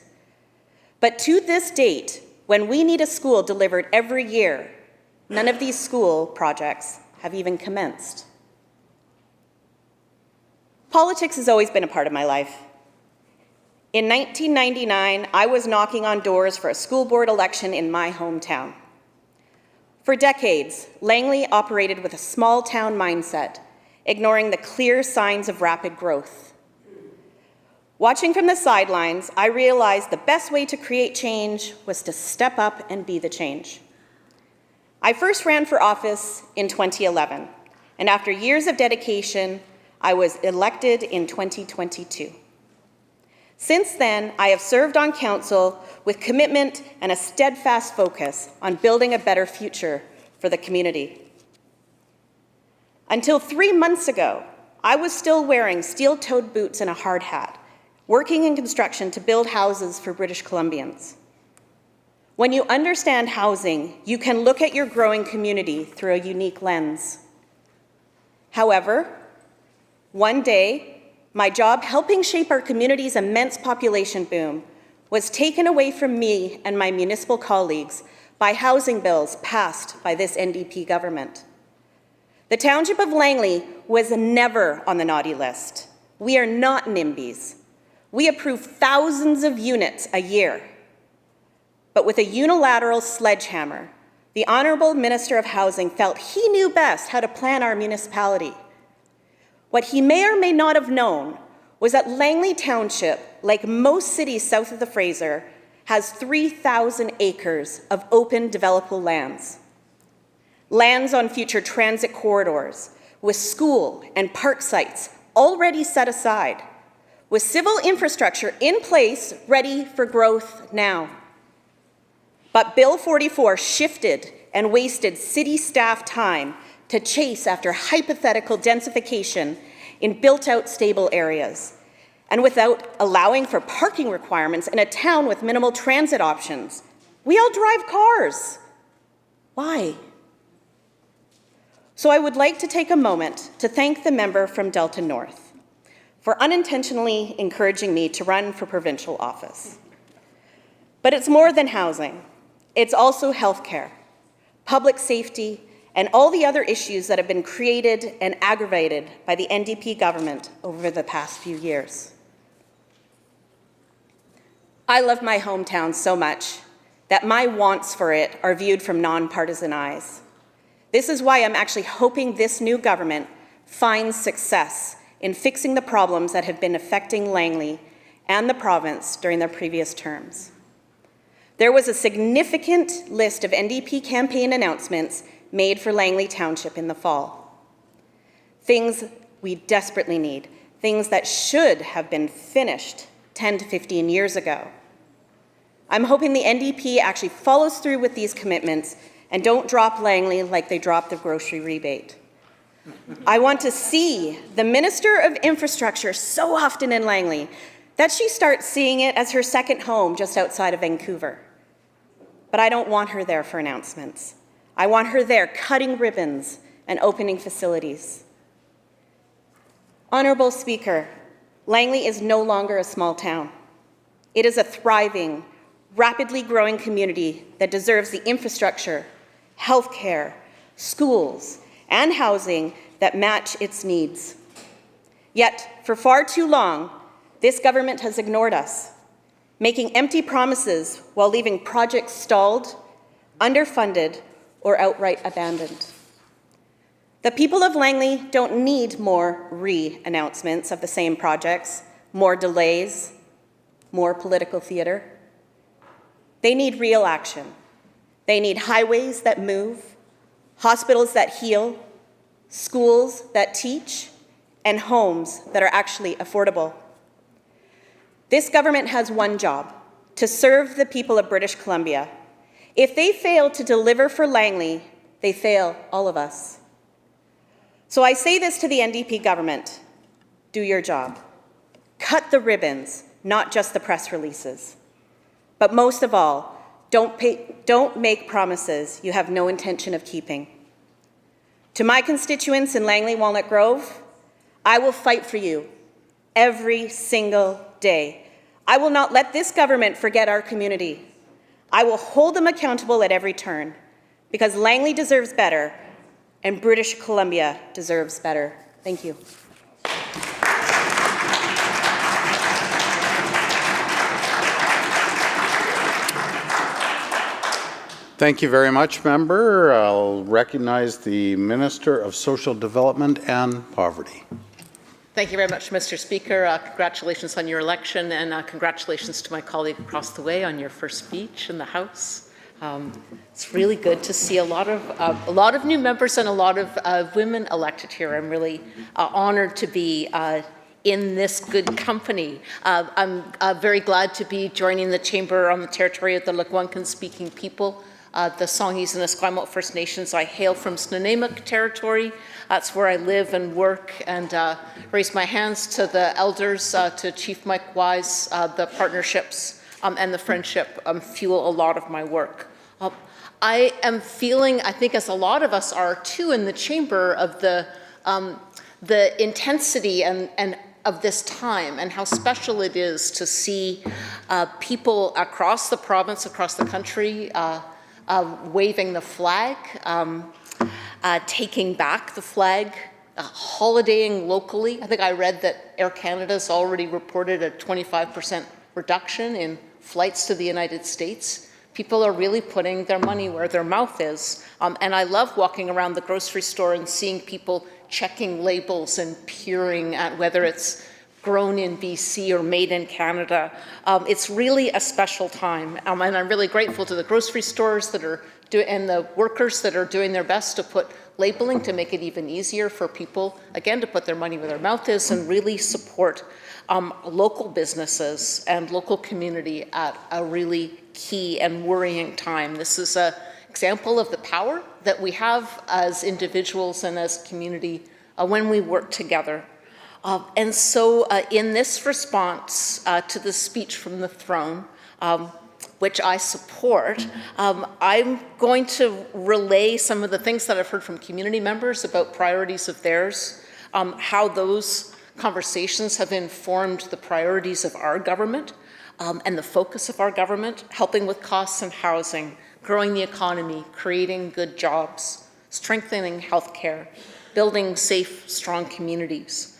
But to this date, when we need a school delivered every year, none of these school projects have even commenced. Politics has always been a part of my life. In 1999, I was knocking on doors for a school board election in my hometown. For decades, Langley operated with a small town mindset, ignoring the clear signs of rapid growth. Watching from the sidelines, I realized the best way to create change was to step up and be the change. I first ran for office in 2011, and after years of dedication, I was elected in 2022. Since then, I have served on council with commitment and a steadfast focus on building a better future for the community. Until 3 months ago, I was still wearing steel-toed boots and a hard hat, working in construction to build houses for British Columbians. When you understand housing, you can look at your growing community through a unique lens. However, one day, my job helping shape our community's immense population boom was taken away from me and my municipal colleagues by housing bills passed by this NDP government. The township of Langley was never on the naughty list. We are not NIMBYs. We approve thousands of units a year. But with a unilateral sledgehammer, the Honourable Minister of Housing felt he knew best how to plan our municipality. What he may or may not have known was that Langley Township, like most cities south of the Fraser, has 3,000 acres of open developable lands. Lands on future transit corridors, with school and park sites already set aside, with civil infrastructure in place ready for growth now. But Bill 44 shifted and wasted city staff time to chase after hypothetical densification in built-out stable areas, and without allowing for parking requirements in a town with minimal transit options. We all drive cars. Why? So I would like to take a moment to thank the member from Delta North for unintentionally encouraging me to run for provincial office. But it's more than housing. It's also healthcare, public safety, and all the other issues that have been created and aggravated by the NDP government over the past few years. I love my hometown so much that my wants for it are viewed from nonpartisan eyes. This is why I'm actually hoping this new government finds success in fixing the problems that have been affecting Langley and the province during their previous terms. There was a significant list of NDP campaign announcements made for Langley Township in the fall. Things we desperately need, things that should have been finished 10 to 15 years ago. I'm hoping the NDP actually follows through with these commitments and don't drop Langley like they dropped the grocery rebate. I want to see the Minister of Infrastructure so often in Langley that she starts seeing it as her second home just outside of Vancouver. But I don't want her there for announcements. I want her there cutting ribbons and opening facilities. Honourable Speaker, Langley is no longer a small town. It is a thriving, rapidly growing community that deserves the infrastructure, healthcare, schools, and housing that match its needs. Yet, for far too long, this government has ignored us, making empty promises while leaving projects stalled, underfunded, or outright abandoned. The people of Langley don't need more re-announcements of the same projects, more delays, more political theatre. They need real action. They need highways that move, hospitals that heal, schools that teach, and homes that are actually affordable. This government has one job: to serve the people of British Columbia. If they fail to deliver for Langley, they fail all of us. So I say this to the NDP government: do your job. Cut the ribbons, not just the press releases. But most of all, don't make promises you have no intention of keeping. To my constituents in Langley Walnut Grove, I will fight for you every single day. I will not let this government forget our community. I will hold them accountable at every turn, because Langley deserves better and British Columbia deserves better. Thank you. Thank you very much, member. I'll recognize the Minister of Social Development and Poverty. Thank you very much, Mr. Speaker. Congratulations on your election, and congratulations to my colleague across the way on your first speech in the House. It's really good to see a lot of new members and a lot of women elected here. I'm really honored to be in this good company. I'm very glad to be joining the chamber on the territory of the Lekwungen-speaking people, the Songhees and Esquimalt First Nations. I hail from Snuneymuxw territory. That's where I live and work, and raise my hands to the elders, to Chief Mike Wise. The partnerships and the friendship fuel a lot of my work. I am feeling, I think as a lot of us are too in the chamber, of the intensity and of this time and how special it is to see people across the province, across the country, waving the flag, taking back the flag, holidaying locally. I think I read that Air Canada's already reported a 25% reduction in flights to the United States. People are really putting their money where their mouth is. And I love walking around the grocery store and seeing people checking labels and peering at whether it's grown in BC or made in Canada. It's really a special time. And I'm really grateful to the grocery stores that are and the workers that are doing their best to put labeling to make it even easier for people, again, to put their money where their mouth is and really support local businesses and local community at a really key and worrying time. This is an example of the power that we have as individuals and as community when we work together. And so in this response to the speech from the throne, which I support, I'm going to relay some of the things that I've heard from community members about priorities of theirs, how those conversations have informed the priorities of our government and the focus of our government, helping with costs and housing, growing the economy, creating good jobs, strengthening healthcare, building safe, strong communities.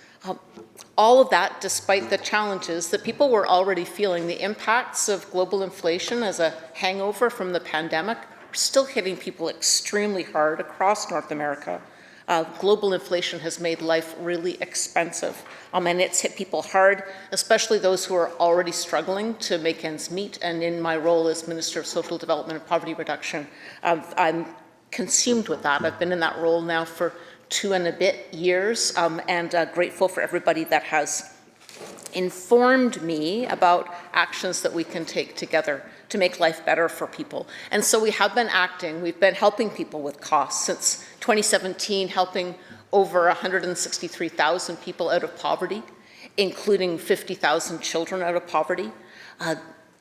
All of that despite the challenges that people were already feeling. The impacts of global inflation as a hangover from the pandemic are still hitting people extremely hard across North America. Global inflation has made life really expensive, and it's hit people hard, especially those who are already struggling to make ends meet. And in my role as Minister of Social Development and Poverty Reduction, I'm consumed with that. I've been in that role now for 2 and a bit years, and grateful for everybody that has informed me about actions that we can take together to make life better for people. And so we have been acting. We've been helping people with costs since 2017, helping over 163,000 people out of poverty, including 50,000 children out of poverty.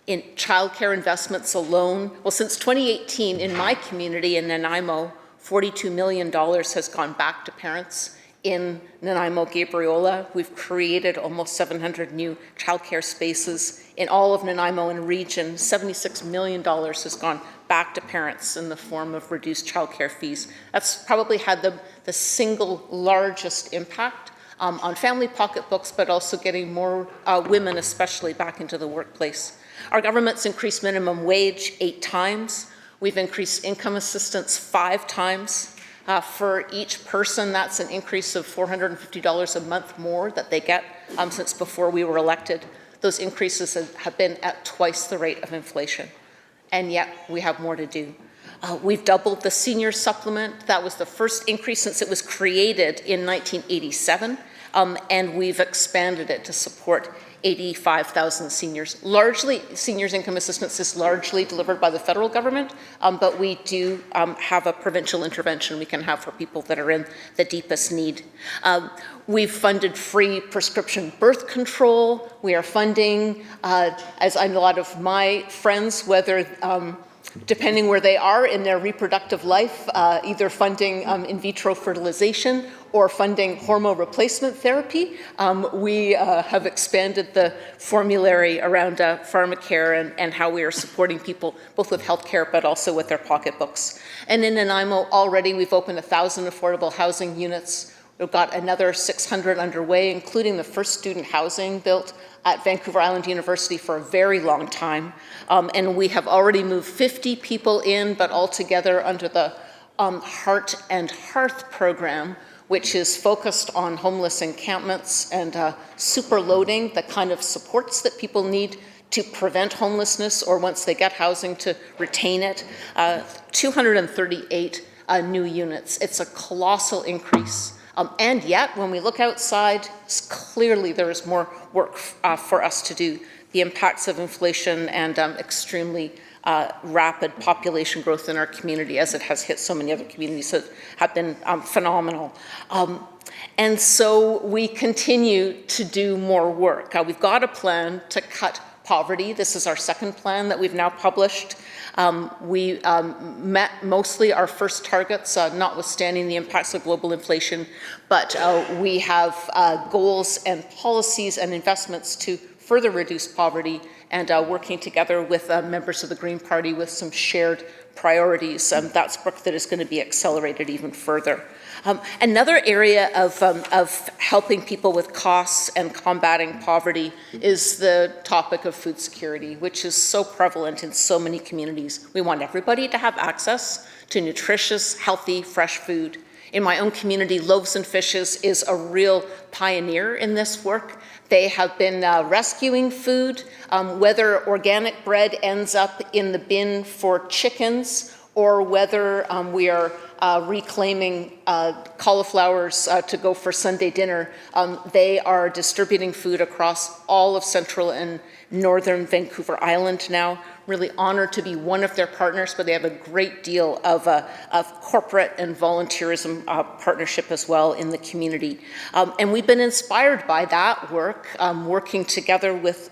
In childcare investments alone, well, since 2018 in my community in Nanaimo, $42 million has gone back to parents. In Nanaimo, Gabriola, we've created almost 700 new childcare spaces. In all of Nanaimo and region, $76 million has gone back to parents in the form of reduced childcare fees. That's probably had the single largest impact on family pocketbooks, but also getting more women especially back into the workplace. Our government's increased minimum wage 8 times. We've increased income assistance 5 times. For each person, that's an increase of $450 a month more that they get since before we were elected. Those increases have been at twice the rate of inflation, and yet we have more to do. We've doubled the senior supplement. That was the first increase since it was created in 1987, and we've expanded it to support 85,000 seniors. Largely, seniors income assistance is largely delivered by the federal government, but we do have a provincial intervention we can have for people that are in the deepest need. We've funded free prescription birth control. We are funding, as a lot of my friends, whether depending where they are in their reproductive life, either funding in vitro fertilization or funding hormone replacement therapy. We have expanded the formulary around pharmacare and how we are supporting people both with healthcare but also with their pocketbooks. And in Nanaimo already we've opened 1,000 affordable housing units. We've got another 600 underway, including the first student housing built at Vancouver Island University for a very long time. And we have already moved 50 people in, but altogether under the Heart and Hearth program, which is focused on homeless encampments and superloading the kind of supports that people need to prevent homelessness or once they get housing to retain it. 238 new units. It's a colossal increase. And yet, when we look outside, clearly there is more work for us to do. The impacts of inflation and extremely rapid population growth in our community, as it has hit so many other communities, have been phenomenal. And so we continue to do more work. We've got a plan to cut poverty. This is our second plan that we've now published. We met mostly our first targets, notwithstanding the impacts of global inflation, but we have goals and policies and investments to further reduce poverty and working together with members of the Green Party with some shared priorities. That's work that is going to be accelerated even further. Another area of helping people with costs and combating poverty is the topic of food security, which is so prevalent in so many communities. We want everybody to have access to nutritious, healthy, fresh food. In my own community, Loaves and Fishes is a real pioneer in this work. They have been rescuing food, whether organic bread ends up in the bin for chickens or whether we are reclaiming cauliflowers to go for Sunday dinner. They are distributing food across all of central and northern Vancouver Island now. Really honored to be one of their partners, but they have a great deal of corporate and volunteerism partnership as well in the community. And we've been inspired by that work, working together with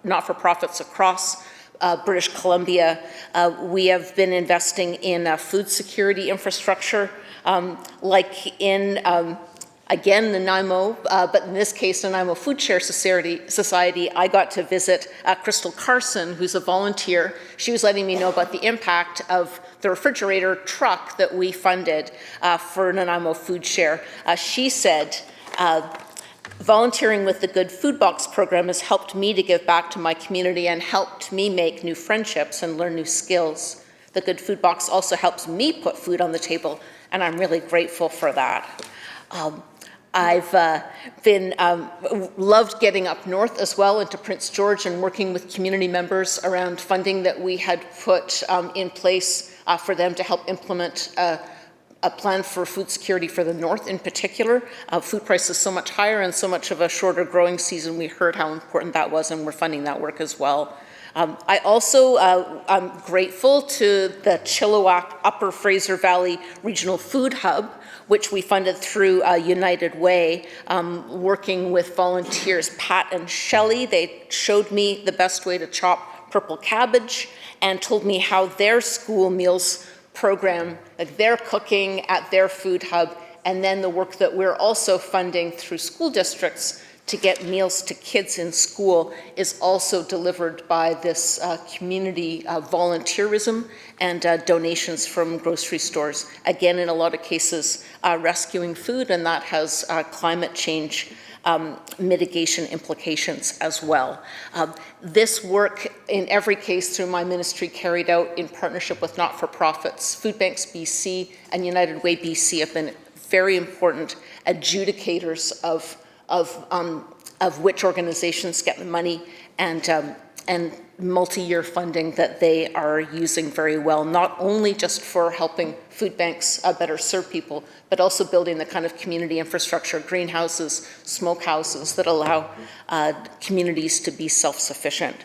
not-for-profits across British Columbia. We have been investing in food security infrastructure, like in, again, Nanaimo, but in this case, Nanaimo Food Share Society. I got to visit Crystal Carson, who's a volunteer. She was letting me know about the impact of the refrigerator truck that we funded for Nanaimo Food Share. She said, volunteering with the Good Food Box program has helped me to give back to my community and helped me make new friendships and learn new skills. The Good Food Box also helps me put food on the table, and I'm really grateful for that. I've been loved getting up north as well into Prince George and working with community members around funding that we had put in place for them to help implement a plan for food security for the North in particular. Food prices so much higher and so much of a shorter growing season, we heard how important that was, and we're funding that work as well. I also am grateful to the Chilliwack Upper Fraser Valley Regional Food Hub, which we funded through United Way, working with volunteers Pat and Shelley. They showed me the best way to chop purple cabbage and told me how their school meals program, like their cooking at their food hub, and then the work that we're also funding through school districts to get meals to kids in school is also delivered by this community volunteerism and donations from grocery stores. Again, in a lot of cases, rescuing food, and that has climate change mitigation implications as well. This work, in every case through my ministry, carried out in partnership with not-for-profits. Food Banks BC and United Way BC have been very important adjudicators of which organizations get the money and multi-year funding that they are using very well, not only just for helping food banks better serve people, but also building the kind of community infrastructure, greenhouses, smokehouses that allow communities to be self-sufficient.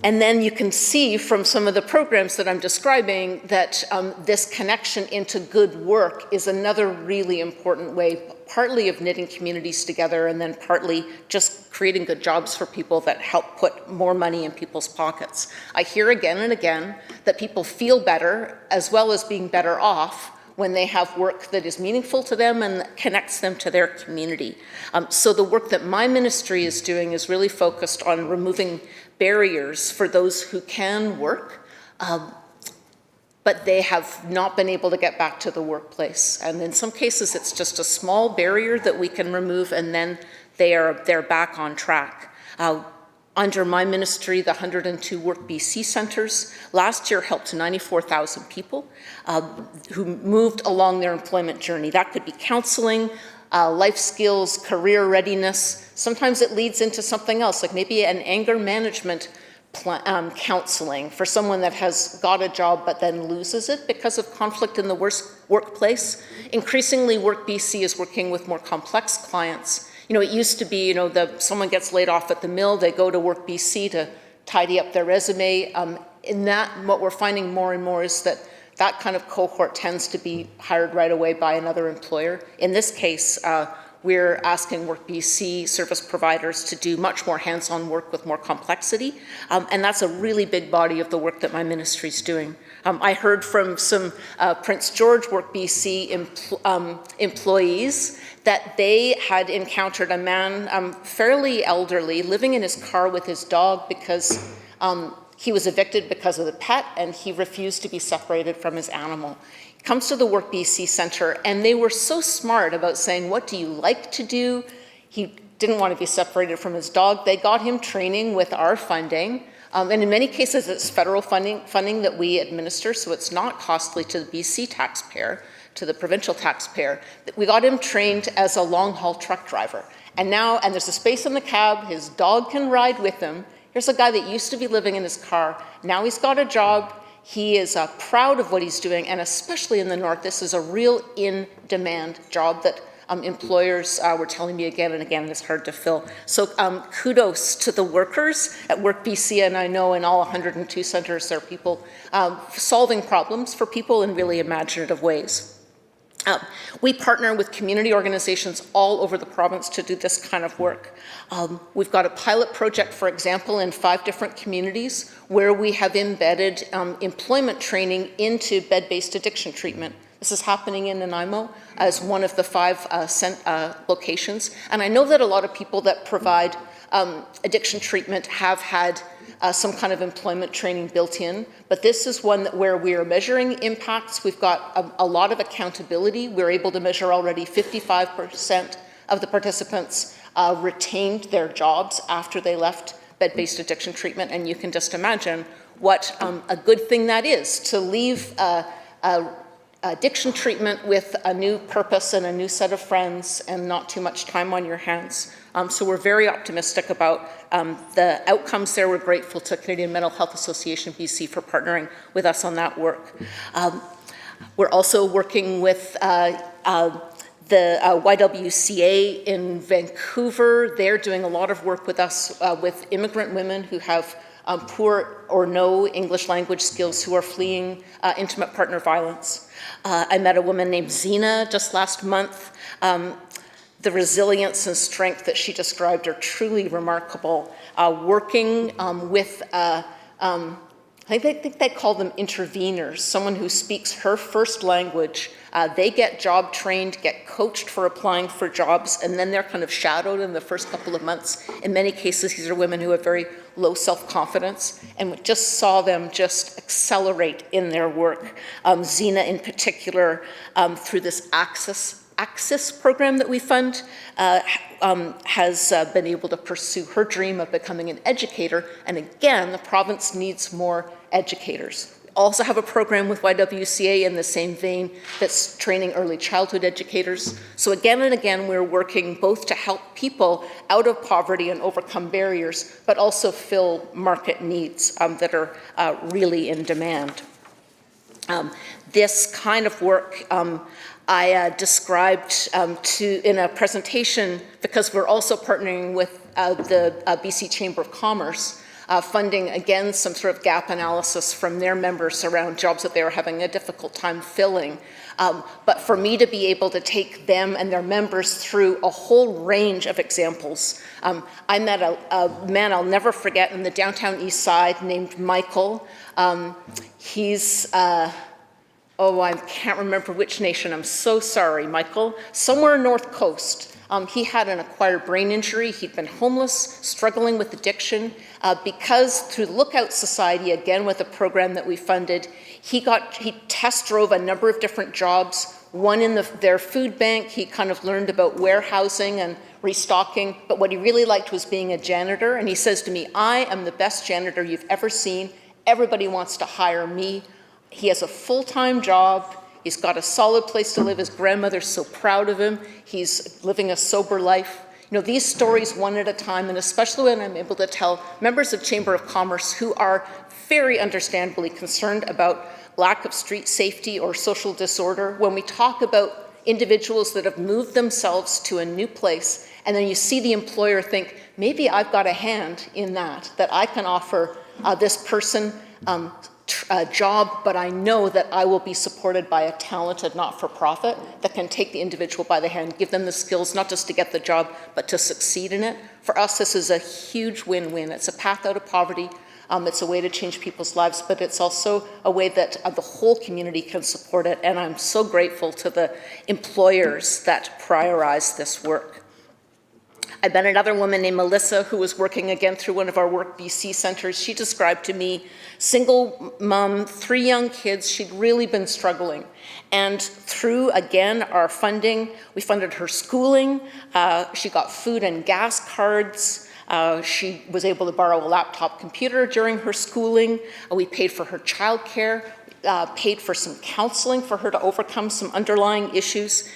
And then you can see from some of the programs that I'm describing that this connection into good work is another really important way, partly of knitting communities together and then partly just creating good jobs for people that help put more money in people's pockets. I hear again and again that people feel better as well as being better off when they have work that is meaningful to them and connects them to their community. So the work that my ministry is doing is really focused on removing barriers for those who can work, but they have not been able to get back to the workplace. And in some cases, it's just a small barrier that we can remove, and then they're back on track. Under my ministry, the 102 Work BC centres last year helped 94,000 people who moved along their employment journey. That could be counselling, life skills, career readiness. Sometimes it leads into something else, like maybe an anger management counseling for someone that has got a job but then loses it because of conflict in the workplace. Increasingly, Work BC is working with more complex clients. You know, it used to be, someone gets laid off at the mill, they go to Work BC to tidy up their resume. In that, what we're finding more and more is that that kind of cohort tends to be hired right away by another employer. In this case, we're asking Work BC service providers to do much more hands-on work with more complexity, and that's a really big body of the work that my ministry is doing. I heard from some Prince George Work BC employees that they had encountered a man fairly elderly living in his car with his dog because he was evicted because of the pet and he refused to be separated from his animal. He comes to the Work BC Centre and they were so smart about saying, what do you like to do? He didn't want to be separated from his dog. They got him training with our funding. And in many cases, it's federal funding that we administer, so it's not costly to the BC taxpayer, to the provincial taxpayer. We got him trained as a long-haul truck driver. And there's a space in the cab, his dog can ride with him. Here's a guy that used to be living in his car. Now he's got a job. He is proud of what he's doing, and especially in the North, this is a real in-demand job that employers were telling me again and again is hard to fill. So kudos to the workers at Work BC, and I know in all 102 centres there are people solving problems for people in really imaginative ways. We partner with community organizations all over the province to do this kind of work. We've got a pilot project, for example, in 5 different communities where we have embedded employment training into bed-based addiction treatment. This is happening in Nanaimo as one of the 5 locations. And I know that a lot of people that provide addiction treatment have had some kind of employment training built in, but this is one where we are measuring impacts. We've got a lot of accountability. We're able to measure already 55% of the participants retained their jobs after they left bed-based addiction treatment, and you can just imagine what a good thing that is to leave addiction treatment with a new purpose and a new set of friends and not too much time on your hands. So we're very optimistic about the outcomes there. We're grateful to Canadian Mental Health Association BC for partnering with us on that work. We're also working with the YWCA in Vancouver. They're doing a lot of work with us with immigrant women who have poor or no English language skills who are fleeing intimate partner violence. I met a woman named Zena just last month. The resilience and strength that she described are truly remarkable. Working with I think they call them interveners, someone who speaks her first language. They get job trained, get coached for applying for jobs, and then they're kind of shadowed in the first couple of months. In many cases, these are women who have very low self-confidence, and we just saw them just accelerate in their work. Zena in particular, through this Access program that we fund, has been able to pursue her dream of becoming an educator. And again, the province needs more educators. We also have a program with YWCA in the same vein that's training early childhood educators. So again and again, we're working both to help people out of poverty and overcome barriers, but also fill market needs that are really in demand. This kind of work I described in a presentation, because we're also partnering with the BC Chamber of Commerce, funding, again, some sort of gap analysis from their members around jobs that they were having a difficult time filling. But for me to be able to take them and their members through a whole range of examples. I met a man I'll never forget in the downtown east side named Michael. He's I can't remember which nation. I'm so sorry, Michael. Somewhere North Coast. He had an acquired brain injury. He'd been homeless, struggling with addiction. Because through the Lookout Society, again with a program that we funded, he test drove a number of different jobs. One in their food bank. He kind of learned about warehousing and restocking. But what he really liked was being a janitor. And he says to me, I am the best janitor you've ever seen. Everybody wants to hire me. He has a full-time job. He's got a solid place to live. His grandmother's so proud of him. He's living a sober life. You know, these stories one at a time, and especially when I'm able to tell members of Chamber of Commerce who are very understandably concerned about lack of street safety or social disorder, when we talk about individuals that have moved themselves to a new place, and then you see the employer think, maybe I've got a hand in that I can offer this person a job, but I know that I will be supported by a talented not-for-profit that can take the individual by the hand, give them the skills, not just to get the job, but to succeed in it. For us, this is a huge win-win. It's a path out of poverty. It's a way to change people's lives, but it's also a way that the whole community can support it. And I'm so grateful to the employers that prioritize this work. I met another woman named Melissa who was working again through one of our Work BC centers. She described to me, single mom, 3 young kids, she'd really been struggling. And through, again, our funding, we funded her schooling. She got food and gas cards. She was able to borrow a laptop computer during her schooling. We paid for her childcare, paid for some counseling for her to overcome some underlying issues.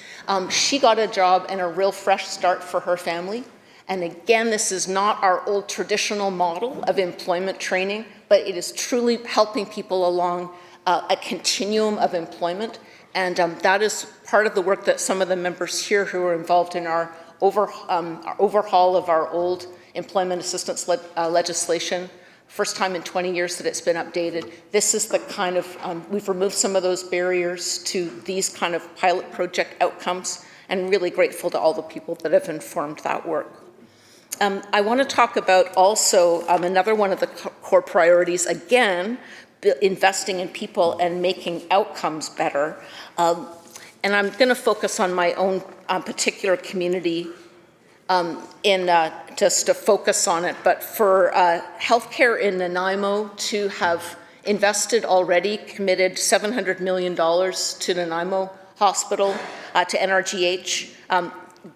She got a job and a real fresh start for her family. And again, this is not our old traditional model of employment training, but it is truly helping people along a continuum of employment. And that is part of the work that some of the members here who are involved in our overhaul of our old employment assistance legislation, first time in 20 years that it's been updated. This is the kind of, we've removed some of those barriers to these kind of pilot project outcomes, and really grateful to all the people that have informed that work. I want to talk about also another one of the core priorities, again, investing in people and making outcomes better. And I'm going to focus on my own particular community just to focus on it. But for healthcare in Nanaimo to have invested already, committed $700 million to Nanaimo Hospital, to NRGH.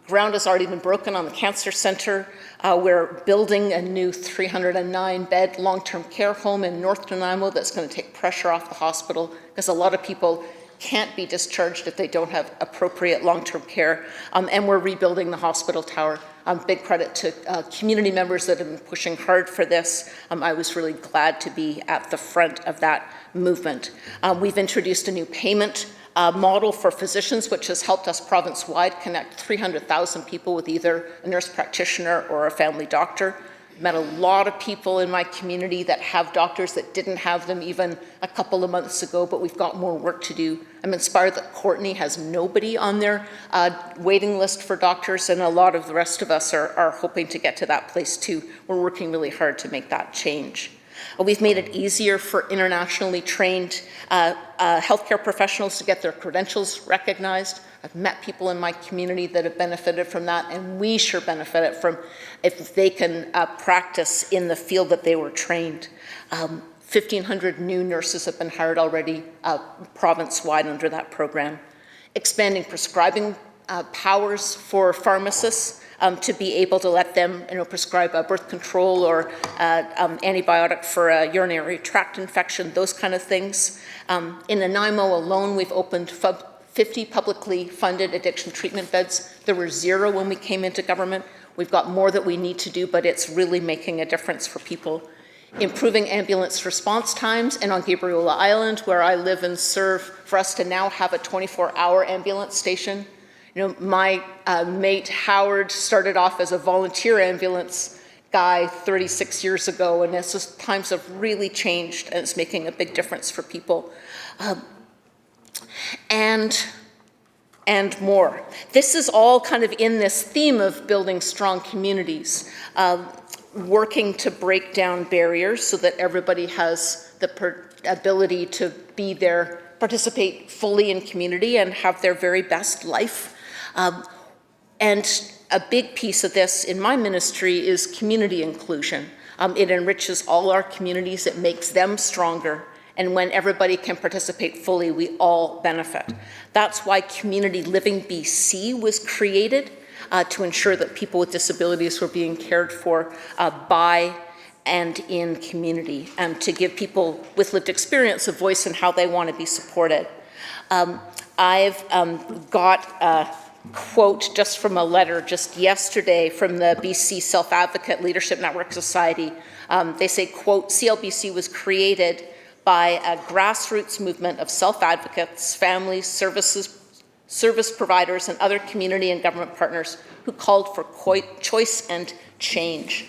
Ground has already been broken on the Cancer Center. We're building a new 309-bed long-term care home in North Nanaimo that's going to take pressure off the hospital, because a lot of people can't be discharged if they don't have appropriate long-term care. And we're rebuilding the hospital tower. Big credit to community members that have been pushing hard for this. I was really glad to be at the front of that movement. We've introduced a new payment model for physicians, which has helped us province-wide connect 300,000 people with either a nurse practitioner or a family doctor. Met a lot of people in my community that have doctors that didn't have them even a couple of months ago, but we've got more work to do. I'm inspired that Courtney has nobody on their waiting list for doctors, and a lot of the rest of us are hoping to get to that place too. We're working really hard to make that change. We've made it easier for internationally trained healthcare professionals to get their credentials recognized. I've met people in my community that have benefited from that, and we sure benefited from if they can practice in the field that they were trained. 1,500 new nurses have been hired already province-wide under that program. Expanding prescribing powers for pharmacists to be able to let them prescribe a birth control or antibiotic for a urinary tract infection, those kind of things. In Nanaimo alone, we've opened 50 publicly funded addiction treatment beds. There were 0 when we came into government. We've got more that we need to do, but it's really making a difference for people. Improving ambulance response times, and on Gabriola Island, where I live and serve, for us to now have a 24-hour ambulance station. My mate Howard started off as a volunteer ambulance guy 36 years ago, and it's just times have really changed, and it's making a big difference for people. And more. This is all kind of in this theme of building strong communities, working to break down barriers so that everybody has the ability to be there, participate fully in community, and have their very best life. And a big piece of this in my ministry is community inclusion. It enriches all our communities, it makes them stronger. And when everybody can participate fully, we all benefit. That's why Community Living BC was created, to ensure that people with disabilities were being cared for by and in community, to give people with lived experience a voice in how they want to be supported. I've got a quote just from a letter just yesterday from the BC Self-Advocate Leadership Network Society. They say, quote, CLBC was created by a grassroots movement of self-advocates, families, service providers, and other community and government partners who called for choice and change.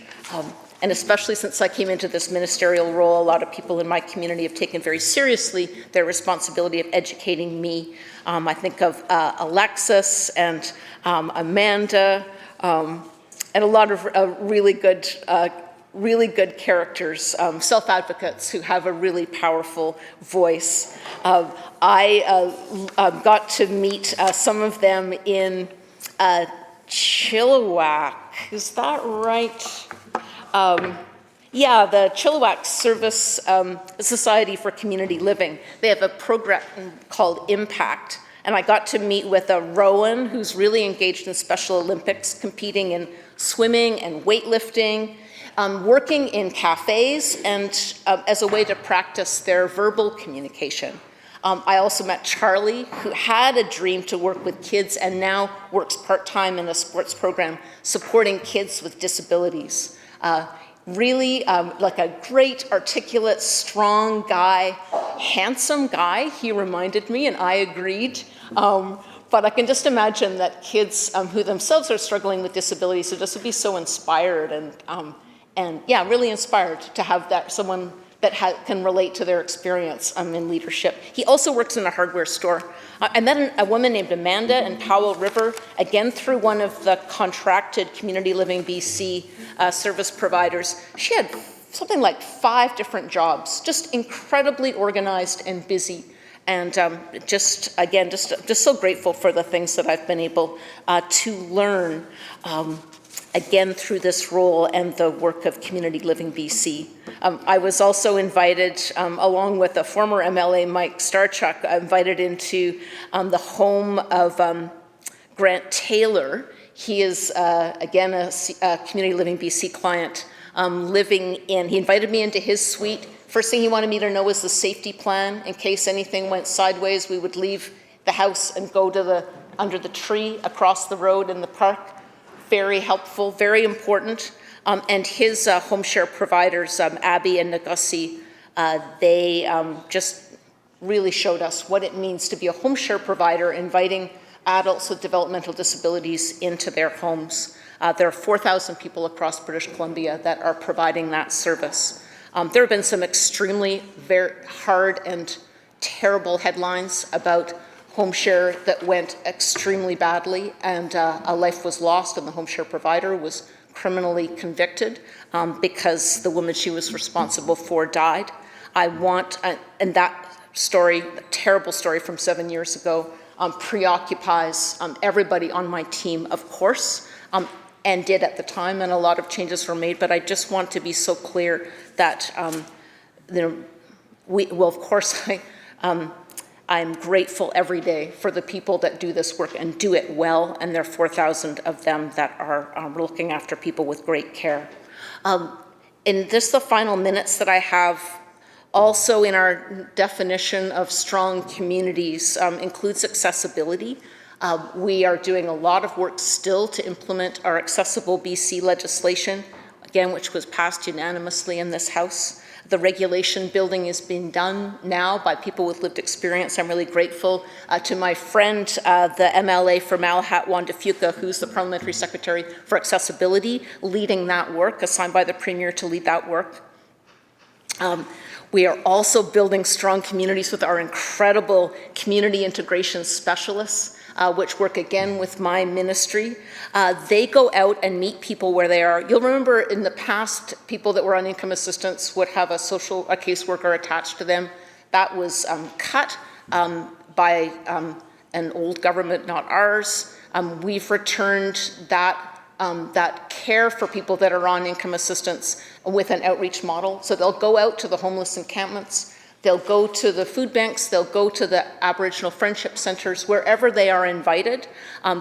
And especially since I came into this ministerial role, a lot of people in my community have taken very seriously their responsibility of educating me. I think of Alexis and Amanda, and a lot of really good characters, self-advocates who have a really powerful voice. I got to meet some of them in Chilliwack. Is that right? Yeah, the Chilliwack Service Society for Community Living. They have a program called Impact. And I got to meet with a Rowan who's really engaged in Special Olympics, competing in swimming and weightlifting, working in cafes, and as a way to practice their verbal communication. I also met Charlie, who had a dream to work with kids and now works part-time in a sports program supporting kids with disabilities. Really like a great, articulate, strong guy, handsome guy, he reminded me, and I agreed. But I can just imagine that kids who themselves are struggling with disabilities would just be so inspired and yeah, really inspired to have that someone that can relate to their experience in leadership. He also works in a hardware store. I met a woman named Amanda in Powell River, again through one of the contracted Community Living BC service providers. She had something like 5 different jobs, just incredibly organized and busy. And just so grateful for the things that I've been able to learn again through this role and the work of Community Living BC. I was also invited, along with a former MLA, Mike Starchuk, invited into the home of Grant Taylor. He is, again, a Community Living BC client, he invited me into his suite. First thing he wanted me to know was the safety plan. In case anything went sideways, we would leave the house and go to under the tree across the road in the park. Very helpful, very important. And his home share providers, Abby and Nagussi, they just really showed us what it means to be a home share provider, inviting adults with developmental disabilities into their homes. There are 4,000 people across British Columbia that are providing that service. There have been some extremely very hard and terrible headlines about home share that went extremely badly, and a life was lost, and the home share provider was criminally convicted because the woman she was responsible for died. And that story, a terrible story from 7 years ago, preoccupies everybody on my team, of course, and did at the time, and a lot of changes were made, but I just want to be so clear that, of course, I'm grateful every day for the people that do this work and do it well, and there are 4,000 of them that are looking after people with great care. In this, the final minutes that I have, also in our definition of strong communities includes accessibility. We are doing a lot of work still to implement our Accessible BC legislation, again, which was passed unanimously in this House. The regulation building is being done now by people with lived experience. I'm really grateful to my friend, the MLA for Malahat, Wanda Fuca, who's the Parliamentary Secretary for Accessibility, leading that work, assigned by the Premier to lead that work. We are also building strong communities with our incredible community integration specialists, which work again with my ministry. They go out and meet people where they are. You'll remember in the past, people that were on income assistance would have a caseworker attached to them. That was cut by an old government, not ours. We've returned that care for people that are on income assistance with an outreach model. So they'll go out to the homeless encampments, they'll go to the food banks, they'll go to the Aboriginal Friendship Centres, wherever they are invited.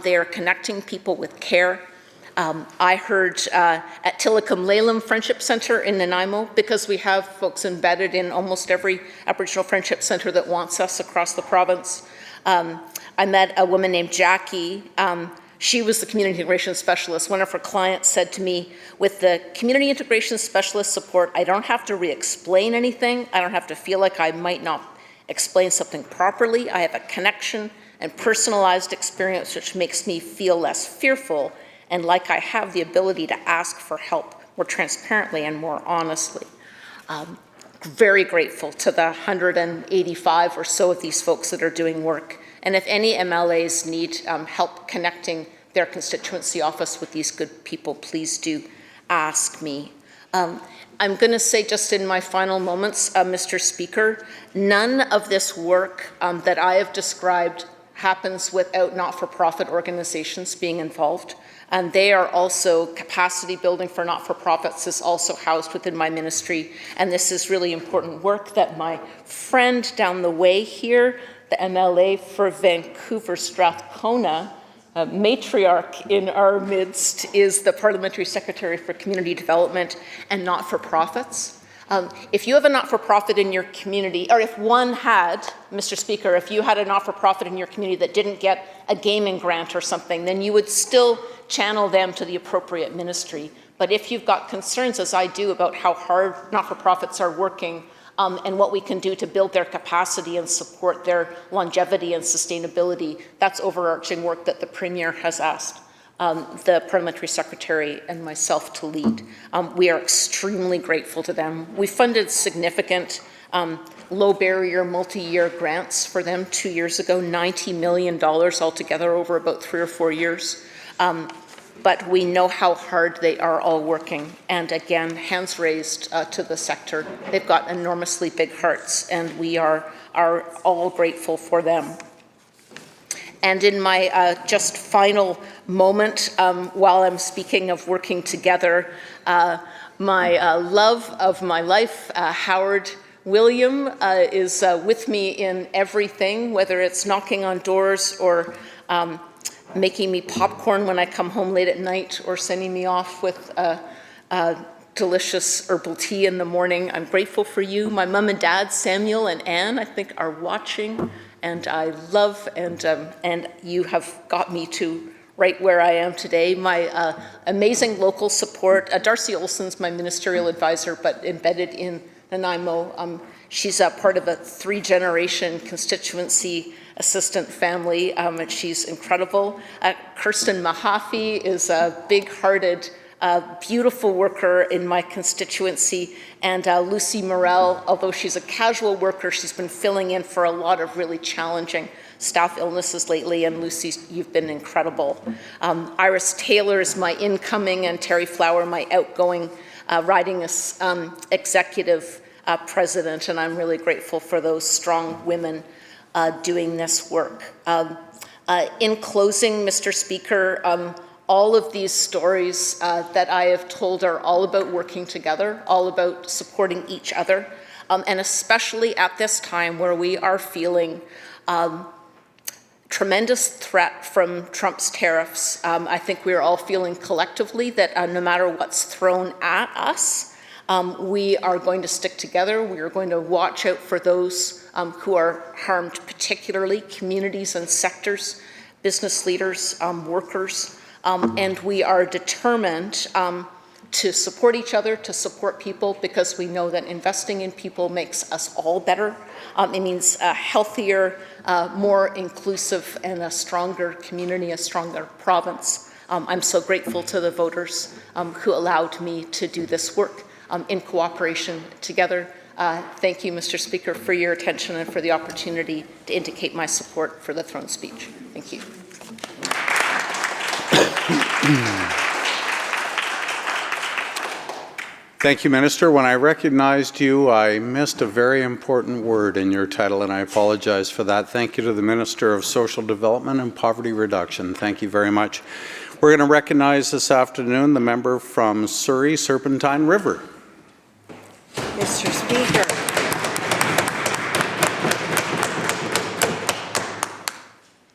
They are connecting people with care. I heard at Tillicum Lalem Friendship Centre in Nanaimo, because we have folks embedded in almost every Aboriginal Friendship Centre that wants us across the province. I met a woman named Jackie. She was the community integration specialist. One of her clients said to me, with the community integration specialist support, I don't have to re-explain anything. I don't have to feel like I might not explain something properly. I have a connection and personalized experience which makes me feel less fearful and like I have the ability to ask for help more transparently and more honestly. Very grateful to the 185 or so of these folks that are doing work. And if any MLAs need help connecting their constituency office with these good people, please do ask me. I'm going to say just in my final moments, Mr. Speaker, none of this work that I have described happens without not-for-profit organizations being involved. And they are also, capacity building for not-for-profits is also housed within my ministry. And this is really important work that my friend down the way here, the MLA for Vancouver Strathcona, a matriarch in our midst, is the Parliamentary Secretary for Community Development and Not-for-Profits. If you have a not-for-profit in your community, or if one had, Mr. Speaker, if you had a not-for-profit in your community that didn't get a gaming grant or something, then you would still channel them to the appropriate ministry. But if you've got concerns, as I do, about how hard not-for-profits are working and what we can do to build their capacity and support their longevity and sustainability, that's overarching work that the Premier has asked the Parliamentary Secretary and myself to lead. We are extremely grateful to them. We funded significant low-barrier multi-year grants for them 2 years ago, $90 million altogether over about 3 or 4 years. But we know how hard they are all working. And again, hands raised to the sector. They've got enormously big hearts, and we are all grateful for them. And in my just final moment, while I'm speaking of working together, my love of my life, Howard William, is with me in everything, whether it's knocking on doors or making me popcorn when I come home late at night or sending me off with delicious herbal tea in the morning. I'm grateful for you. My mom and dad, Samuel and Anne, I think are watching, and I love and you have got me to right where I am today. My amazing local support. Darcy Olson's my ministerial advisor, but embedded in Nanaimo. She's a part of a 3-generation constituency assistant family, and she's incredible. Kirsten Mahaffey is a big-hearted, beautiful worker in my constituency, and Lucy Morell, although she's a casual worker, she's been filling in for a lot of really challenging staff illnesses lately, and Lucy, you've been incredible. Iris Taylor is my incoming, and Terry Flower, my outgoing riding executive president, and I'm really grateful for those strong women doing this work. In closing, Mr. Speaker, all of these stories that I have told are all about working together, all about supporting each other, and especially at this time where we are feeling tremendous threat from Trump's tariffs. I think we're all feeling collectively that no matter what's thrown at us, we are going to stick together. We are going to watch out for those who are harmed, particularly communities and sectors, business leaders, workers, and we are determined to support each other, to support people, because we know that investing in people makes us all better. It means a healthier, more inclusive, and a stronger community, a stronger province. I'm so grateful to the voters who allowed me to do this work in cooperation together. Thank you, Mr. Speaker, for your attention and for the opportunity to indicate my support for the throne speech. Thank you. Thank you, Minister. When I recognized you, I missed a very important word in your title, and I apologize for that. Thank you to the Minister of Social Development and Poverty Reduction. Thank you very much. We're going to recognize this afternoon the member from Surrey, Serpentine River. Mr. Speaker.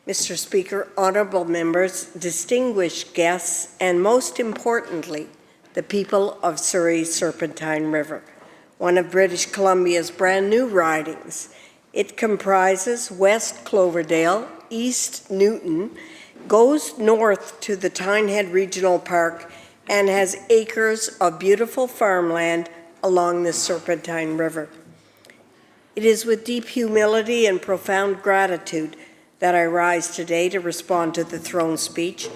Mr. Speaker, honorable members, distinguished guests, and most importantly, the people of Surrey Serpentine River, one of British Columbia's brand new ridings. It comprises West Cloverdale, East Newton, goes north to the Tynehead Regional Park, and has acres of beautiful farmland along the Serpentine River. It is with deep humility and profound gratitude that I rise today to respond to the throne speech.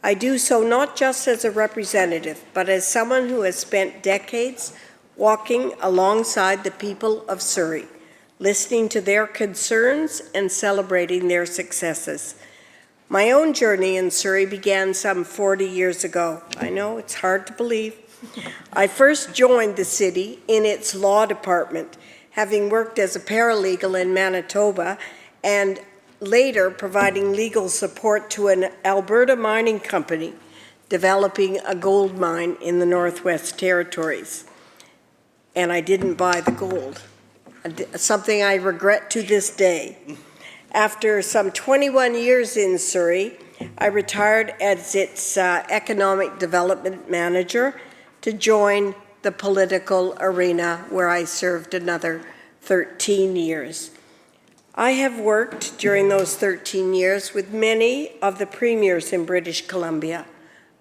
I do so not just as a representative, but as someone who has spent decades walking alongside the people of Surrey, listening to their concerns and celebrating their successes. My own journey in Surrey began some 40 years ago. I know it's hard to believe. I first joined the city in its law department, having worked as a paralegal in Manitoba and later providing legal support to an Alberta mining company developing a gold mine in the Northwest Territories. And I didn't buy the gold, something I regret to this day. After some 21 years in Surrey, I retired as its economic development manager to join the political arena, where I served another 13 years. I have worked during those 13 years with many of the premiers in British Columbia,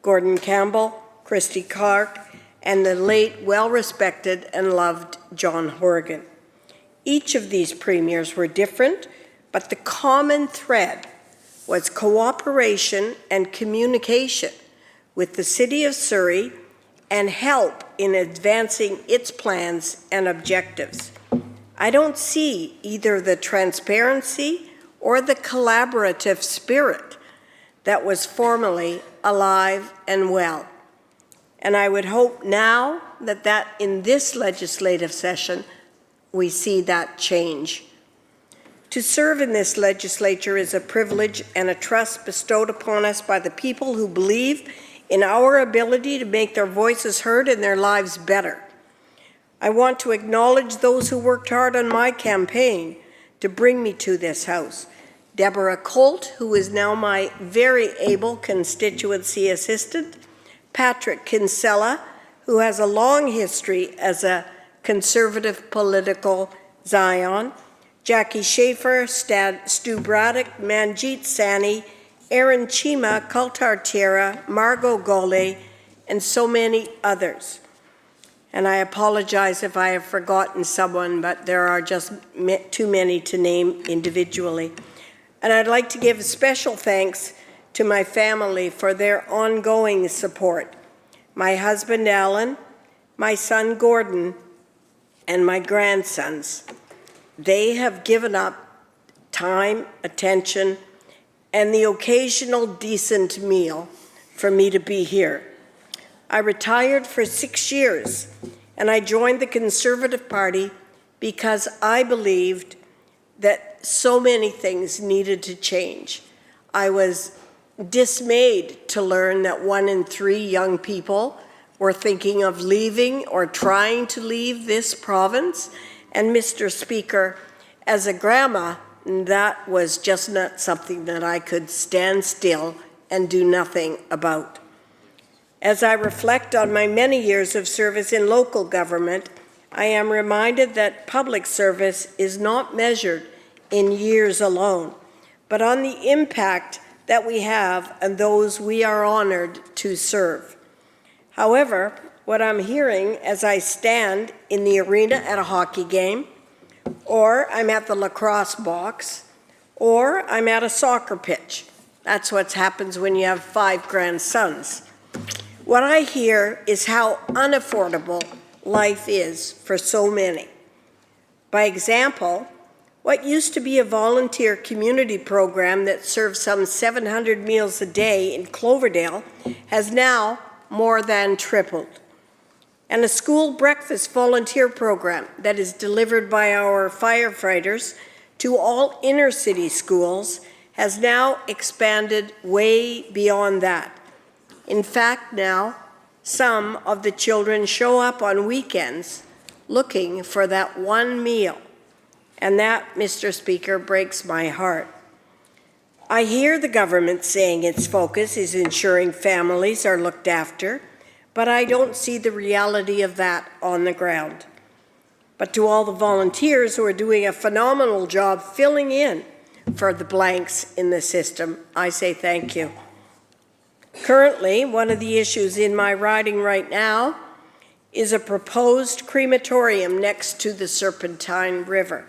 Gordon Campbell, Christy Clark, and the late, well-respected and loved John Horgan. Each of these premiers were different, but the common thread was cooperation and communication with the City of Surrey and help in advancing its plans and objectives. I don't see either the transparency or the collaborative spirit that was formerly alive and well. And I would hope now that in this legislative session, we see that change. To serve in this legislature is a privilege and a trust bestowed upon us by the people who believe in our ability to make their voices heard and their lives better. I want to acknowledge those who worked hard on my campaign to bring me to this House. Deborah Colt, who is now my very able constituency assistant, Patrick Kinsella, who has a long history as a conservative political scion, Jackie Schaefer, Stu Braddock, Manjit Sani, Aaron Chima, Kultar Tera, Margot Gole, and so many others. And I apologize if I have forgotten someone, but there are just too many to name individually. And I'd like to give special thanks to my family for their ongoing support. My husband, Alan, my son, Gordon, and my grandsons. They have given up time, attention, and the occasional decent meal for me to be here. I retired for 6 years, and I joined the Conservative Party because I believed that so many things needed to change. I was dismayed to learn that 1 in 3 young people were thinking of leaving or trying to leave this province. And Mr. Speaker, as a grandma, that was just not something that I could stand still and do nothing about. As I reflect on my many years of service in local government, I am reminded that public service is not measured in years alone, but on the impact that we have and those we are honored to serve. However, what I'm hearing as I stand in the arena at a hockey game, or I'm at the lacrosse box, or I'm at a soccer pitch. That's what happens when you have 5 grandsons. What I hear is how unaffordable life is for so many. By example, what used to be a volunteer community program that served some 700 meals a day in Cloverdale has now more than tripled. And a school breakfast volunteer program that is delivered by our firefighters to all inner city schools has now expanded way beyond that. In fact, now some of the children show up on weekends looking for that one meal. And that, Mr. Speaker, breaks my heart. I hear the government saying its focus is ensuring families are looked after, but I don't see the reality of that on the ground. But to all the volunteers who are doing a phenomenal job filling in for the blanks in the system, I say thank you. Currently, one of the issues in my riding right now is a proposed crematorium next to the Serpentine River.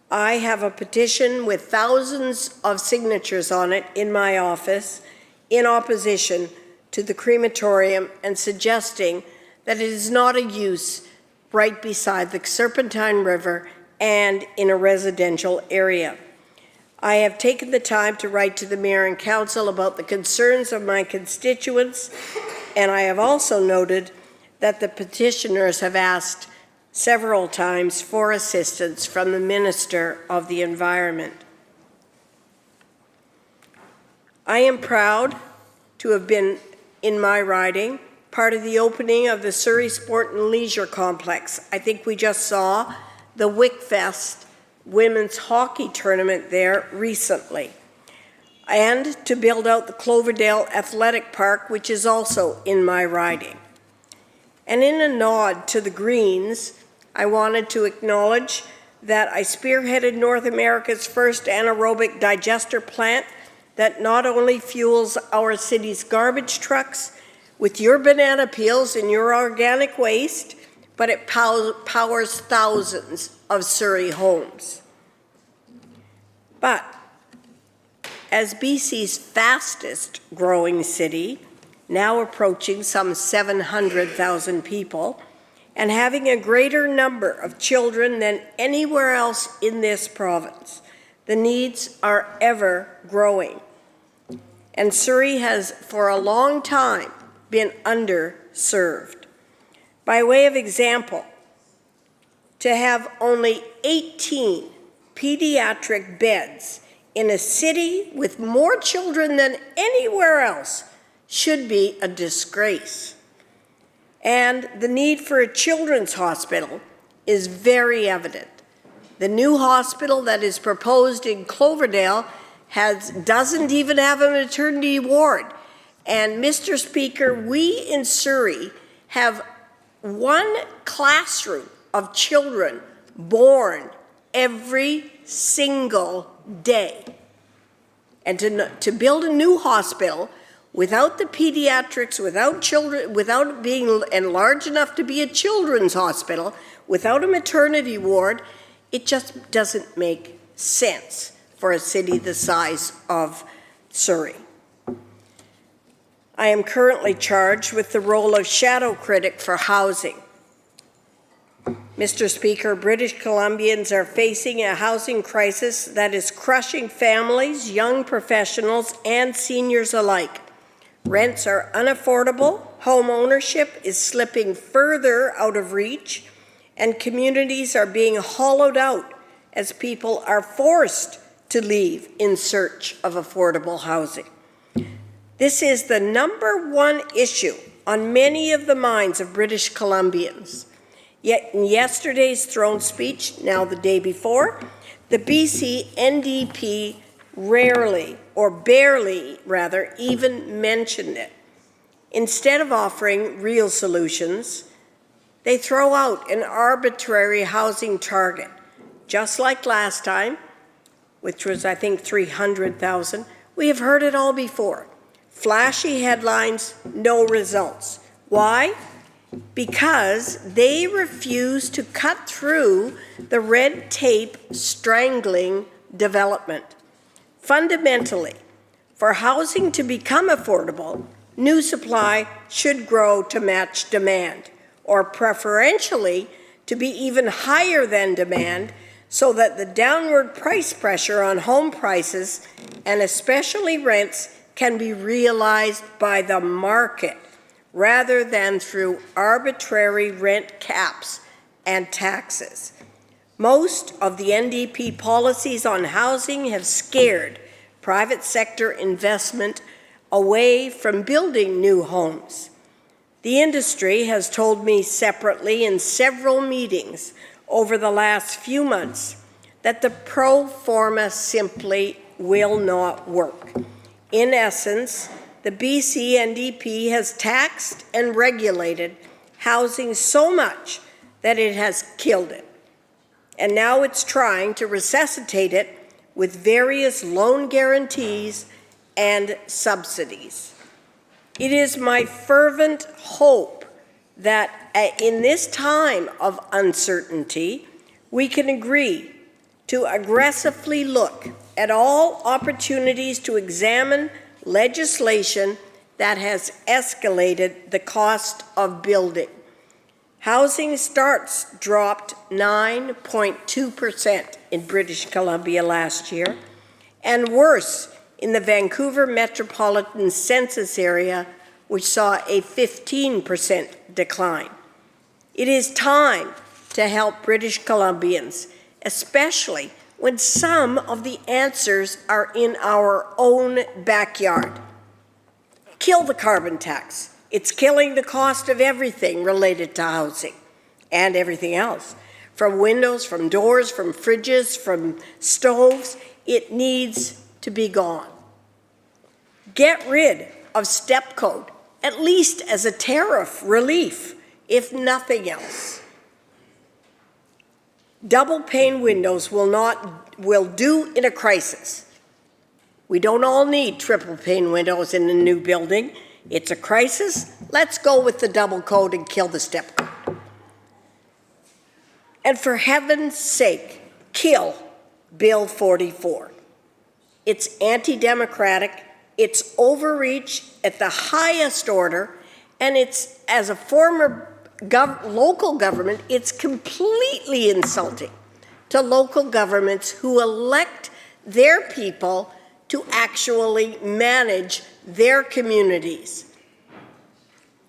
I have a petition with thousands of signatures on it in my office in opposition to the crematorium and suggesting that it is not a use right beside the Serpentine River and in a residential area. I have taken the time to write to the Mayor and Council about the concerns of my constituents, and I have also noted that the petitioners have asked several times for assistance from the Minister of the Environment. I am proud to have been, in my riding, part of the opening of the Surrey Sport and Leisure Complex. I think we just saw the Wickfest women's hockey tournament there recently. And to build out the Cloverdale Athletic Park, which is also in my riding. And in a nod to the Greenes, I wanted to acknowledge that I spearheaded North America's first anaerobic digester plant that not only fuels our city's garbage trucks with your banana peels and your organic waste, but it powers thousands of Surrey homes. But as BC's fastest growing city, now approaching some 700,000 people, and having a greater number of children than anywhere else in this province, the needs are ever growing. And Surrey has, for a long time, been underserved. By way of example, to have only 18 pediatric beds in a city with more children than anywhere else should be a disgrace. And the need for a children's hospital is very evident. The new hospital that is proposed in Cloverdale doesn't even have a maternity ward. And Mr. Speaker, we in Surrey have 1 classroom of children born every single day. And to build a new hospital without the pediatrics, without children, without it being enlarged enough to be a children's hospital, without a maternity ward, it just doesn't make sense for a city the size of Surrey. I am currently charged with the role of shadow critic for housing. Mr. Speaker, British Columbians are facing a housing crisis that is crushing families, young professionals, and seniors alike. Rents are unaffordable, home ownership is slipping further out of reach, and communities are being hollowed out as people are forced to leave in search of affordable housing. This is the #1 issue on many of the minds of British Columbians. Yet in yesterday's throne speech, now the day before, the BC NDP rarely, or barely rather, even mentioned it. Instead of offering real solutions, they throw out an arbitrary housing target, just like last time, which was, I think, 300,000. We have heard it all before. Flashy headlines, no results. Why? Because they refuse to cut through the red tape strangling development. Fundamentally, for housing to become affordable, new supply should grow to match demand, or preferentially to be even higher than demand, so that the downward price pressure on home prices, and especially rents, can be realized by the market, rather than through arbitrary rent caps and taxes. Most of the NDP policies on housing have scared private sector investment away from building new homes. The industry has told me separately in several meetings over the last few months that the pro forma simply will not work. In essence, the BC NDP has taxed and regulated housing so much that it has killed it. And now it's trying to resuscitate it with various loan guarantees and subsidies. It is my fervent hope that in this time of uncertainty, we can agree to aggressively look at all opportunities to examine legislation that has escalated the cost of building. Housing starts dropped 9.2% in British Columbia last year, and worse in the Vancouver metropolitan census area, which saw a 15% decline. It is time to help British Columbians, especially when some of the answers are in our own backyard. Kill the carbon tax. It's killing the cost of everything related to housing and everything else. From windows, from doors, from fridges, from stoves, it needs to be gone. Get rid of step code, at least as a tariff relief, if nothing else. Double pane windows will do in a crisis. We don't all need triple pane windows in a new building. It's a crisis. Let's go with the double code and kill the step code. And for heaven's sake, kill Bill 44. It's anti-democratic, it's overreach at the highest order, and it's, as a former local government, it's completely insulting to local governments who elect their people to actually manage their communities.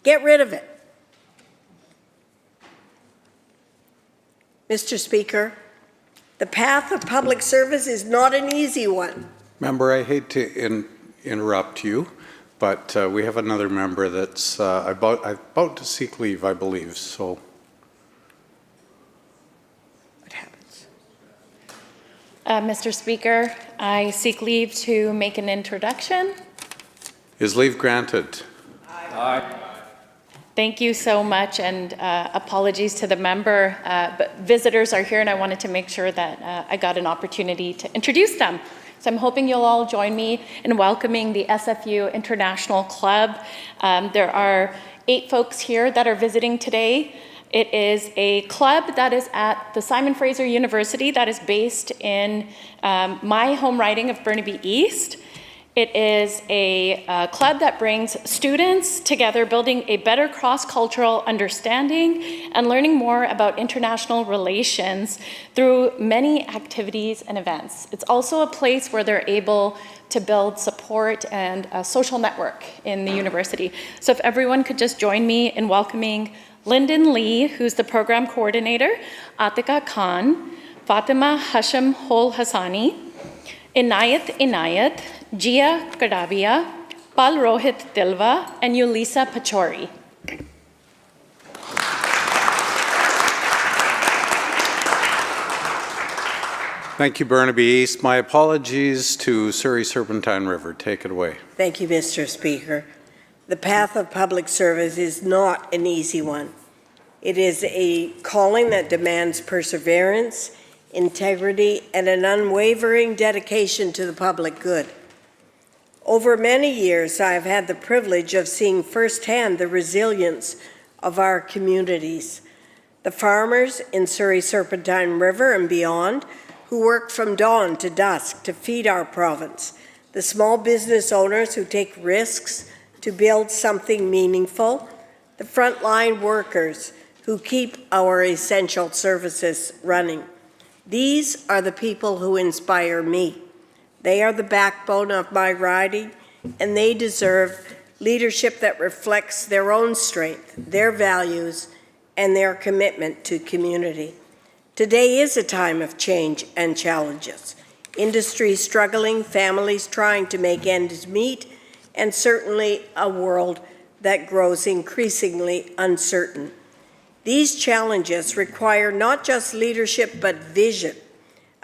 Get rid of it. Mr. Speaker, the path of public service is not an easy one. Member, I hate to interrupt you, but we have another member that's about to seek leave, I believe, so. What happens? Mr. Speaker, I seek leave to make an introduction. Is leave granted? Aye. Thank you so much, and apologies to the member, but visitors are here and I wanted to make sure that I got an opportunity to introduce them. So I'm hoping you'll all join me in welcoming the SFU International Club. There are 8 folks here that are visiting today. It is a club that is at the Simon Fraser University that is based in my home riding of Burnaby East. It is a club that brings students together, building a better cross-cultural understanding and learning more about international relations through many activities and events. It's also a place where they're able to build support and a social network in the university. So if everyone could just join me in welcoming Lyndon Lee, who's the program coordinator, Atika Khan, Fatima Hashim Hol Hassani, Inayat, Jia Kadavia, Pal Rohit Tilva, and Yulisa Pachori. Thank you, Burnaby East. My apologies to Surrey Serpentine River. Take it away. Thank you, Mr. Speaker. The path of public service is not an easy one. It is a calling that demands perseverance, integrity, and an unwavering dedication to the public good. Over many years, I have had the privilege of seeing firsthand the resilience of our communities. The farmers in Surrey Serpentine River and beyond who work from dawn to dusk to feed our province. The small business owners who take risks to build something meaningful. The frontline workers who keep our essential services running. These are the people who inspire me. They are the backbone of my riding, and they deserve leadership that reflects their own strength, their values, and their commitment to community. Today is a time of change and challenges. Industry struggling, families trying to make ends meet, and certainly a world that grows increasingly uncertain. These challenges require not just leadership, but vision.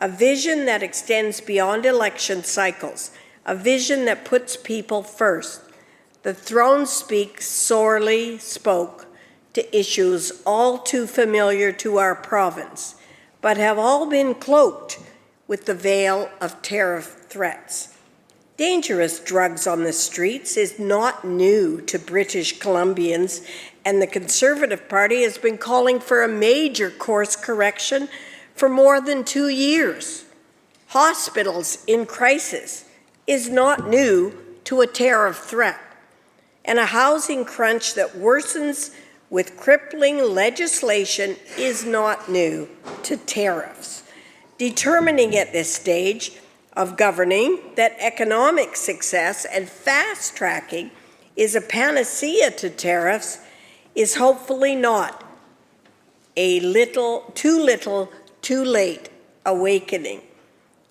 A vision that extends beyond election cycles, a vision that puts people first. The throne sorely spoke to issues all too familiar to our province, but have all been cloaked with the veil of tariff threats. Dangerous drugs on the streets is not new to British Columbians, and the Conservative Party has been calling for a major course correction for more than 2 years. Hospitals in crisis is not new to a tariff threat, and a housing crunch that worsens with crippling legislation is not new to tariffs. Determining at this stage of governing that economic success and fast-tracking is a panacea to tariffs is hopefully not a too little, too late awakening.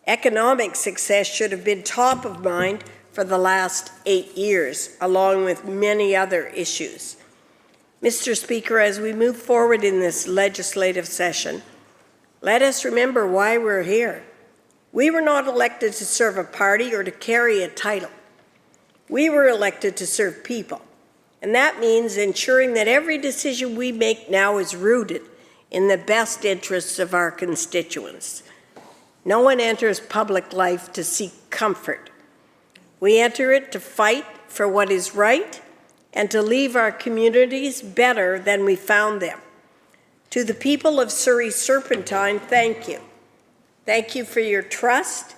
Economic success should have been top of mind for the last 8 years, along with many other issues. Mr. Speaker, as we move forward in this legislative session, let us remember why we're here. We were not elected to serve a party or to carry a title. We were elected to serve people, and that means ensuring that every decision we make now is rooted in the best interests of our constituents. No one enters public life to seek comfort. We enter it to fight for what is right and to leave our communities better than we found them. To the people of Surrey Serpentine, thank you. Thank you for your trust,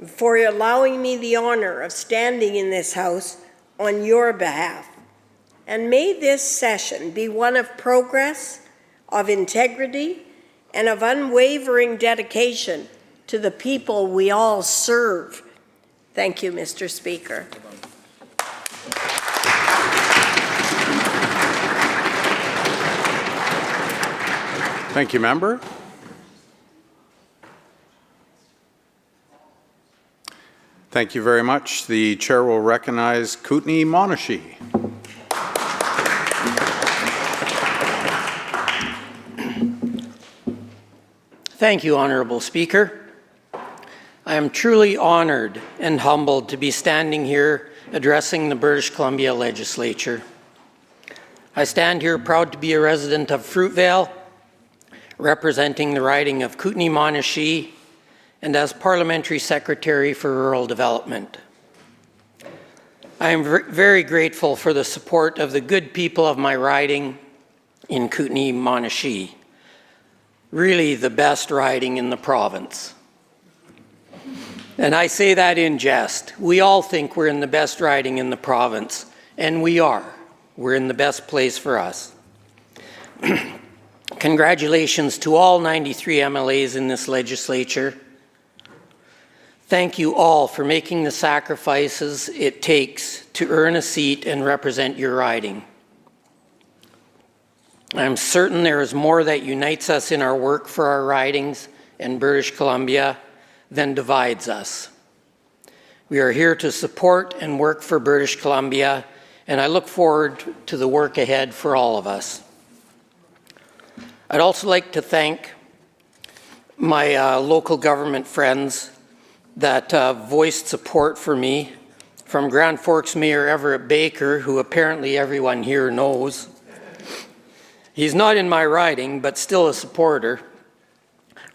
for allowing me the honor of standing in this House on your behalf. And may this session be one of progress, of integrity, and of unwavering dedication to the people we all serve. Thank you, Mr. Speaker. Thank you, member. Thank you very much. The chair will recognize Kootenay Monashee. Thank you, Honourable Speaker. I am truly honoured and humbled to be standing here addressing the British Columbia Legislature. I stand here proud to be a resident of Fruitvale, representing the riding of Kootenay Monashee, and as Parliamentary Secretary for Rural Development. I am very grateful for the support of the good people of my riding in Kootenay-Monashee, really the best riding in the province. And I say that in jest. We all think we're in the best riding in the province, and we are. We're in the best place for us. Congratulations to all 93 MLAs in this legislature. Thank you all for making the sacrifices it takes to earn a seat and represent your riding. I'm certain there is more that unites us in our work for our ridings in British Columbia than divides us. We are here to support and work for British Columbia, and I look forward to the work ahead for all of us. I'd also like to thank my local government friends that voiced support for me, from Grand Forks Mayor Everett Baker, who apparently everyone here knows. He's not in my riding, but still a supporter.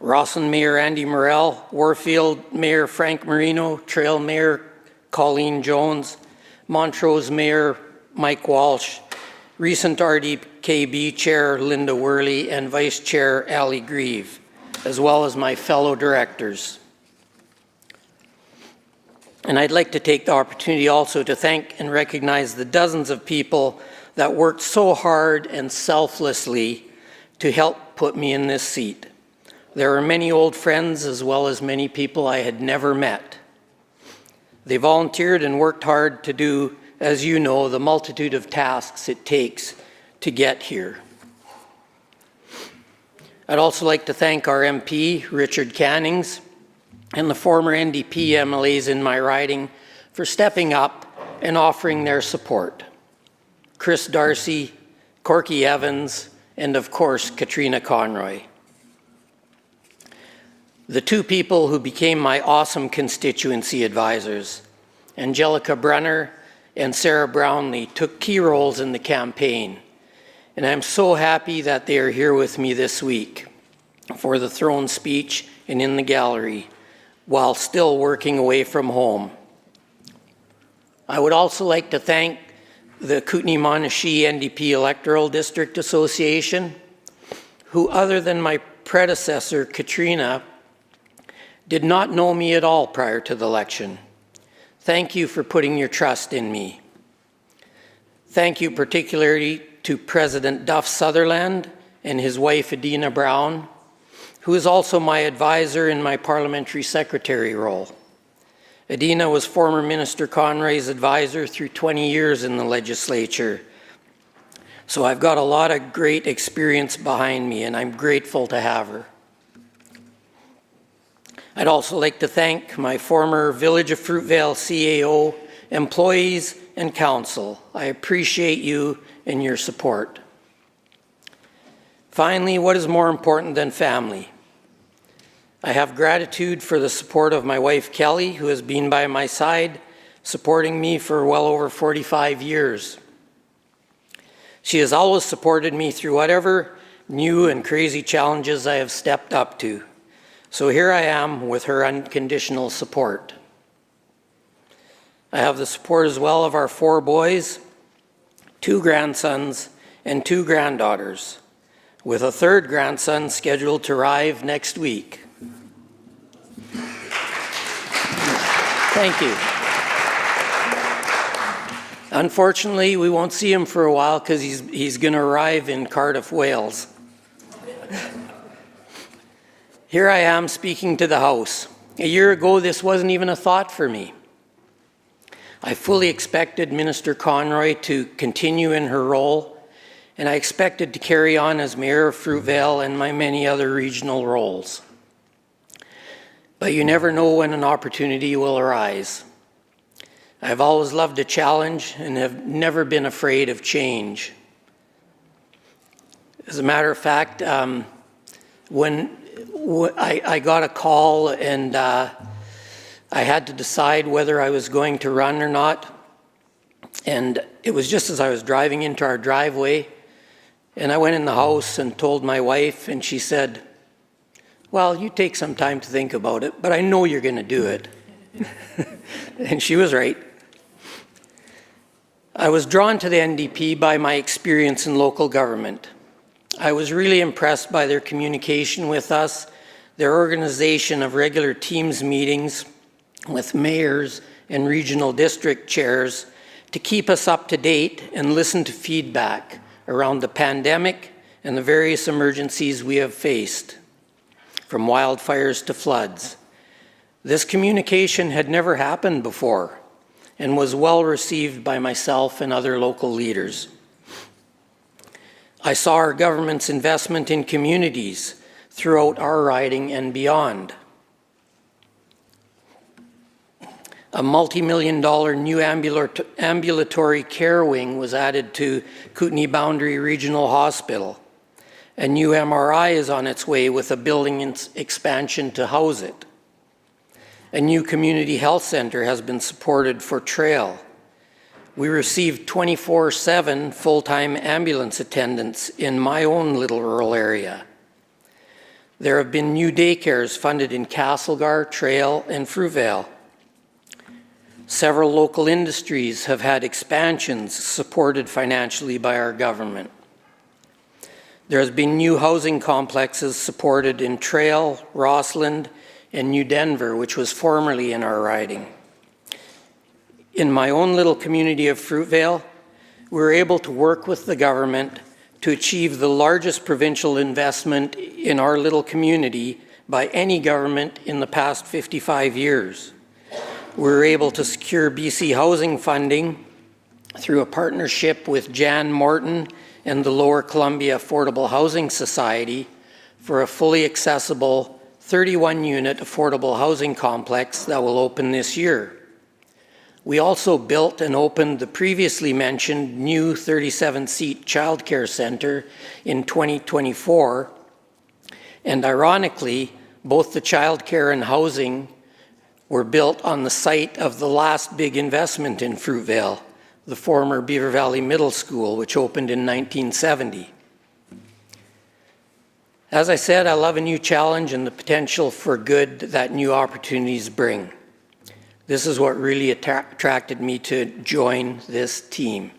Rawson Mayor Andy Morrell, Warfield Mayor Frank Marino, Trail Mayor Colleen Jones, Montrose Mayor Mike Walsh, recent RDKB Chair Linda Worley, and Vice Chair Ali Grieve, as well as my fellow directors. And I'd like to take the opportunity also to thank and recognize the dozens of people that worked so hard and selflessly to help put me in this seat. There are many old friends as well as many people I had never met. They volunteered and worked hard to do, as you know, the multitude of tasks it takes to get here. I'd also like to thank our MP, Richard Cannings, and the former NDP MLAs in my riding for stepping up and offering their support. Chris Darcy, Corky Evans, and of course, Katrina Conroy. The two people who became my awesome constituency advisors, Angelica Brunner and Sarah Brownlee, took key roles in the campaign, and I'm so happy that they are here with me this week for the throne speech and in the gallery, while still working away from home. I would also like to thank the Kootenay-Monashee NDP Electoral District Association, who, other than my predecessor, Katrina, did not know me at all prior to the election. Thank you for putting your trust in me. Thank you particularly to President Duff Sutherland and his wife, Adina Brown, who is also my advisor in my parliamentary secretary role. Adina was former Minister Conroy's advisor through 20 years in the legislature. So I've got a lot of great experience behind me, and I'm grateful to have her. I'd also like to thank my former Village of Fruitvale CAO, employees, and council. I appreciate you and your support. Finally, what is more important than family? I have gratitude for the support of my wife, Kelly, who has been by my side, supporting me for well over 45 years. She has always supported me through whatever new and crazy challenges I have stepped up to. So here I am with her unconditional support. I have the support as well of our 4 boys, 2 grandsons, and 2 granddaughters, with a 3rd grandson scheduled to arrive next week. Thank you. Unfortunately, we won't see him for a while because he's going to arrive in Cardiff, Wales. Here I am speaking to the House. A year ago, this wasn't even a thought for me. I fully expected Minister Conroy to continue in her role, and I expected to carry on as Mayor of Fruitvale and my many other regional roles. But you never know when an opportunity will arise. I've always loved a challenge and have never been afraid of change. As a matter of fact, when I got a call and I had to decide whether I was going to run or not, and it was just as I was driving into our driveway, and I went in the house and told my wife, and she said, Well, you take some time to think about it, but I know you're going to do it. And she was right. I was drawn to the NDP by my experience in local government. I was really impressed by their communication with us, their organization of regular Teams meetings with mayors and regional district chairs to keep us up to date and listen to feedback around the pandemic and the various emergencies we have faced, from wildfires to floods. This communication had never happened before and was well received by myself and other local leaders. I saw our government's investment in communities throughout our riding and beyond. A multi-million-dollar new ambulatory care wing was added to Kootenay Boundary Regional Hospital. A new MRI is on its way with a building expansion to house it. A new community health center has been supported for trail. We received 24/7 full-time ambulance attendants in my own little rural area. There have been new daycares funded in Castlegar, Trail, and Fruitvale. Several local industries have had expansions supported financially by our government. There has been new housing complexes supported in Trail, Rossland, and New Denver, which was formerly in our riding. In my own little community of Fruitvale, we were able to work with the government to achieve the largest provincial investment in our little community by any government in the past 55 years. We were able to secure BC housing funding through a partnership with Jan Morton and the Lower Columbia Affordable Housing Society for a fully accessible 31-unit affordable housing complex that will open this year. We also built and opened the previously mentioned new 37-seat childcare center in 2024, and ironically, both the childcare and housing were built on the site of the last big investment in Fruitvale, the former Beaver Valley Middle School, which opened in 1970. As I said, I love a new challenge and the potential for good that new opportunities bring. This is what really attracted me to join this team.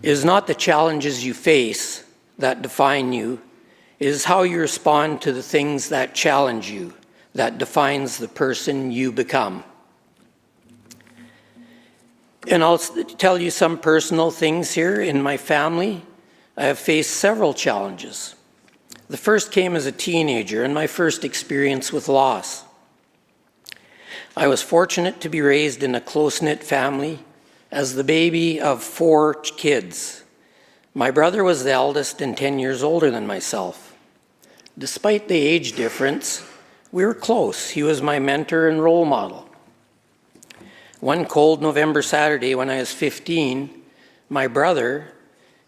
It is not the challenges you face that define you, it is how you respond to the things that challenge you that defines the person you become. And I'll tell you some personal things here. In my family, I have faced several challenges. The first came as a teenager and my first experience with loss. I was fortunate to be raised in a close-knit family as the baby of 4 kids. My brother was the eldest and 10 years older than myself. Despite the age difference, we were close. He was my mentor and role model. One cold November Saturday when I was 15, my brother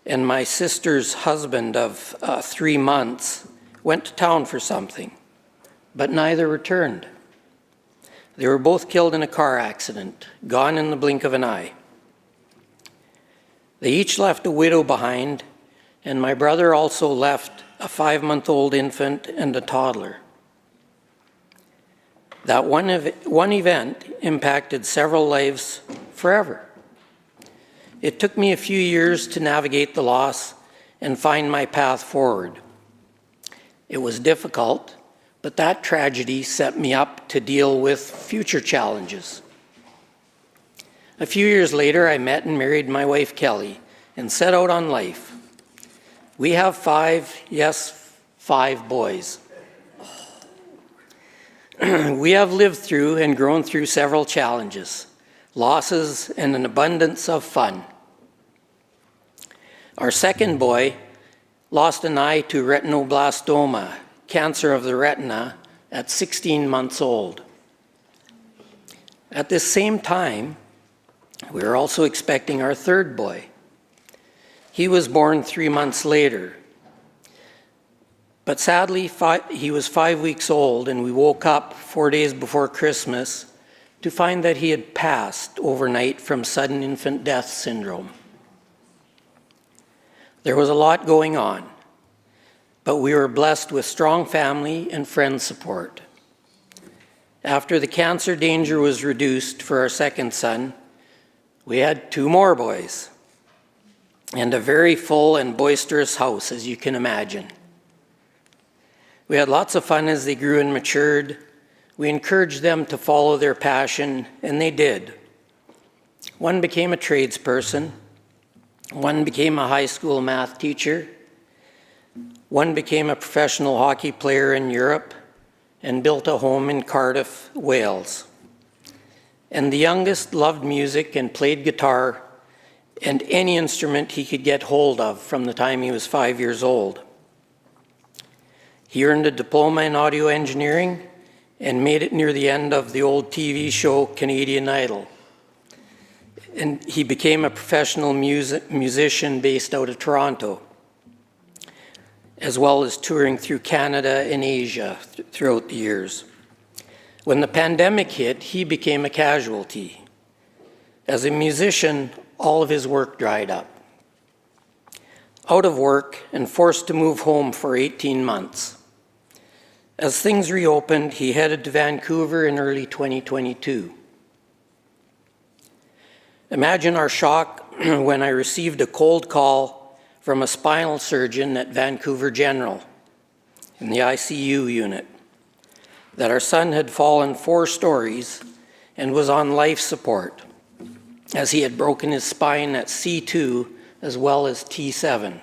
and my sister's husband of 3 months went to town for something, but neither returned. They were both killed in a car accident, gone in the blink of an eye. They each left a widow behind, and my brother also left a 5-month-old infant and a toddler. That one event impacted several lives forever. It took me a few years to navigate the loss and find my path forward. It was difficult, but that tragedy set me up to deal with future challenges. A few years later, I met and married my wife, Kelly, and set out on life. We have 5 boys. We have lived through and grown through several challenges, losses, and an abundance of fun. Our second boy lost an eye to retinoblastoma, cancer of the retina, at 16 months old. At this same time, we were also expecting our third boy. He was born 3 months later. But sadly, he was 5 weeks old, and we woke up 4 days before Christmas to find that he had passed overnight from sudden infant death syndrome. There was a lot going on, but we were blessed with strong family and friend support. After the cancer danger was reduced for our second son, we had 2 more boys and a very full and boisterous house, as you can imagine. We had lots of fun as they grew and matured. We encouraged them to follow their passion, and they did. One became a tradesperson, one became a high school math teacher, one became a professional hockey player in Europe, and built a home in Cardiff, Wales. And the youngest loved music and played guitar and any instrument he could get hold of from the time he was 5 years old. He earned a diploma in audio engineering and made it near the end of the old TV show Canadian Idol. And he became a professional musician based out of Toronto, as well as touring through Canada and Asia throughout the years. When the pandemic hit, he became a casualty. As a musician, all of his work dried up. Out of work and forced to move home for 18 months. As things reopened, he headed to Vancouver in early 2022. Imagine our shock when I received a cold call from a spinal surgeon at Vancouver General in the ICU unit that our son had fallen 4 stories and was on life support, as he had broken his spine at C2 as well as T7.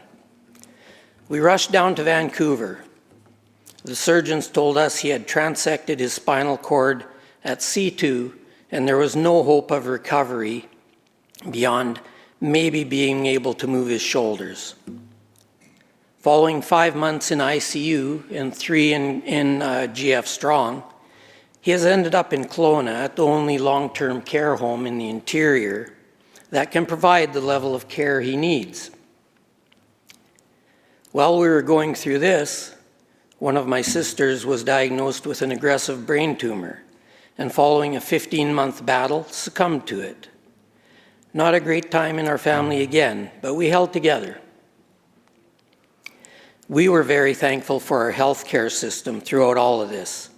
We rushed down to Vancouver. The surgeons told us he had transected his spinal cord at C2 and there was no hope of recovery beyond maybe being able to move his shoulders. Following 5 months in ICU and 3 in GF Strong, he has ended up in Kelowna at the only long-term care home in the interior that can provide the level of care he needs. While we were going through this, one of my sisters was diagnosed with an aggressive brain tumor and following a 15-month battle, succumbed to it. Not a great time in our family again, but we held together. We were very thankful for our healthcare system throughout all of this.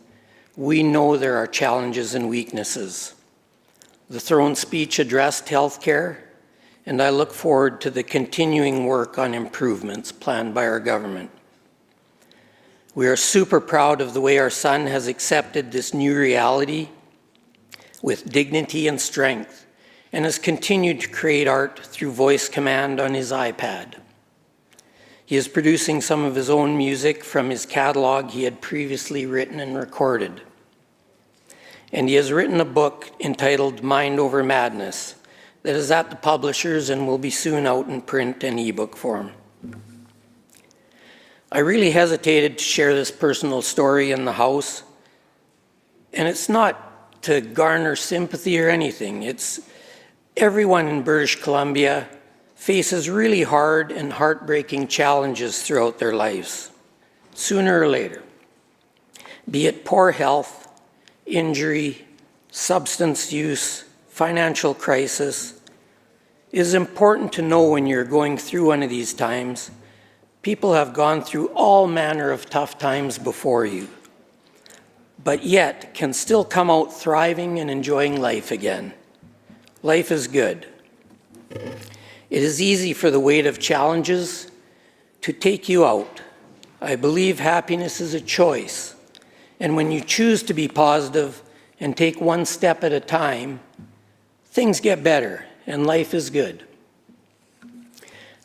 We know there are challenges and weaknesses. The throne speech addressed healthcare, and I look forward to the continuing work on improvements planned by our government. We are super proud of the way our son has accepted this new reality with dignity and strength, and has continued to create art through voice command on his iPad. He is producing some of his own music from his catalog he had previously written and recorded. And he has written a book entitled Mind Over Madness that is at the publishers and will be soon out in print and ebook form. I really hesitated to share this personal story in the House, and it's not to garner sympathy or anything. It's everyone in British Columbia faces really hard and heartbreaking challenges throughout their lives, sooner or later. Be it poor health, injury, substance use, financial crisis. It is important to know when you're going through one of these times, people have gone through all manner of tough times before you, but yet can still come out thriving and enjoying life again. Life is good. It is easy for the weight of challenges to take you out. I believe happiness is a choice, and when you choose to be positive and take one step at a time, things get better and life is good.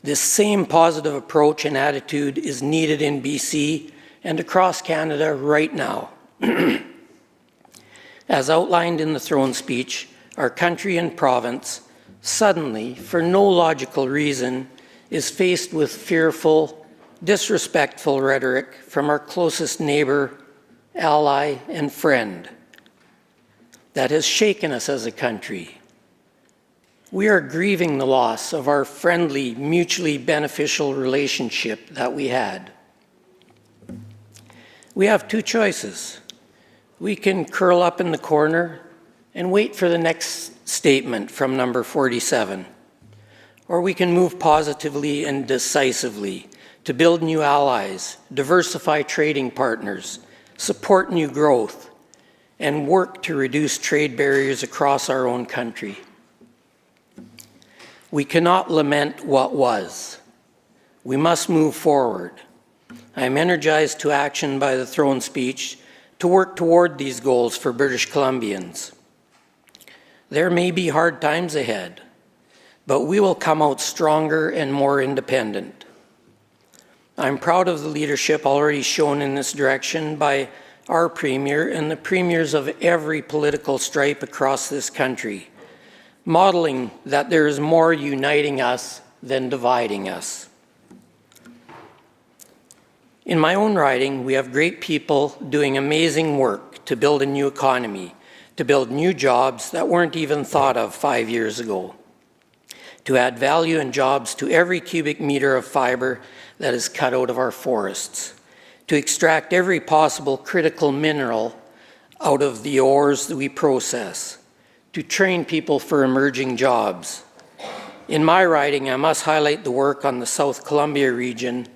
This same positive approach and attitude is needed in BC and across Canada right now. As outlined in the throne speech, our country and province suddenly, for no logical reason, is faced with fearful, disrespectful rhetoric from our closest neighbor, ally, and friend that has shaken us as a country. We are grieving the loss of our friendly, mutually beneficial relationship that we had. We have 2 choices. We can curl up in the corner and wait for the next statement from number 47, or we can move positively and decisively to build new allies, diversify trading partners, support new growth, and work to reduce trade barriers across our own country. We cannot lament what was. We must move forward. I am energized to action by the throne speech to work toward these goals for British Columbians. There may be hard times ahead, but we will come out stronger and more independent. I'm proud of the leadership already shown in this direction by our Premier and the Premiers of every political stripe across this country, modeling that there is more uniting us than dividing us. In my own riding, we have great people doing amazing work to build a new economy, to build new jobs that weren't even thought of 5 years ago, to add value and jobs to every cubic meter of fiber that is cut out of our forests, to extract every possible critical mineral out of the ores that we process, to train people for emerging jobs. In my riding, I must highlight the work on the South Columbia region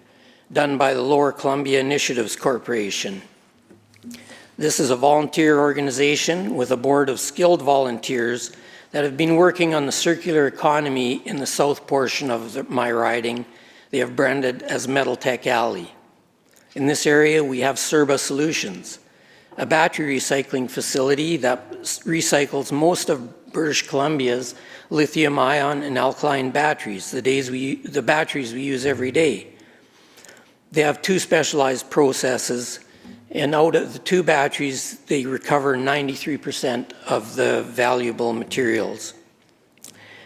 done by the Lower Columbia Initiatives Corporation. This is a volunteer organization with a board of skilled volunteers that have been working on the circular economy in the south portion of my riding. They have branded as Metal Tech Alley. In this area, we have Serba Solutions, a battery recycling facility that recycles most of British Columbia's lithium-ion and alkaline batteries, the batteries we use every day. They have 2 specialized processes, and out of the 2 batteries, they recover 93% of the valuable materials.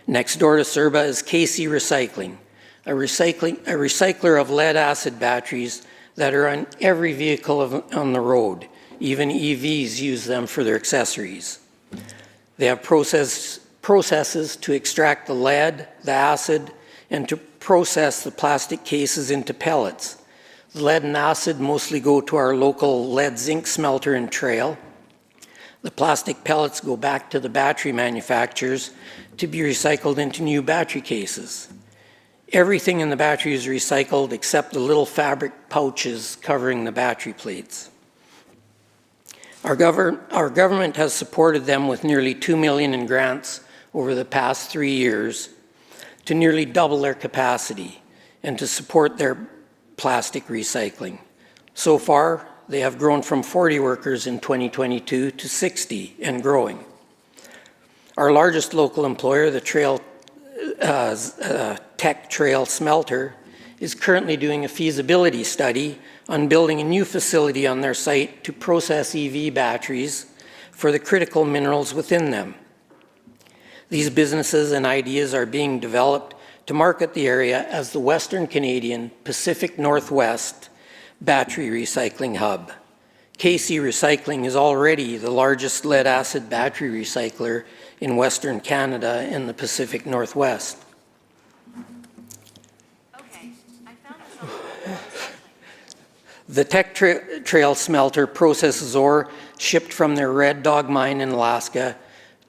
Next door to Serba is KC Recycling, a recycler of lead-acid batteries that are on every vehicle on the road. Even EVs use them for their accessories. They have processes to extract the lead, the acid, and to process the plastic cases into pellets. The lead and acid mostly go to our local lead zinc smelter and Trail. The plastic pellets go back to the battery manufacturers to be recycled into new battery cases. Everything in the battery is recycled except the little fabric pouches covering the battery plates. Our government has supported them with nearly $2 million in grants over the past 3 years to nearly double their capacity and to support their plastic recycling. So far, they have grown from 40 workers in 2022 to 60 and growing. Our largest local employer, the Tech Trail Smelter, is currently doing a feasibility study on building a new facility on their site to process EV batteries for the critical minerals within them. These businesses and ideas are being developed to market the area as the Western Canadian Pacific Northwest battery recycling hub. KC Recycling is already the largest lead-acid battery recycler in Western Canada and the Pacific Northwest. The Tech Trail Smelter processes ore shipped from their Red Dog mine in Alaska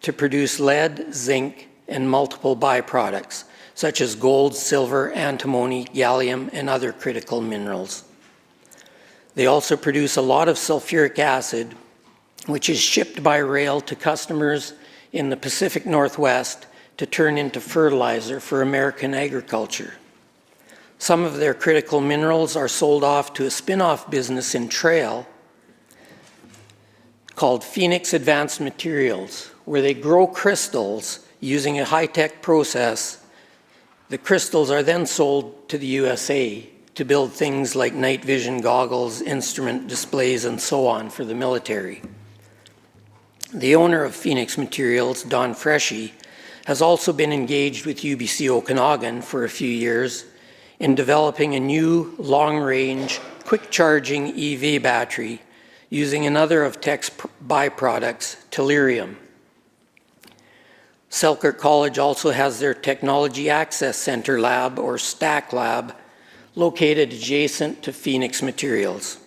to produce lead, zinc, and multiple byproducts, such as gold, silver, antimony, gallium, and other critical minerals. They also produce a lot of sulfuric acid, which is shipped by rail to customers in the Pacific Northwest to turn into fertilizer for American agriculture. Some of their critical minerals are sold off to a spin-off business in Trail called Phoenix Advanced Materials, where they grow crystals using a high-tech process. The crystals are then sold to the USA to build things like night vision goggles, instrument displays, and so on for the military. The owner of Phoenix Materials, Don Freshy, has also been engaged with UBC Okanagan for a few years in developing a new long-range, quick-charging EV battery using another of Tech's byproducts, tellurium. Selkirk College also has their Technology Access Center Lab, or STAC Lab, located adjacent to Phoenix Materials.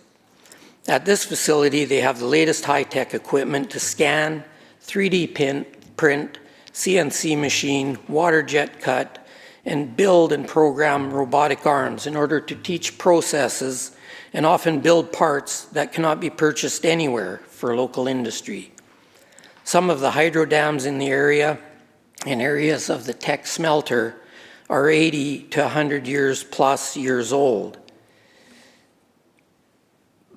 At this facility, they have the latest high-tech equipment to scan, 3D print, CNC machine, water jet cut, and build and program robotic arms in order to teach processes and often build parts that cannot be purchased anywhere for local industry. Some of the hydro dams in the area and areas of the Teck smelter are 80 to 100 years old.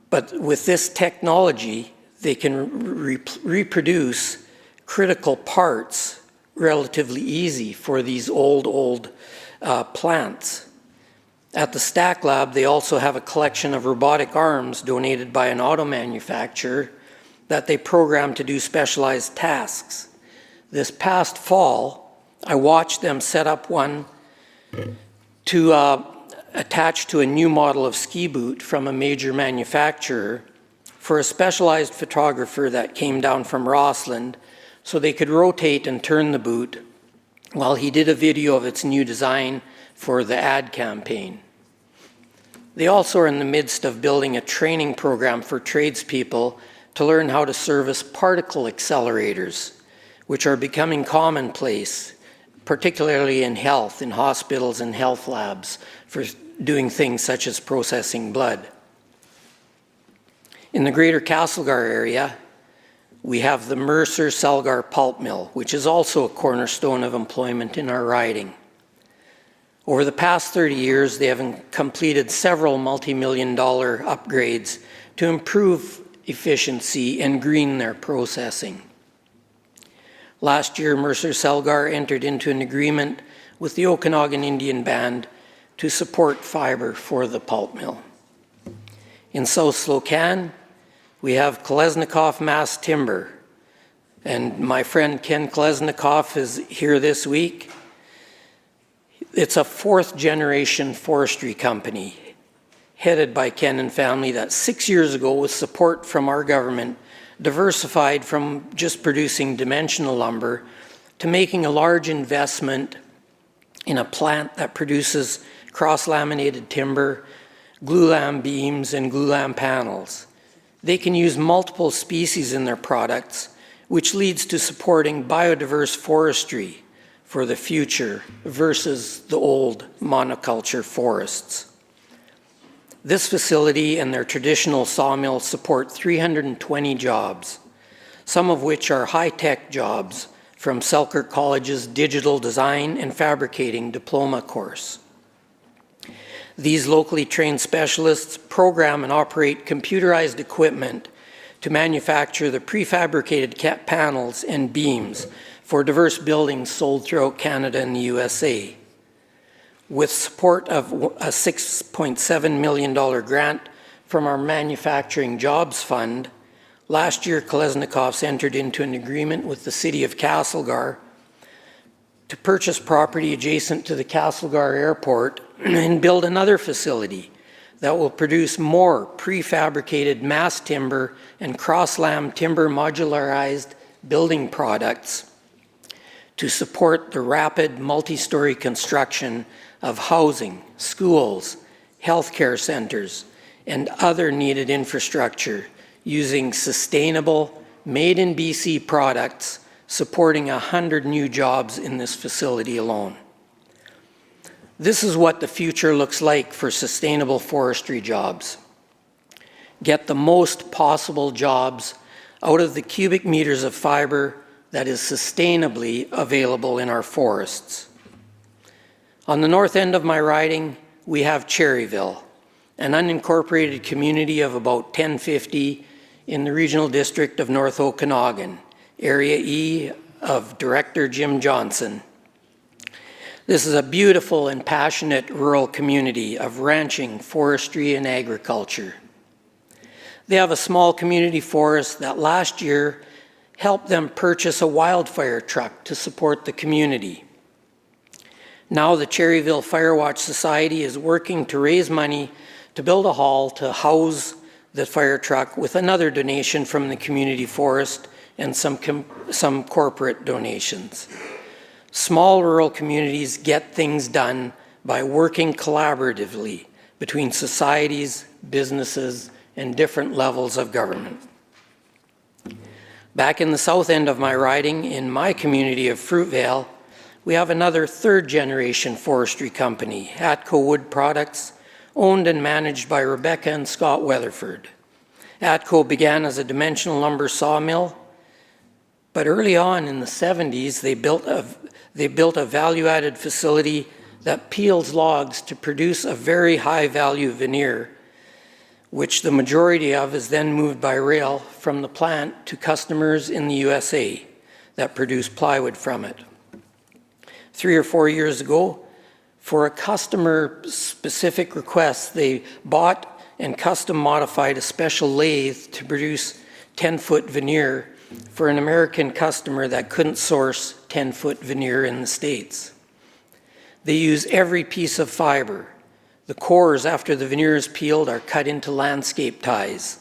But with this technology, they can reproduce critical parts relatively easy for these old plants. At the Stack Lab, they also have a collection of robotic arms donated by an auto manufacturer that they program to do specialized tasks. This past fall, I watched them set up one to attach to a new model of ski boot from a major manufacturer for a specialized photographer that came down from Rossland so they could rotate and turn the boot while he did a video of its new design for the ad campaign. They also are in the midst of building a training program for tradespeople to learn how to service particle accelerators, which are becoming commonplace, particularly in health, in hospitals and health labs, for doing things such as processing blood. In the greater Castlegar area, we have the Mercer-Celgar pulp mill, which is also a cornerstone of employment in our riding. Over the past 30 years, they have completed several multi-million-dollar upgrades to improve efficiency and green their processing. Last year, Mercer-Celgar entered into an agreement with the Okanagan Indian Band to support fiber for the pulp mill. In South Slocan, we have Kolesnikov Mass Timber, and my friend Ken Kolesnikov is here this week. It's a fourth-generation forestry company headed by Ken and family that 6 years ago, with support from our government, diversified from just producing dimensional lumber to making a large investment in a plant that produces cross-laminated timber, glulam beams, and glulam panels. They can use multiple species in their products, which leads to supporting biodiverse forestry for the future versus the old monoculture forests. This facility and their traditional sawmill support 320 jobs, some of which are high-tech jobs from Selkirk College's Digital Design and Fabricating Diploma course. These locally trained specialists program and operate computerized equipment to manufacture the prefabricated panels and beams for diverse buildings sold throughout Canada and the USA. With support of a $6.7 million grant from our Manufacturing Jobs Fund, last year Kolesnikovs entered into an agreement with the City of Castlegar to purchase property adjacent to the Castlegar Airport and build another facility that will produce more prefabricated mass timber and cross-lam timber modularized building products to support the rapid multi-story construction of housing, schools, healthcare centers, and other needed infrastructure using sustainable, made-in-BC products, supporting 100 new jobs in this facility alone. This is what the future looks like for sustainable forestry jobs. Get the most possible jobs out of the cubic meters of fiber that is sustainably available in our forests. On the north end of my riding, we have Cherryville, an unincorporated community of about 1050 in the regional district of North Okanagan, Area E of Director Jim Johnson. This is a beautiful and passionate rural community of ranching, forestry, and agriculture. They have a small community forest that last year helped them purchase a wildfire truck to support the community. Now the Cherryville Firewatch Society is working to raise money to build a hall to house the fire truck with another donation from the community forest and some corporate donations. Small rural communities get things done by working collaboratively between societies, businesses, and different levels of government. Back in the south end of my riding, in my community of Fruitvale, we have another third-generation forestry company, Atco Wood Products, owned and managed by Rebecca and Scott Weatherford. Atco began as a dimensional lumber sawmill, but early on in the 70s, they built a value-added facility that peels logs to produce a very high-value veneer, which the majority of is then moved by rail from the plant to customers in the USA that produce plywood from it. 3 or 4 years ago, for a customer-specific request, they bought and custom modified a special lathe to produce 10-foot veneer for an American customer that couldn't source 10-foot veneer in the States. They use every piece of fiber. The cores, after the veneer is peeled, are cut into landscape ties,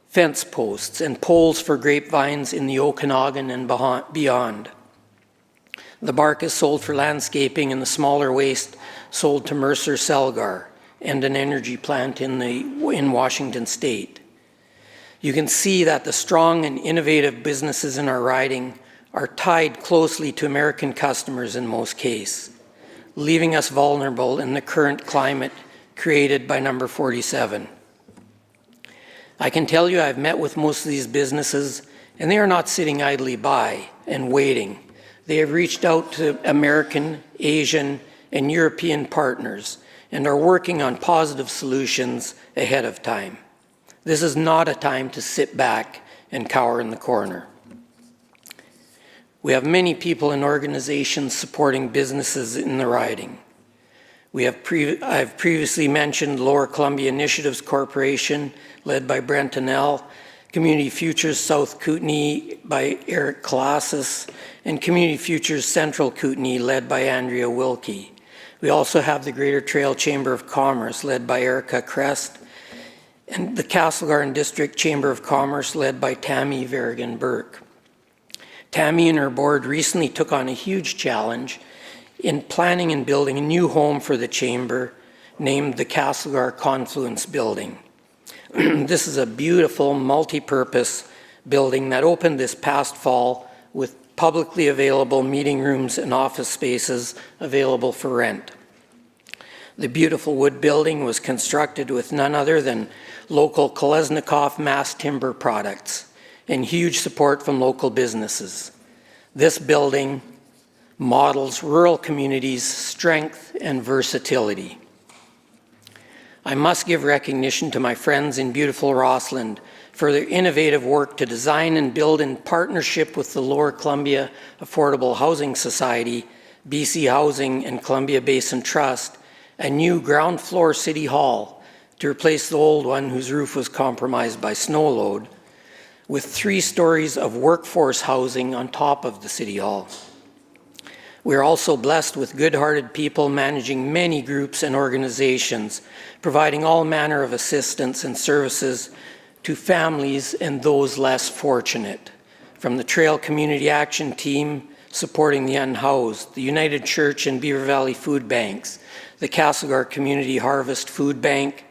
fence posts, and poles for grapevines in the Okanagan and beyond. The bark is sold for landscaping and the smaller waste sold to Mercer Celgar and an energy plant in Washington State. You can see that the strong and innovative businesses in our riding are tied closely to American customers in most cases, leaving us vulnerable in the current climate created by number 47. I can tell you I've met with most of these businesses, and they are not sitting idly by and waiting. They have reached out to American, Asian, and European partners and are working on positive solutions ahead of time. This is not a time to sit back and cower in the corner. We have many people and organizations supporting businesses in the riding. I've previously mentioned Lower Columbia Initiatives Corporation, led by Brent Nell, Community Futures South Kootenay by Eric Colossus, and Community Futures Central Kootenay, led by Andrea Wilkie. We also have the Greater Trail Chamber of Commerce, led by Erica Crest, and the Castlegarden District Chamber of Commerce, led by Tammy Verrigan-Burke. Tammy and her board recently took on a huge challenge in planning and building a new home for the Chamber named the Castlegar Confluence Building. This is a beautiful multi-purpose building that opened this past fall with publicly available meeting rooms and office spaces available for rent. The beautiful wood building was constructed with none other than local Kolesnikov mass timber products and huge support from local businesses. This building models rural communities' strength and versatility. I must give recognition to my friends in beautiful Rossland for their innovative work to design and build in partnership with the Lower Columbia Affordable Housing Society, BC Housing, and Columbia Basin Trust a new ground floor city hall to replace the old one whose roof was compromised by snow load, with 3 stories of workforce housing on top of the city hall. We are also blessed with good-hearted people managing many groups and organizations, providing all manner of assistance and services to families and those less fortunate. From the Trail Community Action Team supporting the unhoused, the United Church and Beaver Valley Food Banks, the Castlegar Community Harvest Food Bank,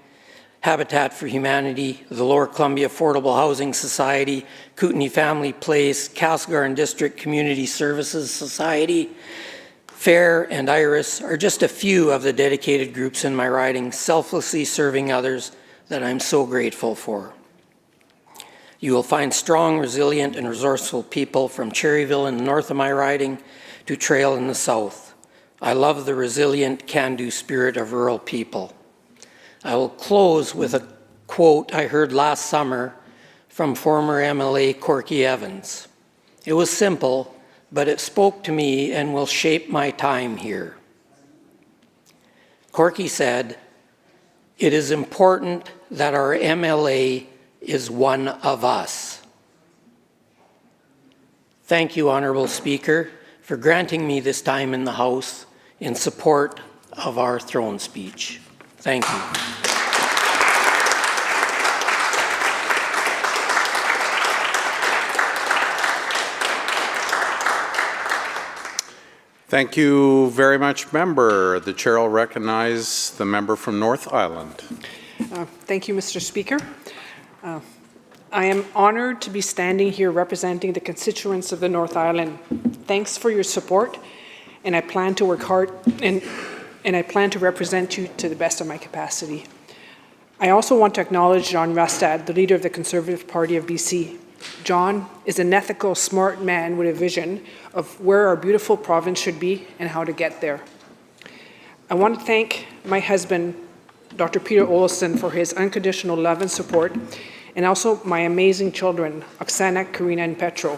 Habitat for Humanity, the Lower Columbia Affordable Housing Society, Kootenay Family Place, Castlegar and District Community Services Society, FAIR, and IRIS are just a few of the dedicated groups in my riding, selflessly serving others that I'm so grateful for. You will find strong, resilient, and resourceful people from Cherryville in the north of my riding to Trail in the south. I love the resilient, can-do spirit of rural people. I will close with a quote I heard last summer from former MLA Corky Evans. It was simple, but it spoke to me and will shape my time here. Corky said, "It is important that our MLA is one of us." Thank you, Honourable Speaker, for granting me this time in the House in support of our throne speech. Thank you. Thank you very much, Member. The Chair will recognize the member from North Island. Thank you, Mr. Speaker. I am honored to be standing here representing the constituents of the North Island. Thanks for your support and I plan to work hard and I plan to represent you to the best of my capacity. I also want to acknowledge John Rustad, the leader of the Conservative Party of BC. John is an ethical, smart man with a vision of where our beautiful province should be and how to get there. I want to thank my husband, Dr. Peter Olson, for his unconditional love and support, and also my amazing children, Oksana, Karina, and Petro.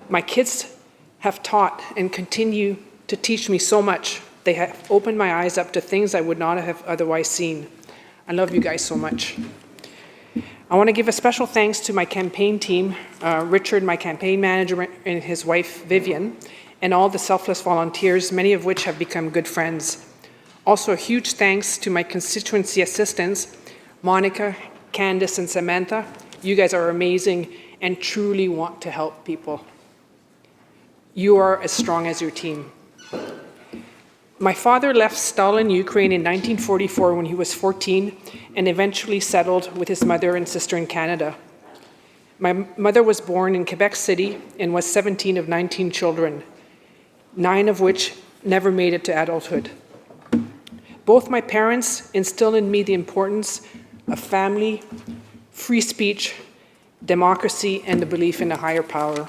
My kids have taught and continue to teach me so much. They have opened my eyes up to things I would not have otherwise seen. I love you guys so much. I want to give a special thanks to my campaign team, Richard, my campaign manager, and his wife, Vivian, and all the selfless volunteers, many of which have become good friends. Also, a huge thanks to my constituency assistants, Monica, Candice, and Samantha. You guys are amazing and truly want to help people. You are as strong as your team. My father left Stalin, Ukraine in 1944 when he was 14 and eventually settled with his mother and sister in Canada. My mother was born in Quebec City and was 17 of 19 children, 9 of which never made it to adulthood. Both my parents instilled in me the importance of family, free speech, democracy, and the belief in a higher power.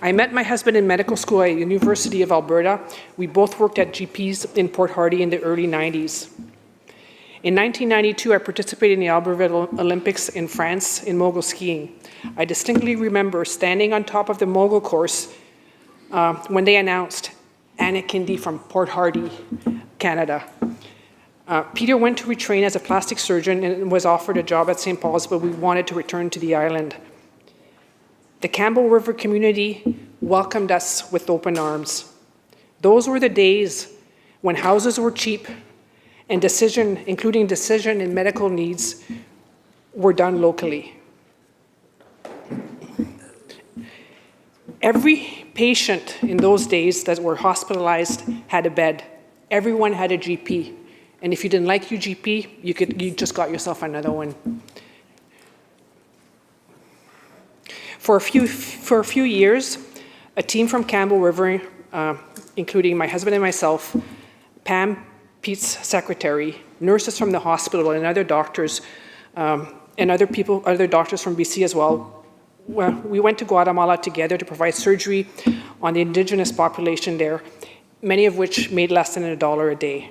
I met my husband in medical school at the University of Alberta. We both worked at GPs in Port Hardy in the early 90s. In 1992, I participated in the Albertville Olympics in France in mogul skiing. I distinctly remember standing on top of the mogul course when they announced Anna Kindy from Port Hardy, Canada. Peter went to retrain as a plastic surgeon and was offered a job at St. Paul's, but we wanted to return to the island. The Campbell River community welcomed us with open arms. Those were the days when houses were cheap and including decision and medical needs, were done locally. Every patient in those days that were hospitalized had a bed. Everyone had a GP. And if you didn't like your GP, you just got yourself another one. For a few years, a team from Campbell River, including my husband and myself, Pam, Pete's secretary, nurses from the hospital, and other doctors, and other doctors from BC as well, we went to Guatemala together to provide surgery on the indigenous population there, many of which made less than $1 a day.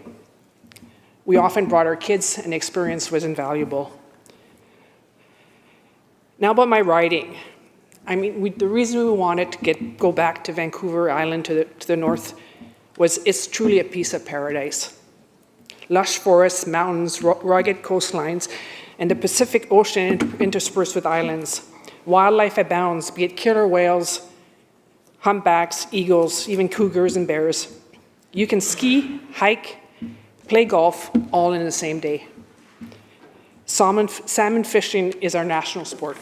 We often brought our kids, and the experience was invaluable. Now about my writing. I mean, the reason we wanted to go back to Vancouver Island to the north was it's truly a piece of paradise. Lush forests, mountains, rugged coastlines, and the Pacific Ocean interspersed with islands. Wildlife abounds, be it killer whales, humpbacks, eagles, even cougars and bears. You can ski, hike, play golf, all in the same day. Salmon fishing is our national sport.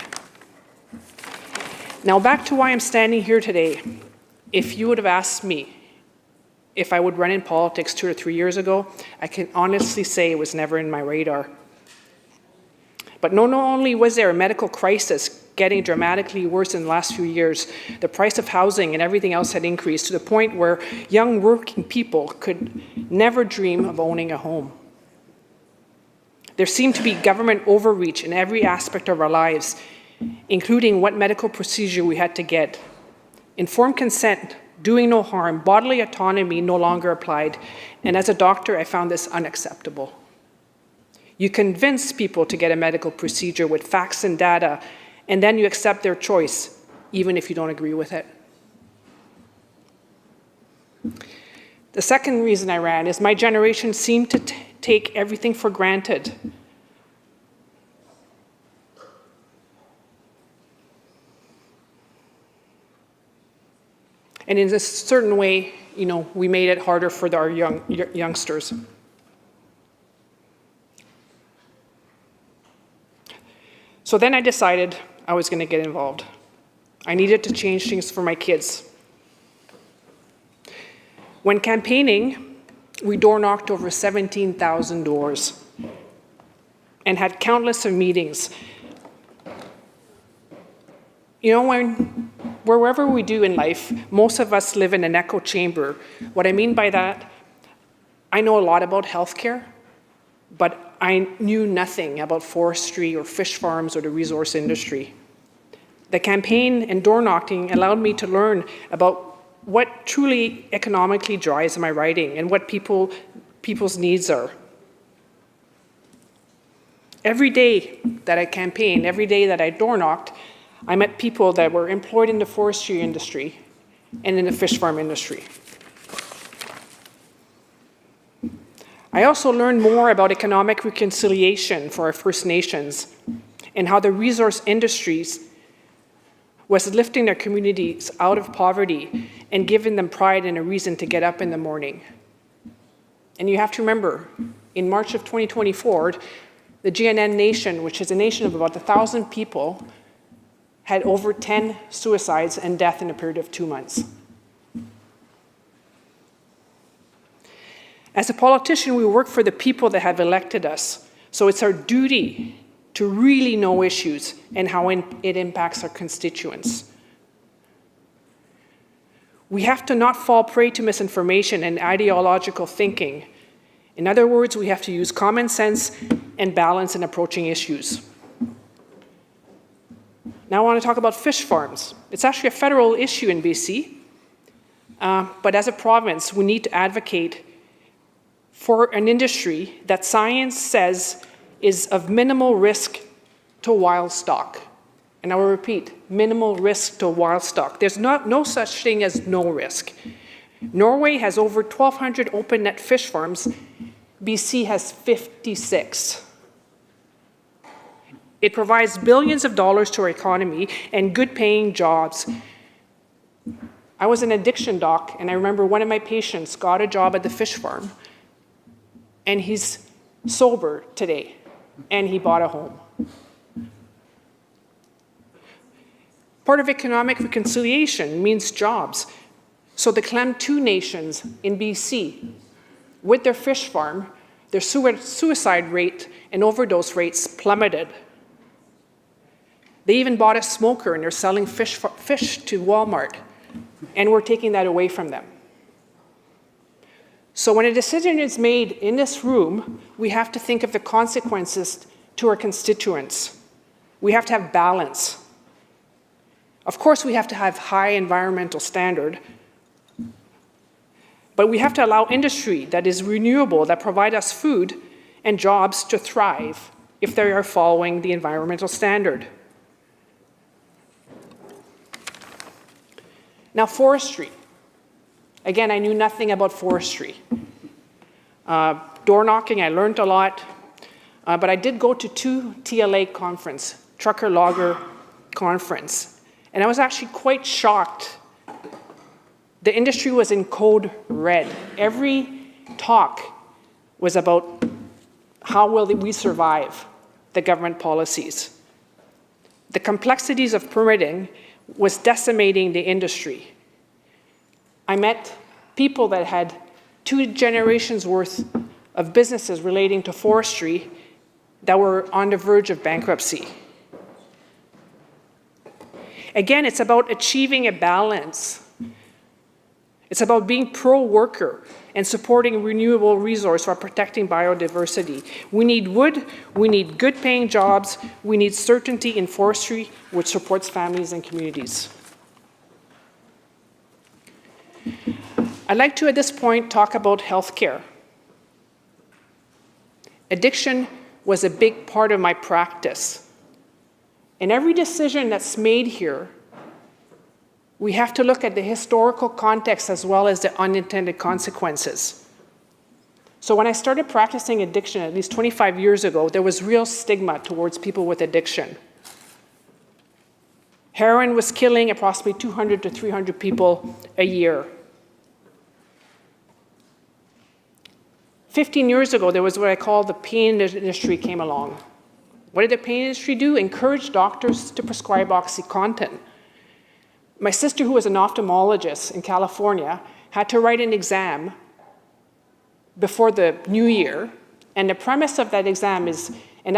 Now back to why I'm standing here today. If you would have asked me if I would run in politics 2 or 3 years ago, I can honestly say it was never in my radar. But not only was there a medical crisis getting dramatically worse in the last few years, the price of housing and everything else had increased to the point where young working people could never dream of owning a home. There seemed to be government overreach in every aspect of our lives, including what medical procedure we had to get. Informed consent, doing no harm, bodily autonomy no longer applied, and as a doctor, I found this unacceptable. You convince people to get a medical procedure with facts and data, and then you accept their choice, even if you don't agree with it. The second reason I ran is my generation seemed to take everything for granted. And in a certain way, we made it harder for our youngsters. So then I decided I was going to get involved. I needed to change things for my kids. When campaigning, we door knocked over 17,000 doors and had countless of meetings. When wherever we do in life, most of us live in an echo chamber. What I mean by that, I know a lot about healthcare, but I knew nothing about forestry or fish farms or the resource industry. The campaign and door knocking allowed me to learn about what truly economically drives my writing and what people's needs are. Every day that I campaigned, every day that I door knocked, I met people that were employed in the forestry industry and in the fish farm industry. I also learned more about economic reconciliation for our First Nations and how the resource industries was lifting their communities out of poverty and giving them pride and a reason to get up in the morning. And you have to remember, in March of 2024, the GNN Nation, which is a nation of about 1,000 people, had over 10 suicides and death in a period of 2 months. As a politician, we work for the people that have elected us, so it's our duty to really know issues and how it impacts our constituents. We have to not fall prey to misinformation and ideological thinking. In other words, we have to use common sense and balance in approaching issues. Now I want to talk about fish farms. It's actually a federal issue in BC, but as a province, we need to advocate for an industry that science says is of minimal risk to wild stock. And I will repeat, minimal risk to wild stock. There's no such thing as no risk. Norway has over 1,200 open net fish farms. BC has 56. It provides billions of dollars to our economy and good paying jobs. I was an addiction doc, and I remember one of my patients got a job at the fish farm, and he's sober today, and he bought a home. Part of economic reconciliation means jobs. So the Clam-2 nations in BC, with their fish farm, their suicide rate and overdose rates plummeted. They even bought a smoker, and they're selling fish to Walmart, and we're taking that away from them. So when a decision is made in this room, we have to think of the consequences to our constituents. We have to have balance. Of course, we have to have high environmental standard, but we have to allow industry that is renewable, that provide us food and jobs to thrive if they are following the environmental standard. Now, forestry. Again, I knew nothing about forestry. Door knocking, I learned a lot, but I did go to 2 TLA conference, Trucker Logger Conference, and I was actually quite shocked. The industry was in code red. Every talk was about how will we survive the government policies. The complexities of permitting was decimating the industry. I met people that had 2 generations worth of businesses relating to forestry that were on the verge of bankruptcy. Again, it's about achieving a balance. It's about being pro-worker and supporting renewable resource while protecting biodiversity. We need wood, we need good-paying jobs, we need certainty in forestry, which supports families and communities. I'd like to, at this point, talk about healthcare. Addiction was a big part of my practice. And every decision that's made here, we have to look at the historical context as well as the unintended consequences. So when I started practicing addiction at least 25 years ago, there was real stigma towards people with addiction. Heroin was killing approximately 200 to 300 people a year. 15 years ago, there was what I call the pain industry came along. What did the pain industry do? Encourage doctors to prescribe OxyContin. My sister, who was an ophthalmologist in California, had to write an exam before the new year And the premise of that exam is, and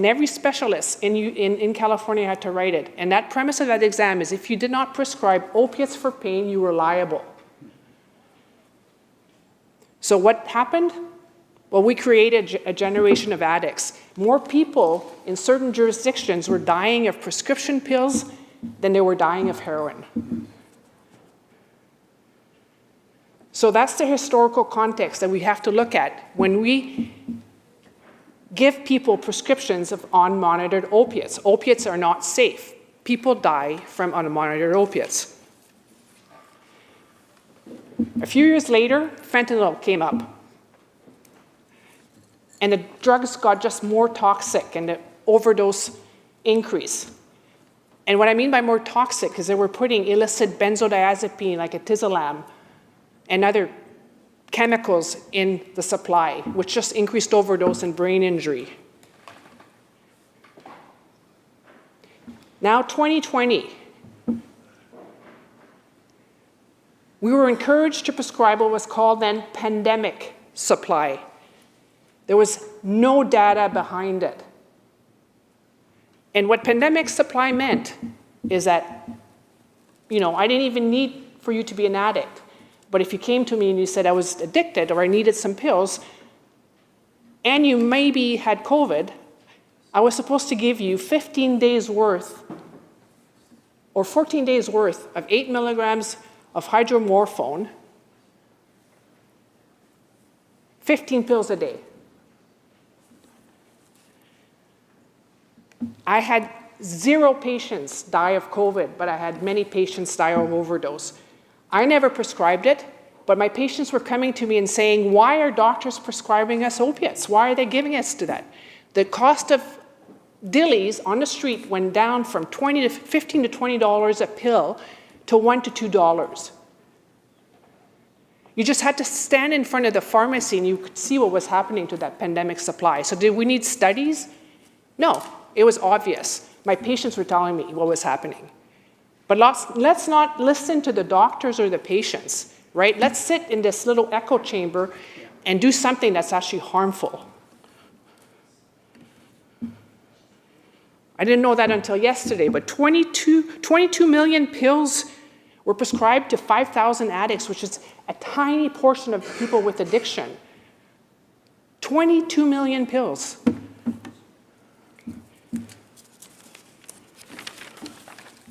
every specialist in California had to write it, and that premise of that exam is if you did not prescribe opiates for pain, you were liable. So what happened? Well, we created a generation of addicts. More people in certain jurisdictions were dying of prescription pills than they were dying of heroin. So that's the historical context that we have to look at when we give people prescriptions of unmonitored opiates. Opiates are not safe. People die from unmonitored opiates. A few years later, fentanyl came up. And the drugs got just more toxic and the overdose increased. And what I mean by more toxic is they were putting illicit benzodiazepine like atizolam and other chemicals in the supply, which just increased overdose and brain injury. Now 2020, we were encouraged to prescribe what was called then pandemic supply. There was no data behind it. And what pandemic supply meant is that, I didn't even need for you to be an addict. But if you came to me and you said I was addicted or I needed some pills, and you maybe had COVID, I was supposed to give you 15 days worth or 14 days worth of 8 milligrams of hydromorphone, 15 pills a day. I had 0 patients die of COVID, but I had many patients die of overdose. I never prescribed it, but my patients were coming to me and saying, why are doctors prescribing us opiates? Why are they giving us to that? The cost of dillies on the street went down from $15 to $20 a pill to $1 to $2. You just had to stand in front of the pharmacy and you could see what was happening to that pandemic supply. So did we need studies? No, it was obvious. My patients were telling me what was happening. But let's not listen to the doctors or the patients, right? Let's sit in this little echo chamber and do something that's actually harmful. I didn't know that until yesterday, but 22 million pills were prescribed to 5,000 addicts, which is a tiny portion of people with addiction. 22 million pills.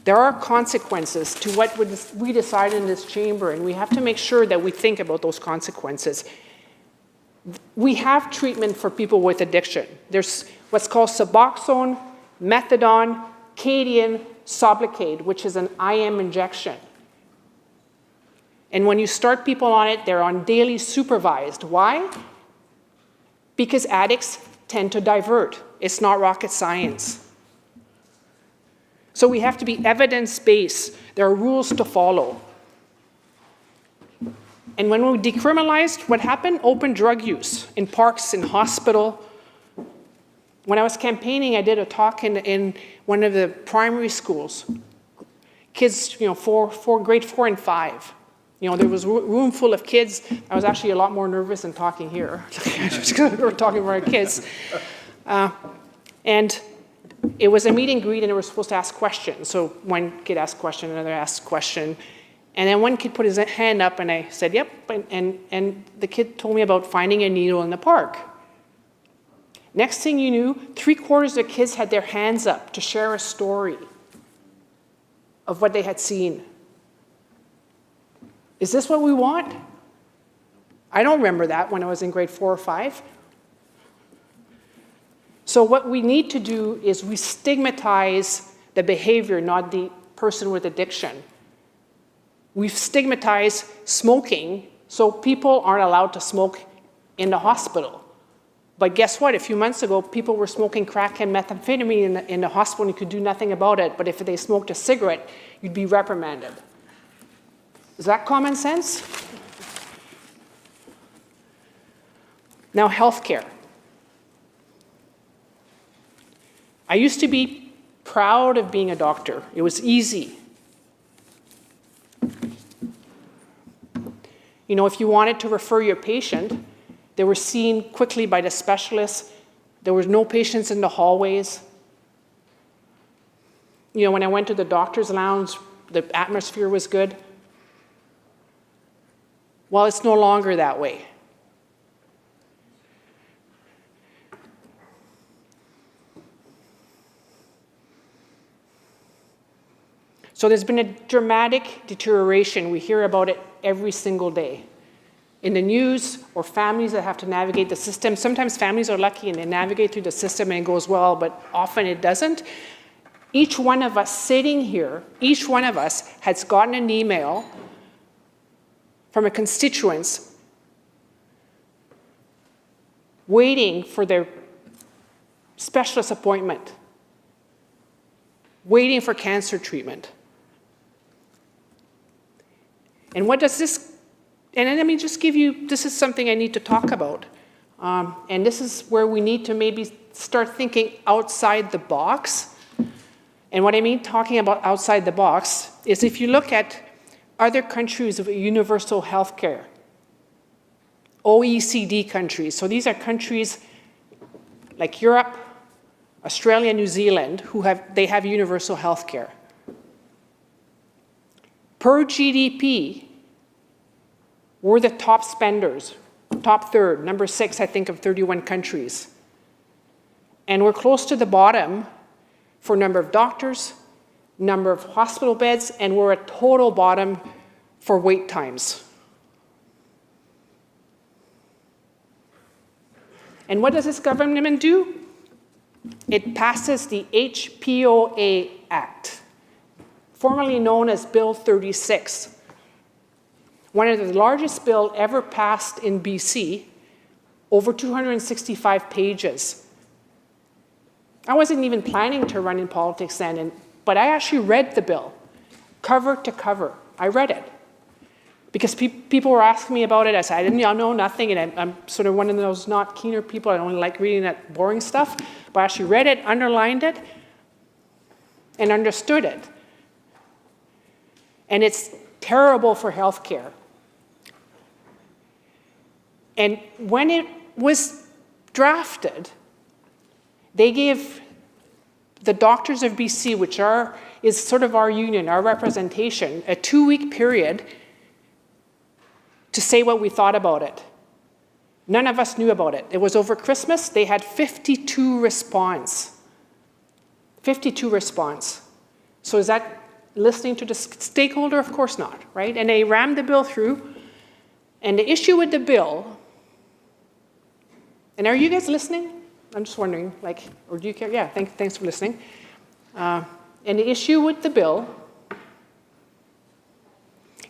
There are consequences to what we decide in this chamber, and we have to make sure that we think about those consequences. We have treatment for people with addiction. There's what's called Suboxone, Methadone, Cadian, Sublocade, which is an IM injection. And when you start people on it, they're on daily supervised. Why? Because addicts tend to divert. It's not rocket science. So we have to be evidence-based. There are rules to follow. And when we decriminalized, what happened? Open drug use in parks, in hospital. When I was campaigning, I did a talk in one of the primary schools. Kids, grade 4 and 5. There was a room full of kids. I was actually a lot more nervous than talking here. We're talking about our kids. And it was a meet and greet, and they were supposed to ask questions. So one kid asked a question, another asked a question. And then one kid put his hand up, and I said, yep. And the kid told me about finding a needle in the park. Next thing you knew, 3/4 of the kids had their hands up to share a story of what they had seen. Is this what we want? I don't remember that when I was in grade 4 or 5. So what we need to do is we stigmatize the behavior, not the person with addiction. We've stigmatized smoking, so people aren't allowed to smoke in the hospital. But guess what? A few months ago, people were smoking crack and methamphetamine in the hospital and you could do nothing about it. But if they smoked a cigarette, you'd be reprimanded. Is that common sense? Now, healthcare. I used to be proud of being a doctor. It was easy. If you wanted to refer your patient, They were seen quickly by the specialists. There was no patients in the hallways. You know, when I went to the doctor's lounge, the atmosphere was good. Well, it's no longer that way. So there's been a dramatic deterioration. We hear about it every single day. In the news, or families that have to navigate the system. Sometimes families are lucky and they navigate through the system and it goes well, but often it doesn't. Each one of us sitting here, each one of us has gotten an email from a constituent waiting for their specialist appointment, waiting for cancer treatment. And what does this, and let me just give you, this is something I need to talk about. And this is where we need to maybe start thinking outside the box. And what I mean talking about outside the box is if you look at other countries with universal health care, OECD countries, so these are countries like Europe, Australia, New Zealand, they have universal health care. Per GDP, we're the top spenders, top third, number 6, I think, of 31 countries. And we're close to the bottom for number of doctors, number of hospital beds, and we're at total bottom for wait times. And what does this government do? It passes the HPOA Act, formerly known as Bill 36, one of the largest bills ever passed in BC, over 265 pages. I wasn't even planning to run in politics then, but I actually read the bill, cover to cover. I read it. Because people were asking me about it. I said, I didn't know nothing, and I'm sort of one of those not keener people. I don't like reading that boring stuff. But I actually read it, underlined it, and understood it. And it's terrible for healthcare. And when it was drafted, they gave the doctors of BC, which is sort of our union, our representation, a 2-week period to say what we thought about it. None of us knew about it. It was over Christmas. They had 52 response. 52 response. So is that listening to the stakeholder? Of course not, right? And they rammed the bill through. And the issue with the bill, and are you guys listening? I'm just wondering, or do you care? Yeah, thanks for listening. And the issue with the bill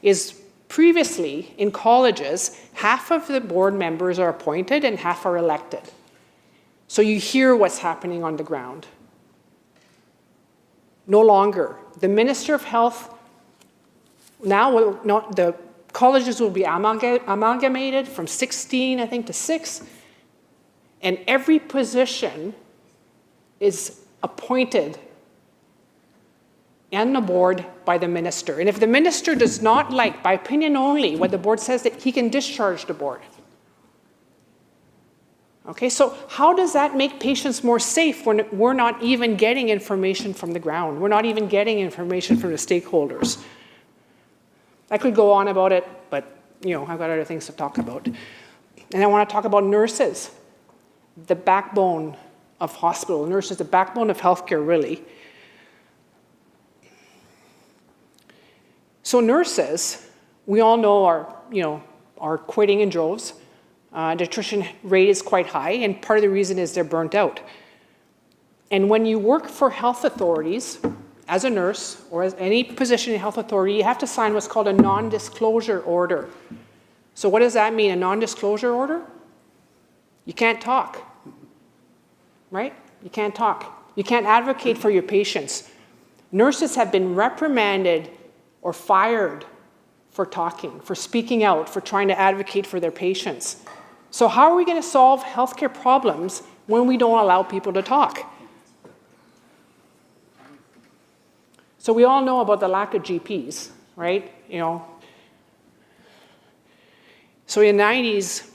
is previously in colleges, half of the board members are appointed and half are elected. So you hear what's happening on the ground. No longer. The Minister of Health now the colleges will be amalgamated from 16, I think, to 6. And every position is appointed and the board by the minister. And if the minister does not like, by opinion only, what the board says, that he can discharge the board. Okay, so how does that make patients more safe when we're not even getting information from the ground? We're not even getting information from the stakeholders. I could go on about it, but I've got other things to talk about. And I want to talk about nurses, the backbone of hospital. Nurses, the backbone of healthcare, really. So nurses, we all know are quitting in droves. The attrition rate is quite high, and part of the reason is they're burnt out. And when you work for health authorities, as a nurse or as any position in health authority, you have to sign what's called a non-disclosure order. So what does that mean, a non-disclosure order? You can't talk, right? You can't talk. You can't advocate for your patients. Nurses have been reprimanded or fired for talking, for speaking out, for trying to advocate for their patients. So how are we going to solve healthcare problems when we don't allow people to talk? So we all know about the lack of GPs, right? So in the 90s,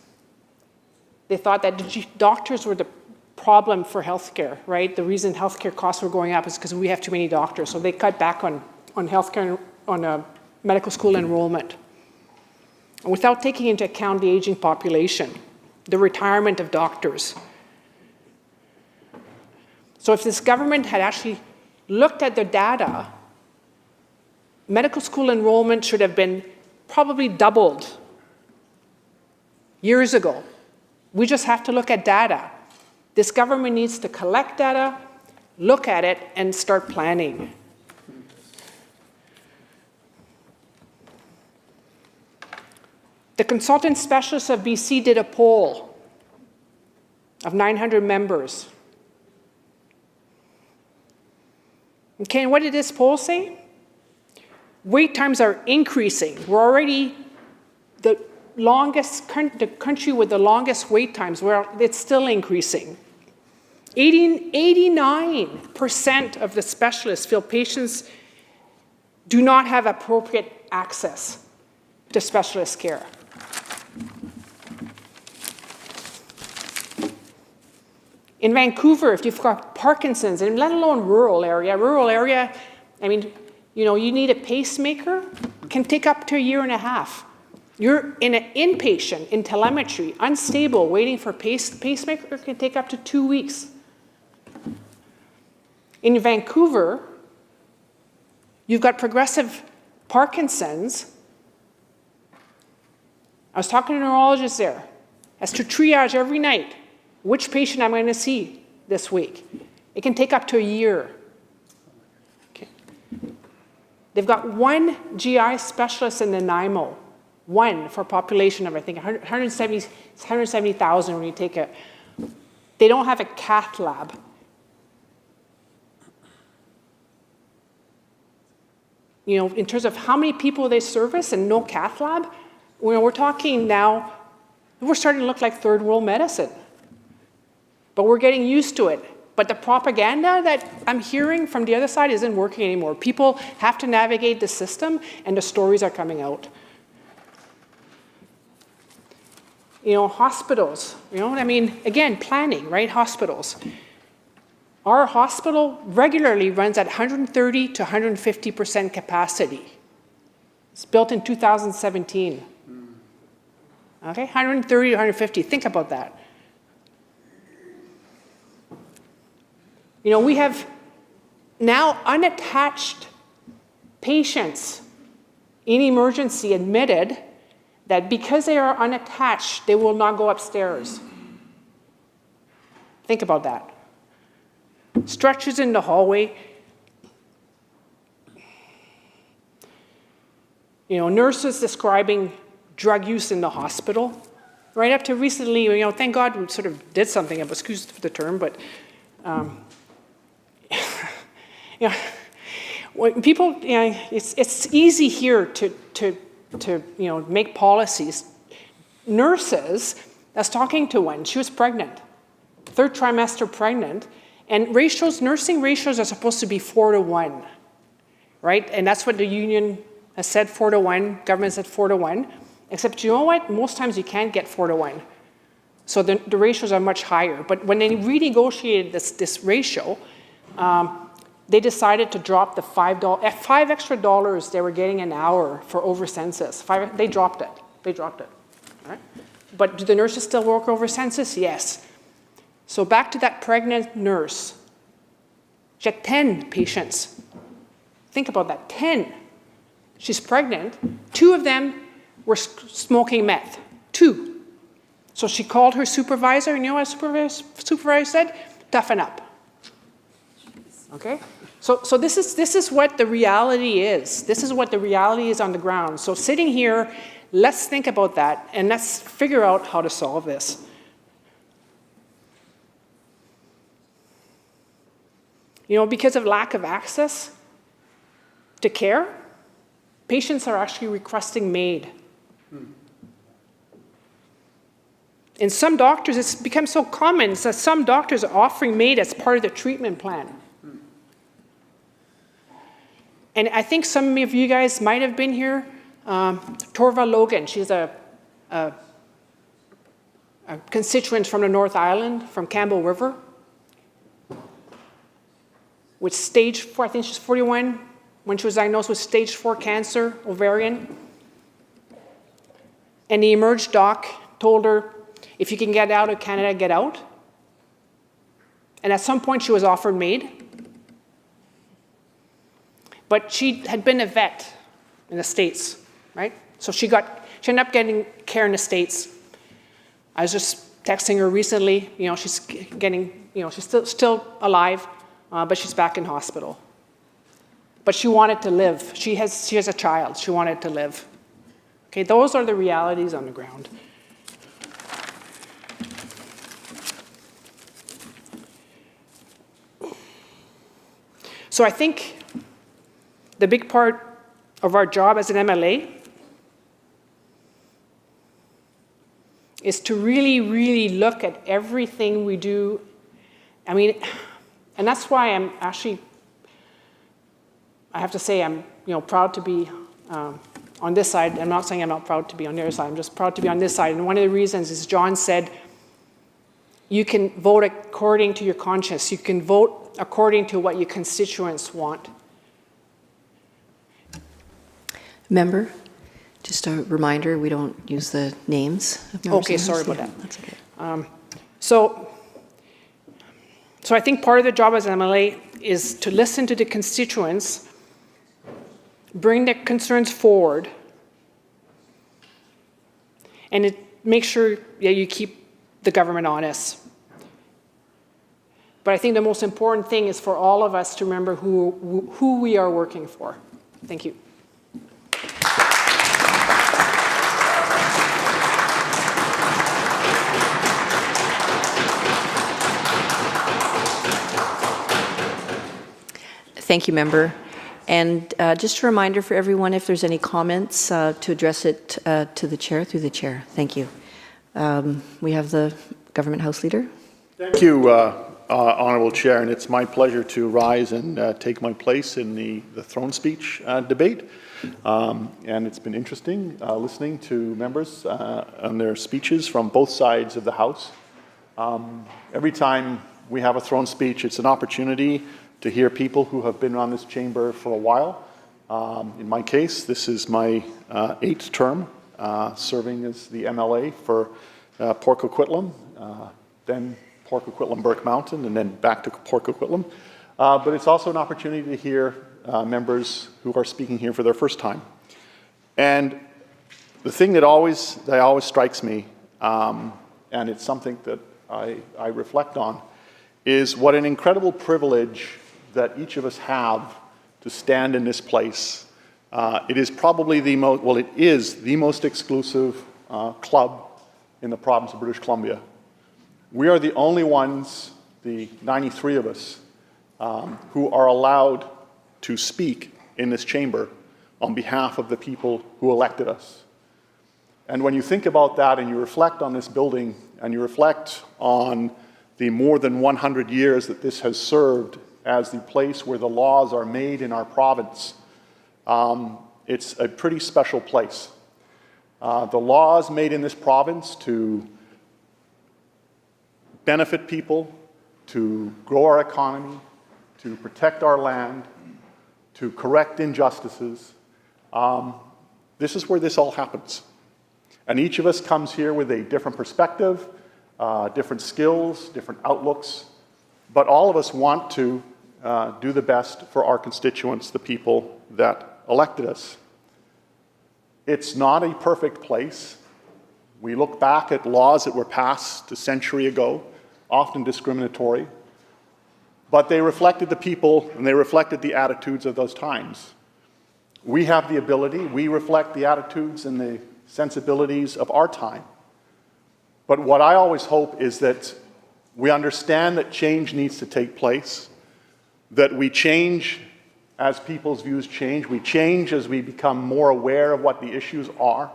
They thought that doctors were the problem for healthcare, right? The reason healthcare costs were going up is because we have too many doctors. So they cut back on healthcare, on medical school enrollment, without taking into account the aging population, the retirement of doctors. So if this government had actually looked at the data, medical school enrollment should have been probably doubled years ago. We just have to look at data. This government needs to collect data, look at it, and start planning. The Consultant Specialists of BC did a poll of 900 members. Okay, and what did this poll say? Wait times are increasing. We're already the country with the longest wait times, where it's still increasing. 89% of the specialists feel patients do not have appropriate access to specialist care. In Vancouver, if you've got Parkinson's, and let alone rural area, I mean, you know, you need a pacemaker, can take up to a year and a half. You're in an inpatient, in telemetry, unstable, waiting for pacemaker, can take up to 2 weeks. In Vancouver, you've got progressive Parkinson's. I was talking to a neurologist there, has to triage every night which patient I'm going to see this week. It can take up to a year. Okay. They've got one GI specialist in Nanaimo, one for a population of, I think, 170,000 when you take a, they don't have a cath lab. You know, in terms of how many people they service and no cath lab, we're talking now, we're starting to look like third world medicine. But we're getting used to it. But the propaganda that I'm hearing from the other side isn't working anymore. People have to navigate the system, and the stories are coming out. You know, hospitals, you know, I mean, again, planning, right? Hospitals. Our hospital regularly runs at 130 to 150% capacity. It's built in 2017. Okay, 130 to 150, think about that. You know, we have now unattached patients in emergency admitted that because they are unattached, they will not go upstairs. Think about that. Stretchers in the hallway. You know, nurses describing drug use in the hospital. Right up to recently, you know, thank God we sort of did something, excuse the term, but you know, when people, you know, it's easy here to you know, make policies. Nurses, I was talking to one, she was pregnant, 3rd trimester pregnant, and ratios, nursing ratios are supposed to be 4-to-1, right? And that's what the union has said, 4-to-1, government said 4-to-1, except you know what? Most times you can't get 4-to-1. So the ratios are much higher. But when they renegotiated this ratio, they decided to drop the $5 extra they were getting an hour for over census. They dropped it. Right? But do the nurses still work over census? Yes. So back to that pregnant nurse. She had 10 patients. Think about that, 10. She's pregnant. 2 of them were smoking meth. 2. So she called her supervisor, and you know what supervisor said? Toughen up. Okay? So this is what the reality is. This is what the reality is on the ground. So sitting here, let's think about that, and let's figure out how to solve this. You know, because of lack of access to care, patients are actually requesting MAID. And some doctors, it's become so common that some doctors are offering MAID as part of the treatment plan. And I think some of you guys might have been here. Torva Logan, she's a constituents from the North Island, from Campbell River, with stage 4, I think she's 41, when she was diagnosed with stage 4 cancer, ovarian. And the Emerge doc told her, if you can get out of Canada, get out. And at some point she was offered MAID. But she had been a vet in the States, right? So she ended up getting care in the States. I was just texting her recently, she's getting, she's still alive, but she's back in hospital. But she wanted to live. She has a child. She wanted to live. Okay, those are the realities on the ground. So I think the big part of our job as an MLA is to really, really look at everything we do. I mean, and that's why I'm actually, I have to say, I'm proud to be on this side. I'm not saying I'm not proud to be on the other side. I'm just proud to be on this side. And one of the reasons is John said, you can vote according to your conscience. You can vote according to what your constituents want. Member, just a reminder, we don't use the names of members. Okay, sorry about that. That's okay. So I think part of the job as an MLA is to listen to the constituents, bring their concerns forward, and make sure that you keep the government honest. But I think the most important thing is for all of us to remember who we are working for. Thank you. Thank you, Member. And just a reminder for everyone, if there's any comments, to address it to the Chair, through the Chair. Thank you. We have the Government House Leader. Thank you, Honourable Chair, and it's my pleasure to rise and take my place in the throne speech debate. And it's been interesting listening to members on their speeches from both sides of the House. Every time we have a throne speech, it's an opportunity to hear people who have been on this chamber for a while. In my case, this is my 8th term serving as the MLA for Port Coquitlam, then Port Coquitlam Burke Mountain, and then back to Port Coquitlam. But it's also an opportunity to hear members who are speaking here for their first time. And the thing that always strikes me, and it's something that I reflect on, is what an incredible privilege that each of us have to stand in this place. It is probably the most exclusive club in the province of British Columbia. We are the only ones, the 93 of us, who are allowed to speak in this chamber on behalf of the people who elected us. And when you think about that and you reflect on this building and you reflect on the more than 100 years that this has served as the place where the laws are made in our province, it's a pretty special place. The laws made in this province to benefit people, to grow our economy, to protect our land, to correct injustices. This is where this all happens. And each of us comes here with a different perspective, different skills, different outlooks, but all of us want to do the best for our constituents, the people that elected us. It's not a perfect place. We look back at laws that were passed a century ago, often discriminatory, but they reflected the people and they reflected the attitudes of those times. We have the ability, we reflect the attitudes and the sensibilities of our time. But what I always hope is that we understand that change needs to take place, that we change as people's views change, we change as we become more aware of what the issues are.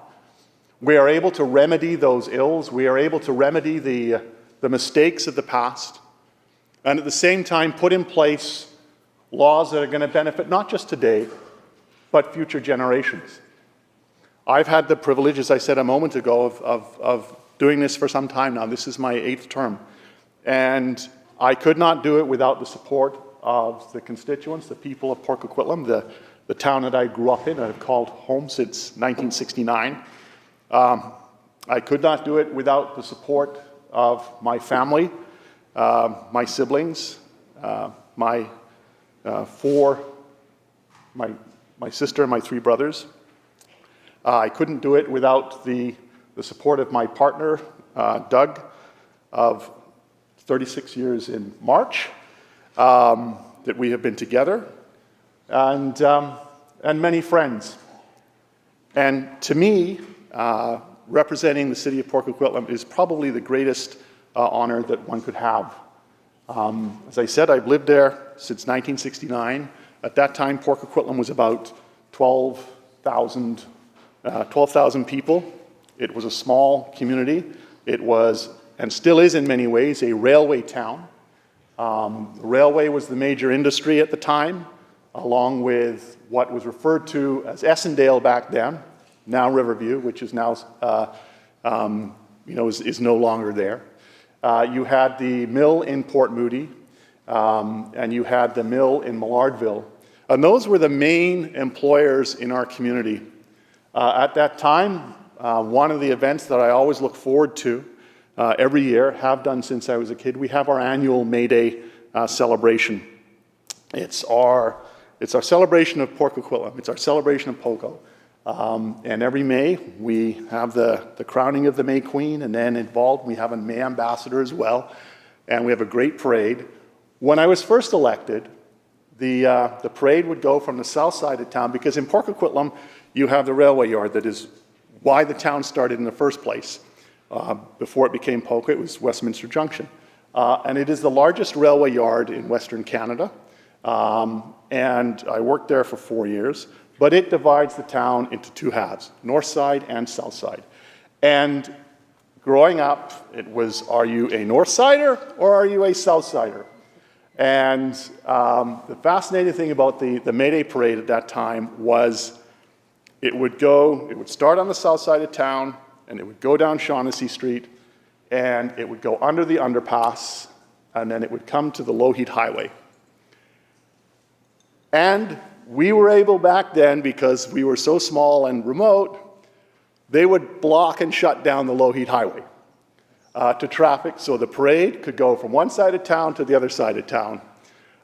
We are able to remedy those ills, we are able to remedy the mistakes of the past, and at the same time put in place laws that are going to benefit not just today, but future generations. I've had the privilege, as I said a moment ago, of doing this for some time now. This is my 8th term. And I could not do it without the support of the constituents, the people of Port Coquitlam, the town that I grew up in and have called home since 1969. I could not do it without the support of my family, my siblings, my sister and my 3 brothers. I couldn't do it without the support of my partner, Doug, of 36 years in March, that we have been together, and many friends. And to me, representing the city of Port Coquitlam is probably the greatest honor that one could have. As I said, I've lived there since 1969. At that time, Port Coquitlam was about 12,000 people. It was a small community. It was, and still is in many ways, a railway town. The railway was the major industry at the time, along with what was referred to as Essendale back then, now Riverview, which is now, is no longer there. You had the mill in Port Moody, and you had the mill in Millardville. And those were the main employers in our community. At that time, one of the events that I always look forward to every year, have done since I was a kid, we have our annual May Day celebration. It's our celebration of Port Coquitlam. It's our celebration of POCO. And every May, we have the crowning of the May Queen, and then involved, we have a May Ambassador as well, and we have a great parade. When I was first elected, the parade would go from the south side of town, because in Port Coquitlam, you have the railway yard that is why the town started in the first place. Before it became POCO, it was Westminster Junction. And it is the largest railway yard in Western Canada. And I worked there for 4 years. But it divides the town into 2 halves, north side and south side. And growing up, it was, are you a north sider or are you a south sider? And the fascinating thing about the May Day parade at that time was it would start on the south side of town, and it would go down Shaughnessy Street, and it would go under the underpass, and then it would come to the Lougheed Highway. And we were able back then, because we were so small and remote, they would block and shut down the Lougheed Highway to traffic, so the parade could go from one side of town to the other side of town.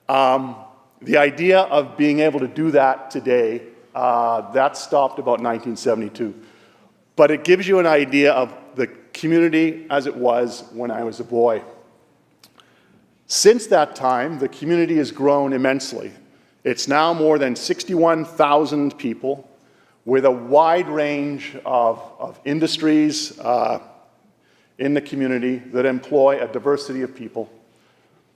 The idea of being able to do that today, that stopped about 1972. But it gives you an idea of the community as it was when I was a boy. Since that time, the community has grown immensely. It's now more than 61,000 people with a wide range of industries in the community that employ a diversity of people.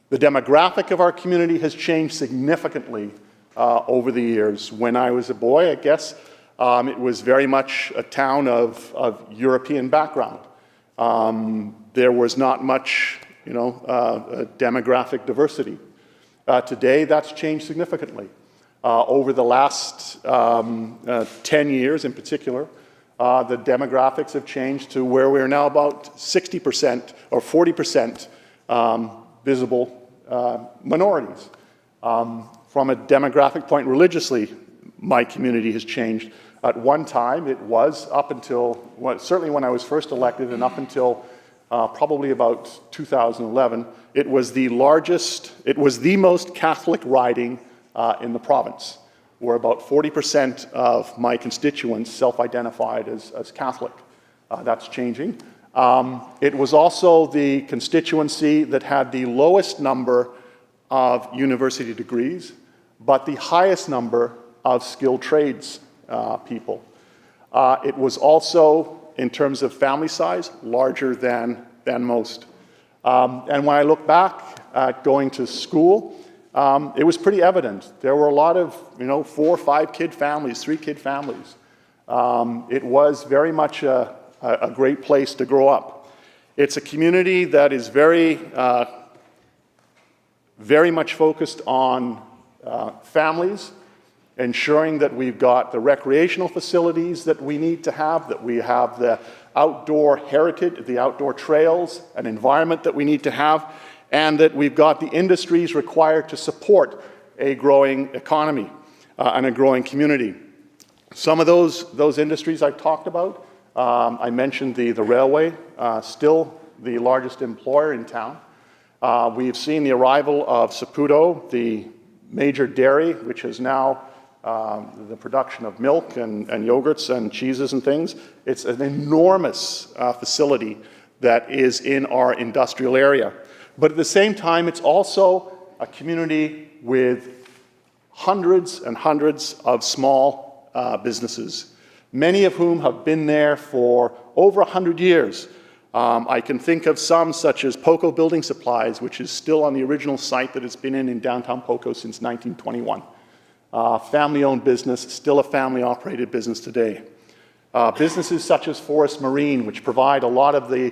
The demographic of our community has changed significantly over the years. When I was a boy, I guess, it was very much a town of European background. There was not much, demographic diversity. Today, that's changed significantly. Over the last 10 years in particular, the demographics have changed to where we're now about 60% or 40% visible minorities. From a demographic point, religiously, my community has changed. At one time, it was up until, certainly when I was first elected and up until probably about 2011, it was the most Catholic riding in the province, where about 40% of my constituents self-identified as Catholic. That's changing. It was also the constituency that had the lowest number of university degrees, but the highest number of skilled trades people. It was also, in terms of family size, larger than most. And when I look back at going to school, it was pretty evident. There were a lot of, 4 or 5 kid families, 3 kid families. It was very much a great place to grow up. It's a community that is very much focused on families ensuring that we've got the recreational facilities that we need to have, that we have the outdoor heritage, the outdoor trails and environment that we need to have, and that we've got the industries required to support a growing economy and a growing community. Some of those industries I've talked about, I mentioned the railway, still the largest employer in town. We've seen the arrival of Saputo, the major dairy, which is now the production of milk and yogurts and cheeses and things. It's an enormous facility that is in our industrial area. But at the same time, it's also a community with hundreds and hundreds of small businesses, many of whom have been there for over 100 years. I can think of some such as Poco Building Supplies, which is still on the original site that it's been in downtown Poco since 1921. Family-owned business, still a family-operated business today. Businesses such as Forest Marine, which provide a lot of the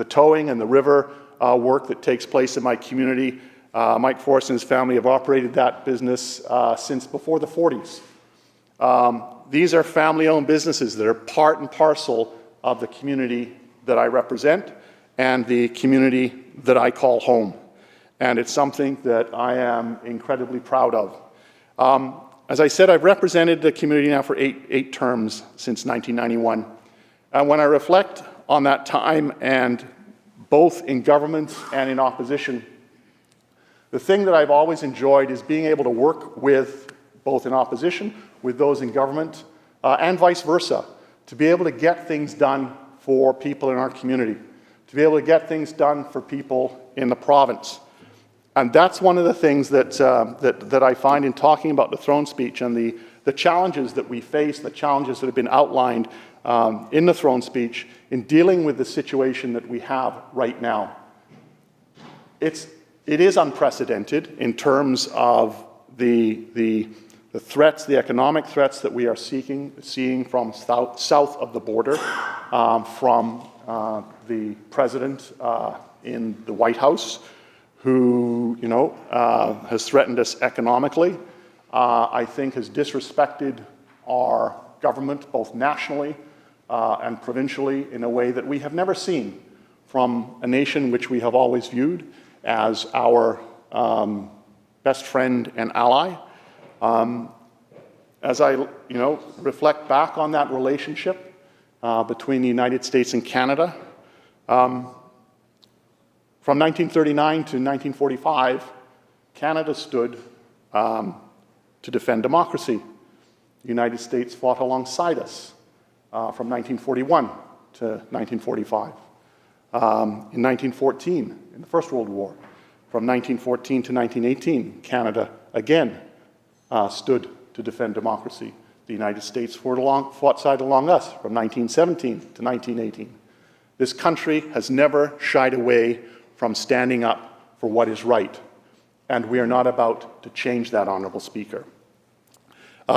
towing and the river work that takes place in my community. Mike Forrest and his family have operated that business since before the 40s. These are family-owned businesses that are part and parcel of the community that I represent and the community that I call home. And it's something that I am incredibly proud of. As I said, I've represented the community now for eight terms since 1991. And when I reflect on that time, and both in government and in opposition, the thing that I've always enjoyed is being able to work with, both in opposition, with those in government, and vice versa, to be able to get things done for people in our community, to be able to get things done for people in the province. And that's one of the things that I find in talking about the throne speech and the challenges that we face, the challenges that have been outlined in the throne speech in dealing with the situation that we have right now. It is unprecedented in terms of the threats, the economic threats that we are seeing from south of the border, from the president in the White House, who has threatened us economically, I think has disrespected our government, both nationally and provincially, in a way that we have never seen from a nation which we have always viewed as our best friend and ally. As I reflect back on that relationship between the United States and Canada, from 1939 to 1945, Canada stood to defend democracy. The United States fought alongside us from 1941 to 1945. In 1914, in the First World War, from 1914 to 1918, Canada again stood to defend democracy. The United States fought side along us from 1917 to 1918. This country has never shied away from standing up for what is right, and we are not about to change that, Honourable Speaker.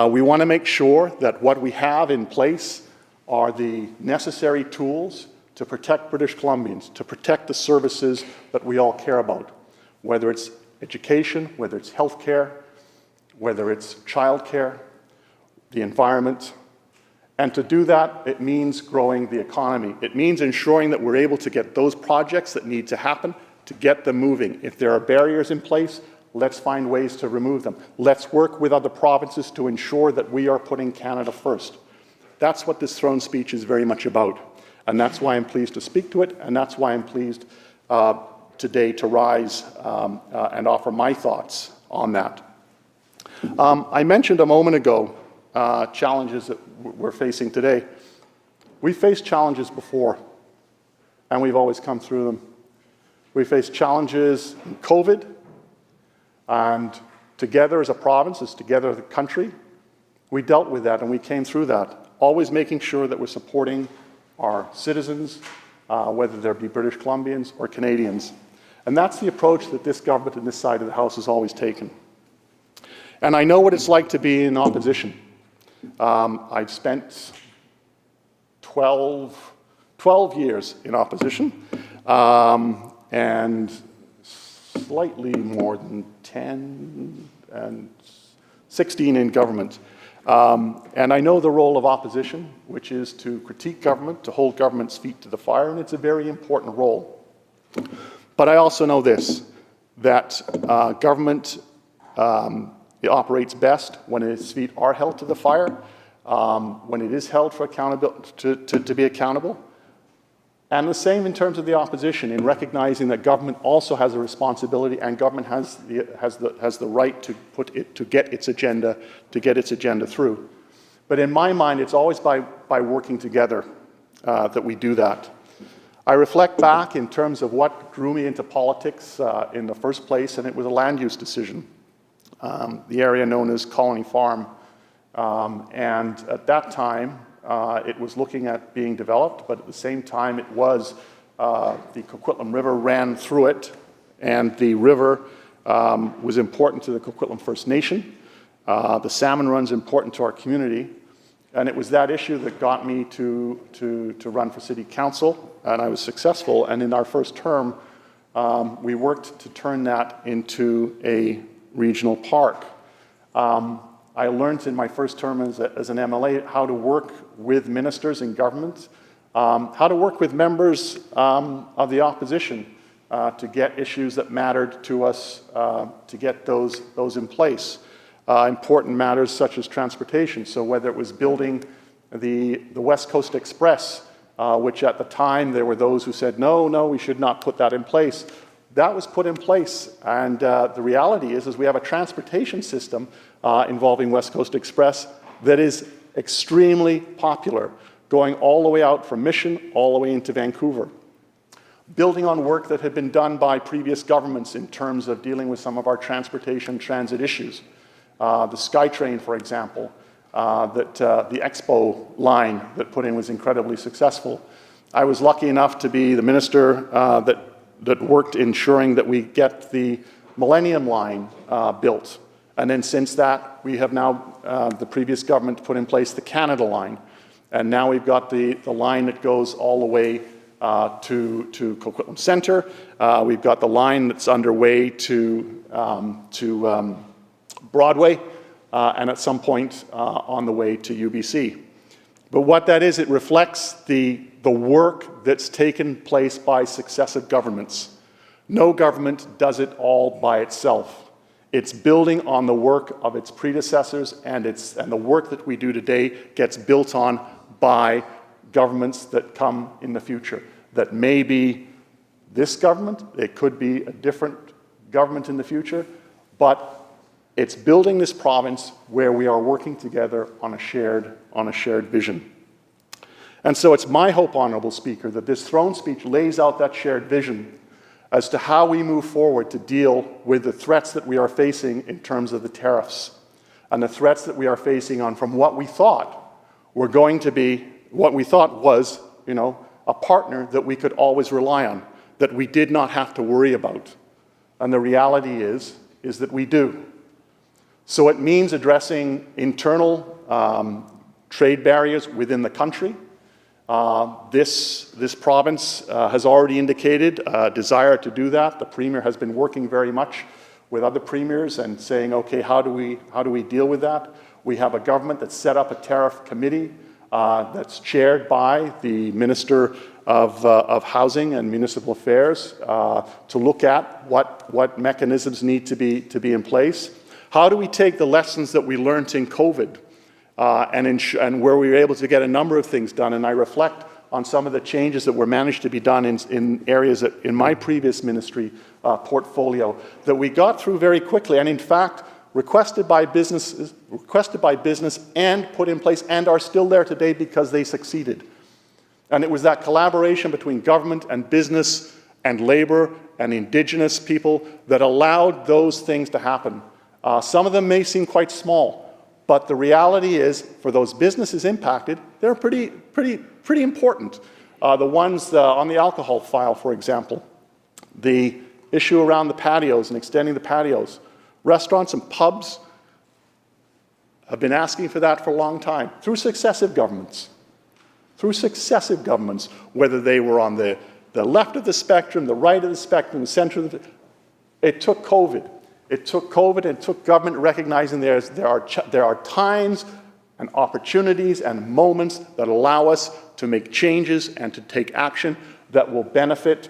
We want to make sure that what we have in place are the necessary tools to protect British Columbians, to protect the services that we all care about, whether it's education, whether it's healthcare, whether it's childcare, the environment. And to do that, it means growing the economy. It means ensuring that we're able to get those projects that need to happen, to get them moving. If there are barriers in place, let's find ways to remove them. Let's work with other provinces to ensure that we are putting Canada first. That's what this throne speech is very much about. And that's why I'm pleased to speak to it, and that's why I'm pleased today to rise and offer my thoughts on that. I mentioned a moment ago challenges that we're facing today. We've faced challenges before, and we've always come through them. We faced challenges in COVID, and together as a province, as together as a country, we dealt with that and we came through that, always making sure that we're supporting our citizens, whether they be British Columbians or Canadians. And that's the approach that this government and this side of the House has always taken. And I know what it's like to be in opposition. I've spent 12 years in opposition, and slightly more than 10 16 in government. And I know the role of opposition, which is to critique government, to hold government's feet to the fire, and it's a very important role. But I also know this, that government it operates best when its feet are held to the fire, when it is held for accountability, to be accountable. And the same in terms of the opposition, in recognizing that government also has a responsibility and government has the right to get its agenda through. But in my mind, it's always by working together that we do that. I reflect back in terms of what drew me into politics in the first place, and it was a land use decision, the area known as Colony Farm. And at that time, it was looking at being developed, but at the same time it was, the Coquitlam River ran through it, and the river was important to the Coquitlam First Nation. The salmon run's important to our community, and it was that issue that got me to run for City Council, and I was successful. And in our first term, we worked to turn that into a regional park. I learned in my first term as an MLA how to work with ministers in government, how to work with members of the opposition to get issues that mattered to us, to get those in place. Important matters such as transportation. So whether it was building the West Coast Express, which at the time there were those who said, no, we should not put that in place. That was put in place, and the reality is we have a transportation system involving West Coast Express that is extremely popular, going all the way out from Mission, all the way into Vancouver. Building on work that had been done by previous governments in terms of dealing with some of our transportation transit issues. The SkyTrain, for example, the Expo line that put in was incredibly successful. I was lucky enough to be the minister that worked ensuring that we get the Millennium Line built. And then since that, we have now, the previous government put in place the Canada Line. And now we've got the line that goes all the way to Coquitlam Centre. We've got the line that's underway to Broadway, and at some point on the way to UBC. But what that is, it reflects the work that's taken place by successive governments. No government does it all by itself. It's building on the work of its predecessors, and the work that we do today gets built on by governments that come in the future. That may be this government, it could be a different government in the future, but it's building this province where we are working together on a shared vision. And so it's my hope, Honourable Speaker, that this throne speech lays out that shared vision as to how we move forward to deal with the threats that we are facing in terms of the tariffs and the threats that we are facing from what we thought were going to be, what we thought was, a partner that we could always rely on, that we did not have to worry about. And the reality is that we do. So it means addressing internal trade barriers within the country. This province has already indicated a desire to do that. The Premier has been working very much with other premiers and saying, okay, how do we deal with that? We have a government that's set up a tariff committee that's chaired by the Minister of Housing and Municipal Affairs to look at what mechanisms need to be in place. How do we take the lessons that we learned in COVID and where we were able to get a number of things done? And I reflect on some of the changes that were managed to be done in areas that in my previous ministry portfolio that we got through very quickly, and in fact requested by business and put in place and are still there today because they succeeded. And it was that collaboration between government and business and labor and Indigenous people that allowed those things to happen. Some of them may seem quite small, but the reality is, for those businesses impacted, they're pretty important. The ones on the alcohol file, for example, the issue around the patios and extending the patios. Restaurants and pubs have been asking for that for a long time, through successive governments. Whether they were on the left of the spectrum, the right of the spectrum, the center of the... It took COVID. It took COVID, and it took government recognizing there are times and opportunities and moments that allow us to make changes and to take action that will benefit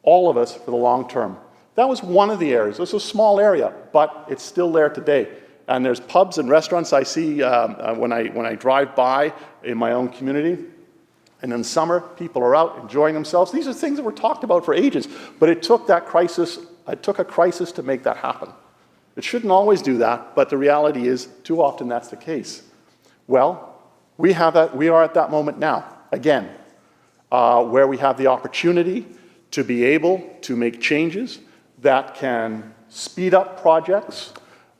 all of us for the long term. That was one of the areas. It was a small area, but it's still there today. And there's pubs and restaurants I see when I drive by in my own community. And in summer, people are out enjoying themselves. These are things that were talked about for ages, but it took that crisis. It took a crisis to make that happen. It shouldn't always do that, but the reality is, too often that's the case. Well, we are at that moment now, again, where we have the opportunity to be able to make changes that can speed up projects,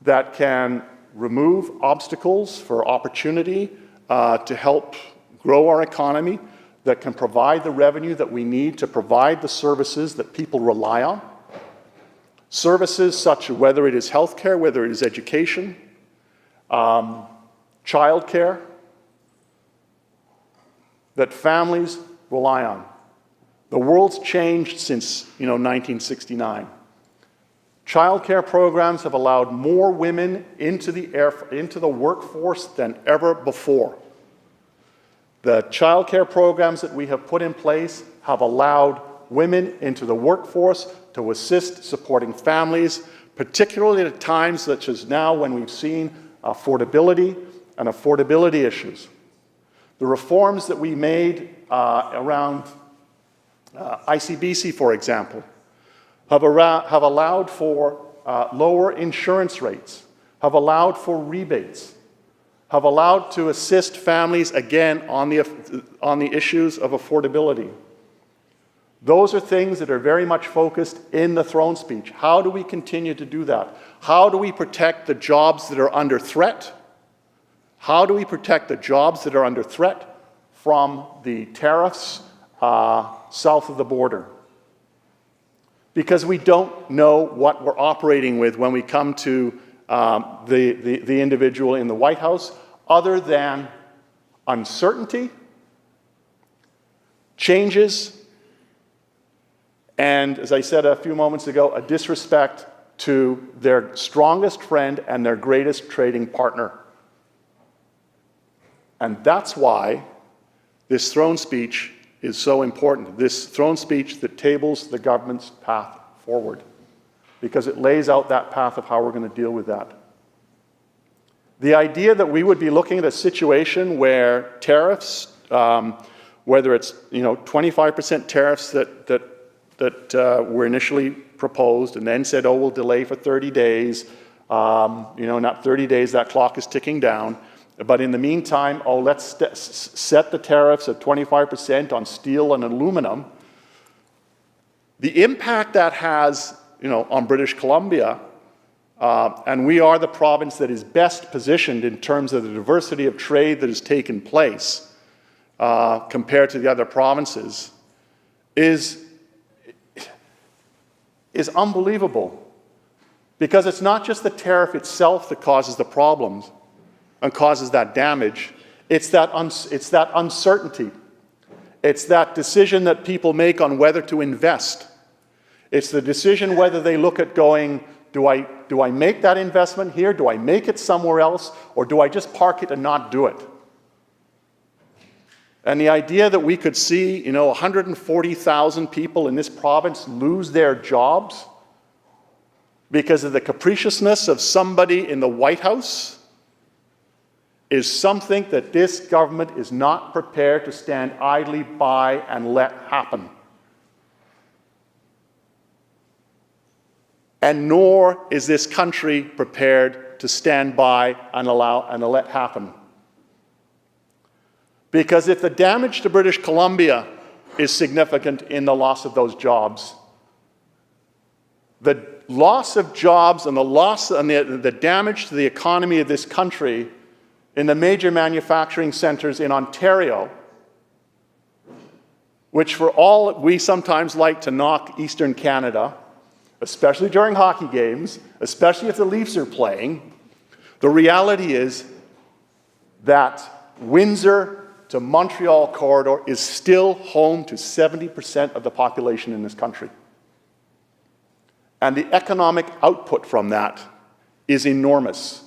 that can remove obstacles for opportunity to help grow our economy, that can provide the revenue that we need to provide the services that people rely on. Services such as whether it is healthcare, whether it is education, childcare, that families rely on. The world's changed since 1969. Childcare programs have allowed more women into the workforce than ever before. The childcare programs that we have put in place have allowed women into the workforce to assist supporting families, particularly at times such as now when we've seen affordability and affordability issues. The reforms that we made around ICBC, for example, have allowed for lower insurance rates, have allowed for rebates, have allowed to assist families again on the issues of affordability. Those are things that are very much focused in the throne speech. How do we continue to do that? How do we protect the jobs that are under threat? How do we protect the jobs that are under threat from the tariffs south of the border? Because we don't know what we're operating with when we come to the individual in the White House, other than uncertainty, changes, and, as I said a few moments ago, a disrespect to their strongest friend and their greatest trading partner. And that's why this throne speech is so important. This throne speech that tables the government's path forward, because it lays out that path of how we're going to deal with that. The idea that we would be looking at a situation where tariffs, whether it's 25% tariffs that were initially proposed and then said, oh, we'll delay for 30 days, not 30 days, that clock is ticking down. But in the meantime, let's set the tariffs at 25% on steel and aluminum. The impact that has, on British Columbia, and we are the province that is best positioned in terms of the diversity of trade that has taken place compared to the other provinces, is unbelievable. Because it's not just the tariff itself that causes the problems and causes that damage. It's that uncertainty. It's that decision that people make on whether to invest. It's the decision whether they look at going, do I make that investment here? Do I make it somewhere else? Or do I just park it and not do it? And the idea that we could see, 140,000 people in this province lose their jobs because of the capriciousness of somebody in the White House is something that this government is not prepared to stand idly by and let happen. And nor is this country prepared to stand by and allow and let happen. Because if the damage to British Columbia is significant in the loss of those jobs, the loss of jobs and the loss and the damage to the economy of this country in the major manufacturing centers in Ontario, which for all we sometimes like to knock Eastern Canada, especially during hockey games, especially if the Leafs are playing, the reality is that Windsor to Montreal corridor is still home to 70% of the population in this country. And the economic output from that is enormous.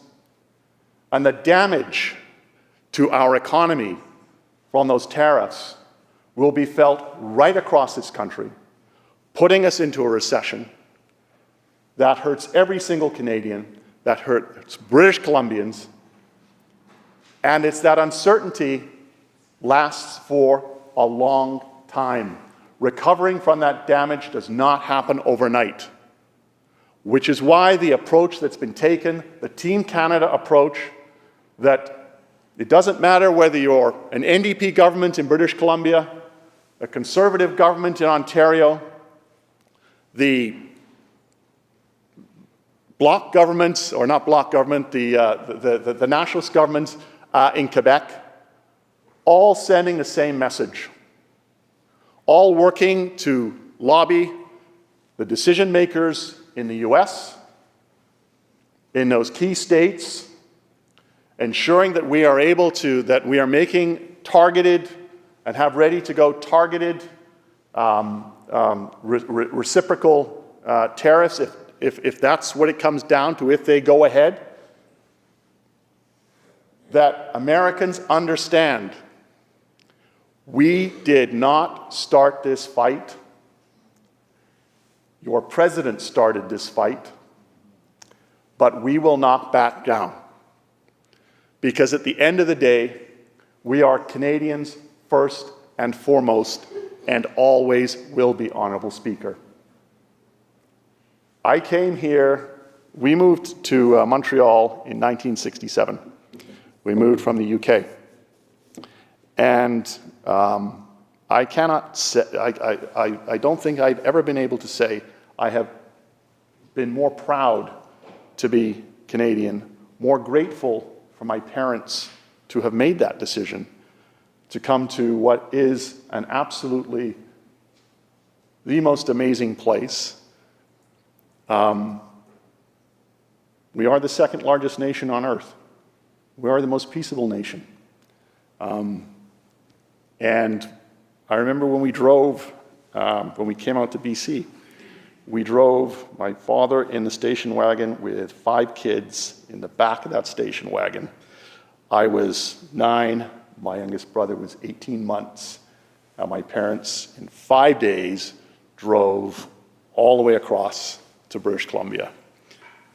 And the damage to our economy from those tariffs will be felt right across this country, putting us into a recession that hurts every single Canadian, that hurts British Columbians, and it's that uncertainty lasts for a long time. Recovering from that damage does not happen overnight, which is why the approach that's been taken, the Team Canada approach, that it doesn't matter whether you're an NDP government in British Columbia, a Conservative government in Ontario, the Bloc government, or not Bloc government, the nationalist government in Quebec, all sending the same message, all working to lobby the decision makers in the US, in those key states, ensuring that we are able to, that we are making targeted and have ready to go targeted reciprocal tariffs if that's what it comes down to, if they go ahead, that Americans understand we did not start this fight. Your president started this fight, but we will not back down. Because at the end of the day, we are Canadians first and foremost, and always will be, Honourable Speaker. I came here, we moved to Montreal in 1967. We moved from the UK. And I cannot say, I don't think I've ever been able to say I have been more proud to be Canadian, more grateful for my parents to have made that decision to come to what is an absolutely the most amazing place. We are the second largest nation on earth. We are the most peaceable nation. And I remember when we drove, when we came out to BC, we drove my father in the station wagon with 5 kids in the back of that station wagon. I was 9, my youngest brother was 18 months. My parents, in 5 days, drove all the way across to British Columbia.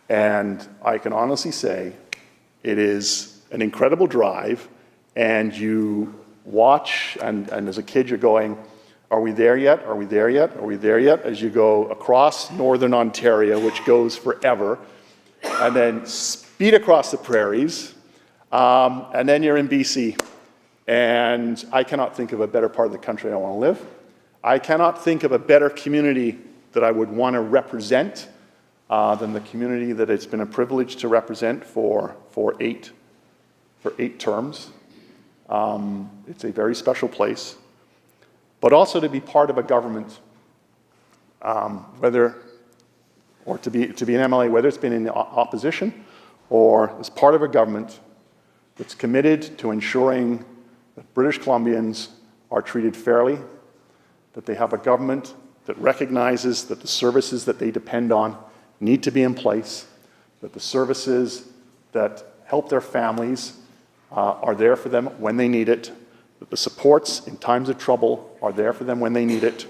And I can honestly say it is an incredible drive, and you watch, and as a kid you're going, are we there yet? Are we there yet? Are we there yet? As you go across northern Ontario, which goes forever, and then speed across the prairies, and then you're in BC. And I cannot think of a better part of the country I want to live. I cannot think of a better community that I would want to represent than the community that it's been a privilege to represent for 8 terms. It's a very special place. But also to be part of a government, or to be an MLA, whether it's been in the opposition or as part of a government that's committed to ensuring that British Columbians are treated fairly, that they have a government that recognizes that the services that they depend on need to be in place, that the services that help their families are there for them when they need it, that the supports in times of trouble are there for them when they need it.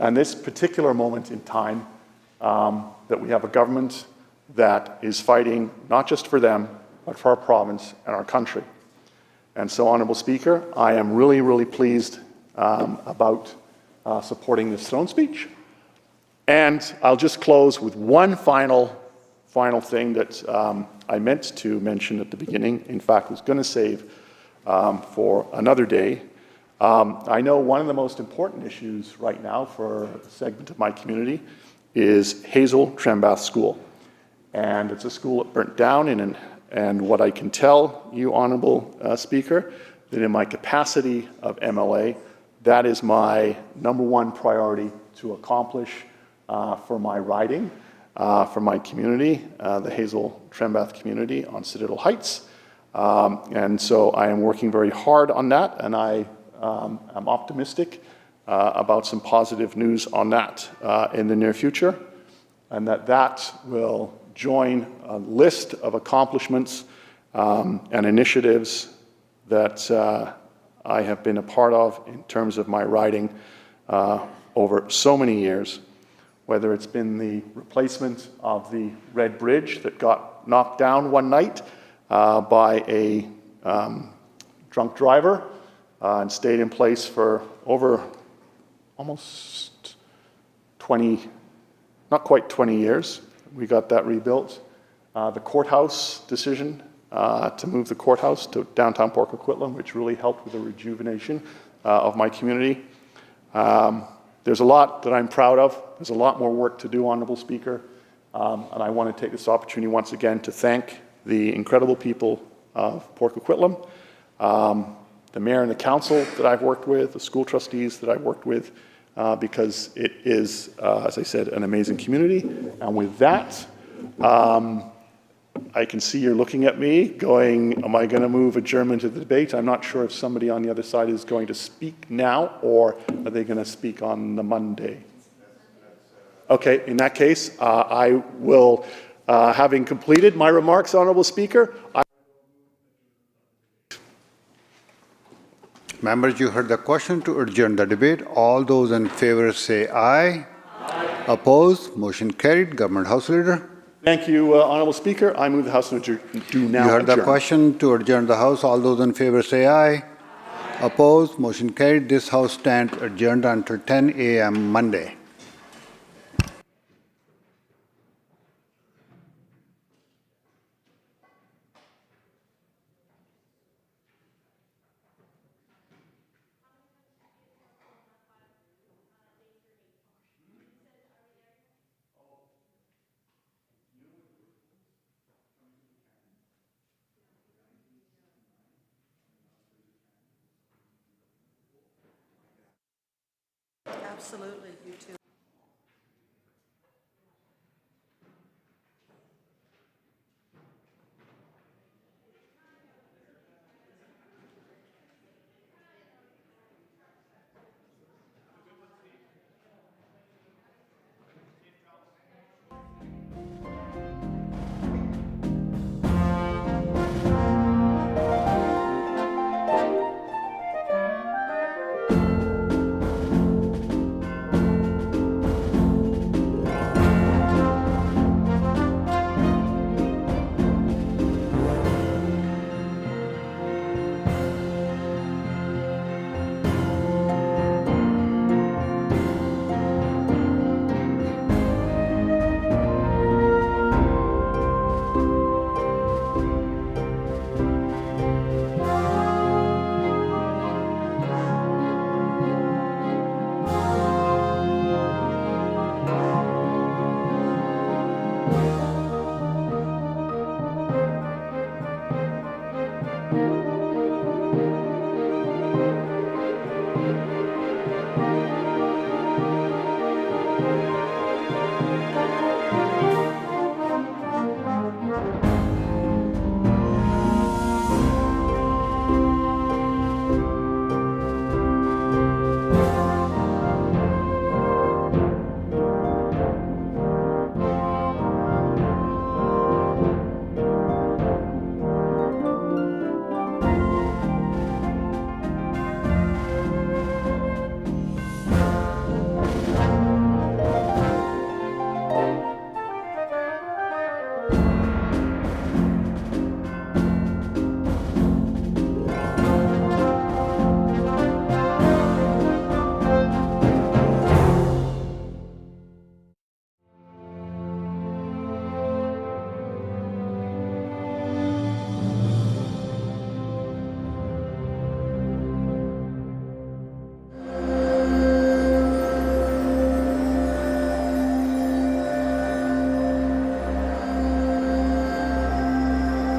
And this particular moment in time, that we have a government that is fighting not just for them, but for our province and our country. And so, Honourable Speaker, I am really, really pleased about supporting this throne speech. And I'll just close with one final thing that I meant to mention at the beginning. In fact, was going to save for another day. I know one of the most important issues right now for a segment of my community is Hazel Trembath School. And it's a school that burnt down, and what I can tell you, Honourable Speaker, that in my capacity of MLA, that is my #1 priority to accomplish for my riding, for my community, the Hazel Trembath community on Citadel Heights. And so I am working very hard on that, and I am optimistic about some positive news on that in the near future. and that will join a list of accomplishments and initiatives that I have been a part of in terms of my riding over so many years, whether it's been the replacement of the Red Bridge that got knocked down one night by a drunk driver and stayed in place for over almost 20, not quite 20 years. We got that rebuilt. The courthouse decision to move the courthouse to downtown Port Coquitlam, which really helped with the rejuvenation of my community. There's a lot that I'm proud of. There's a lot more work to do, Honourable Speaker. And I want to take this opportunity once again to thank the incredible people of Port Coquitlam, the mayor and the council that I've worked with, the school trustees that I've worked with, because it is, as I said, an amazing community. And with that, I can see you're looking at me going, am I going to move adjournment to the debate? I'm not sure if somebody on the other side is going to speak now, or are they going to speak on the Monday? Okay, in that case, I will, having completed my remarks, Honourable Speaker, Members, you heard the question to adjourn the debate. All those in favor say aye. Aye. Opposed? Motion carried. Government House Leader. Thank you, Honourable Speaker. I move the House to do now. You heard adjourn. the question to adjourn the House. All those in favor say aye. Aye. Opposed? Motion carried. This House stands adjourned until 10 a.m. Monday. Absolutely, you too.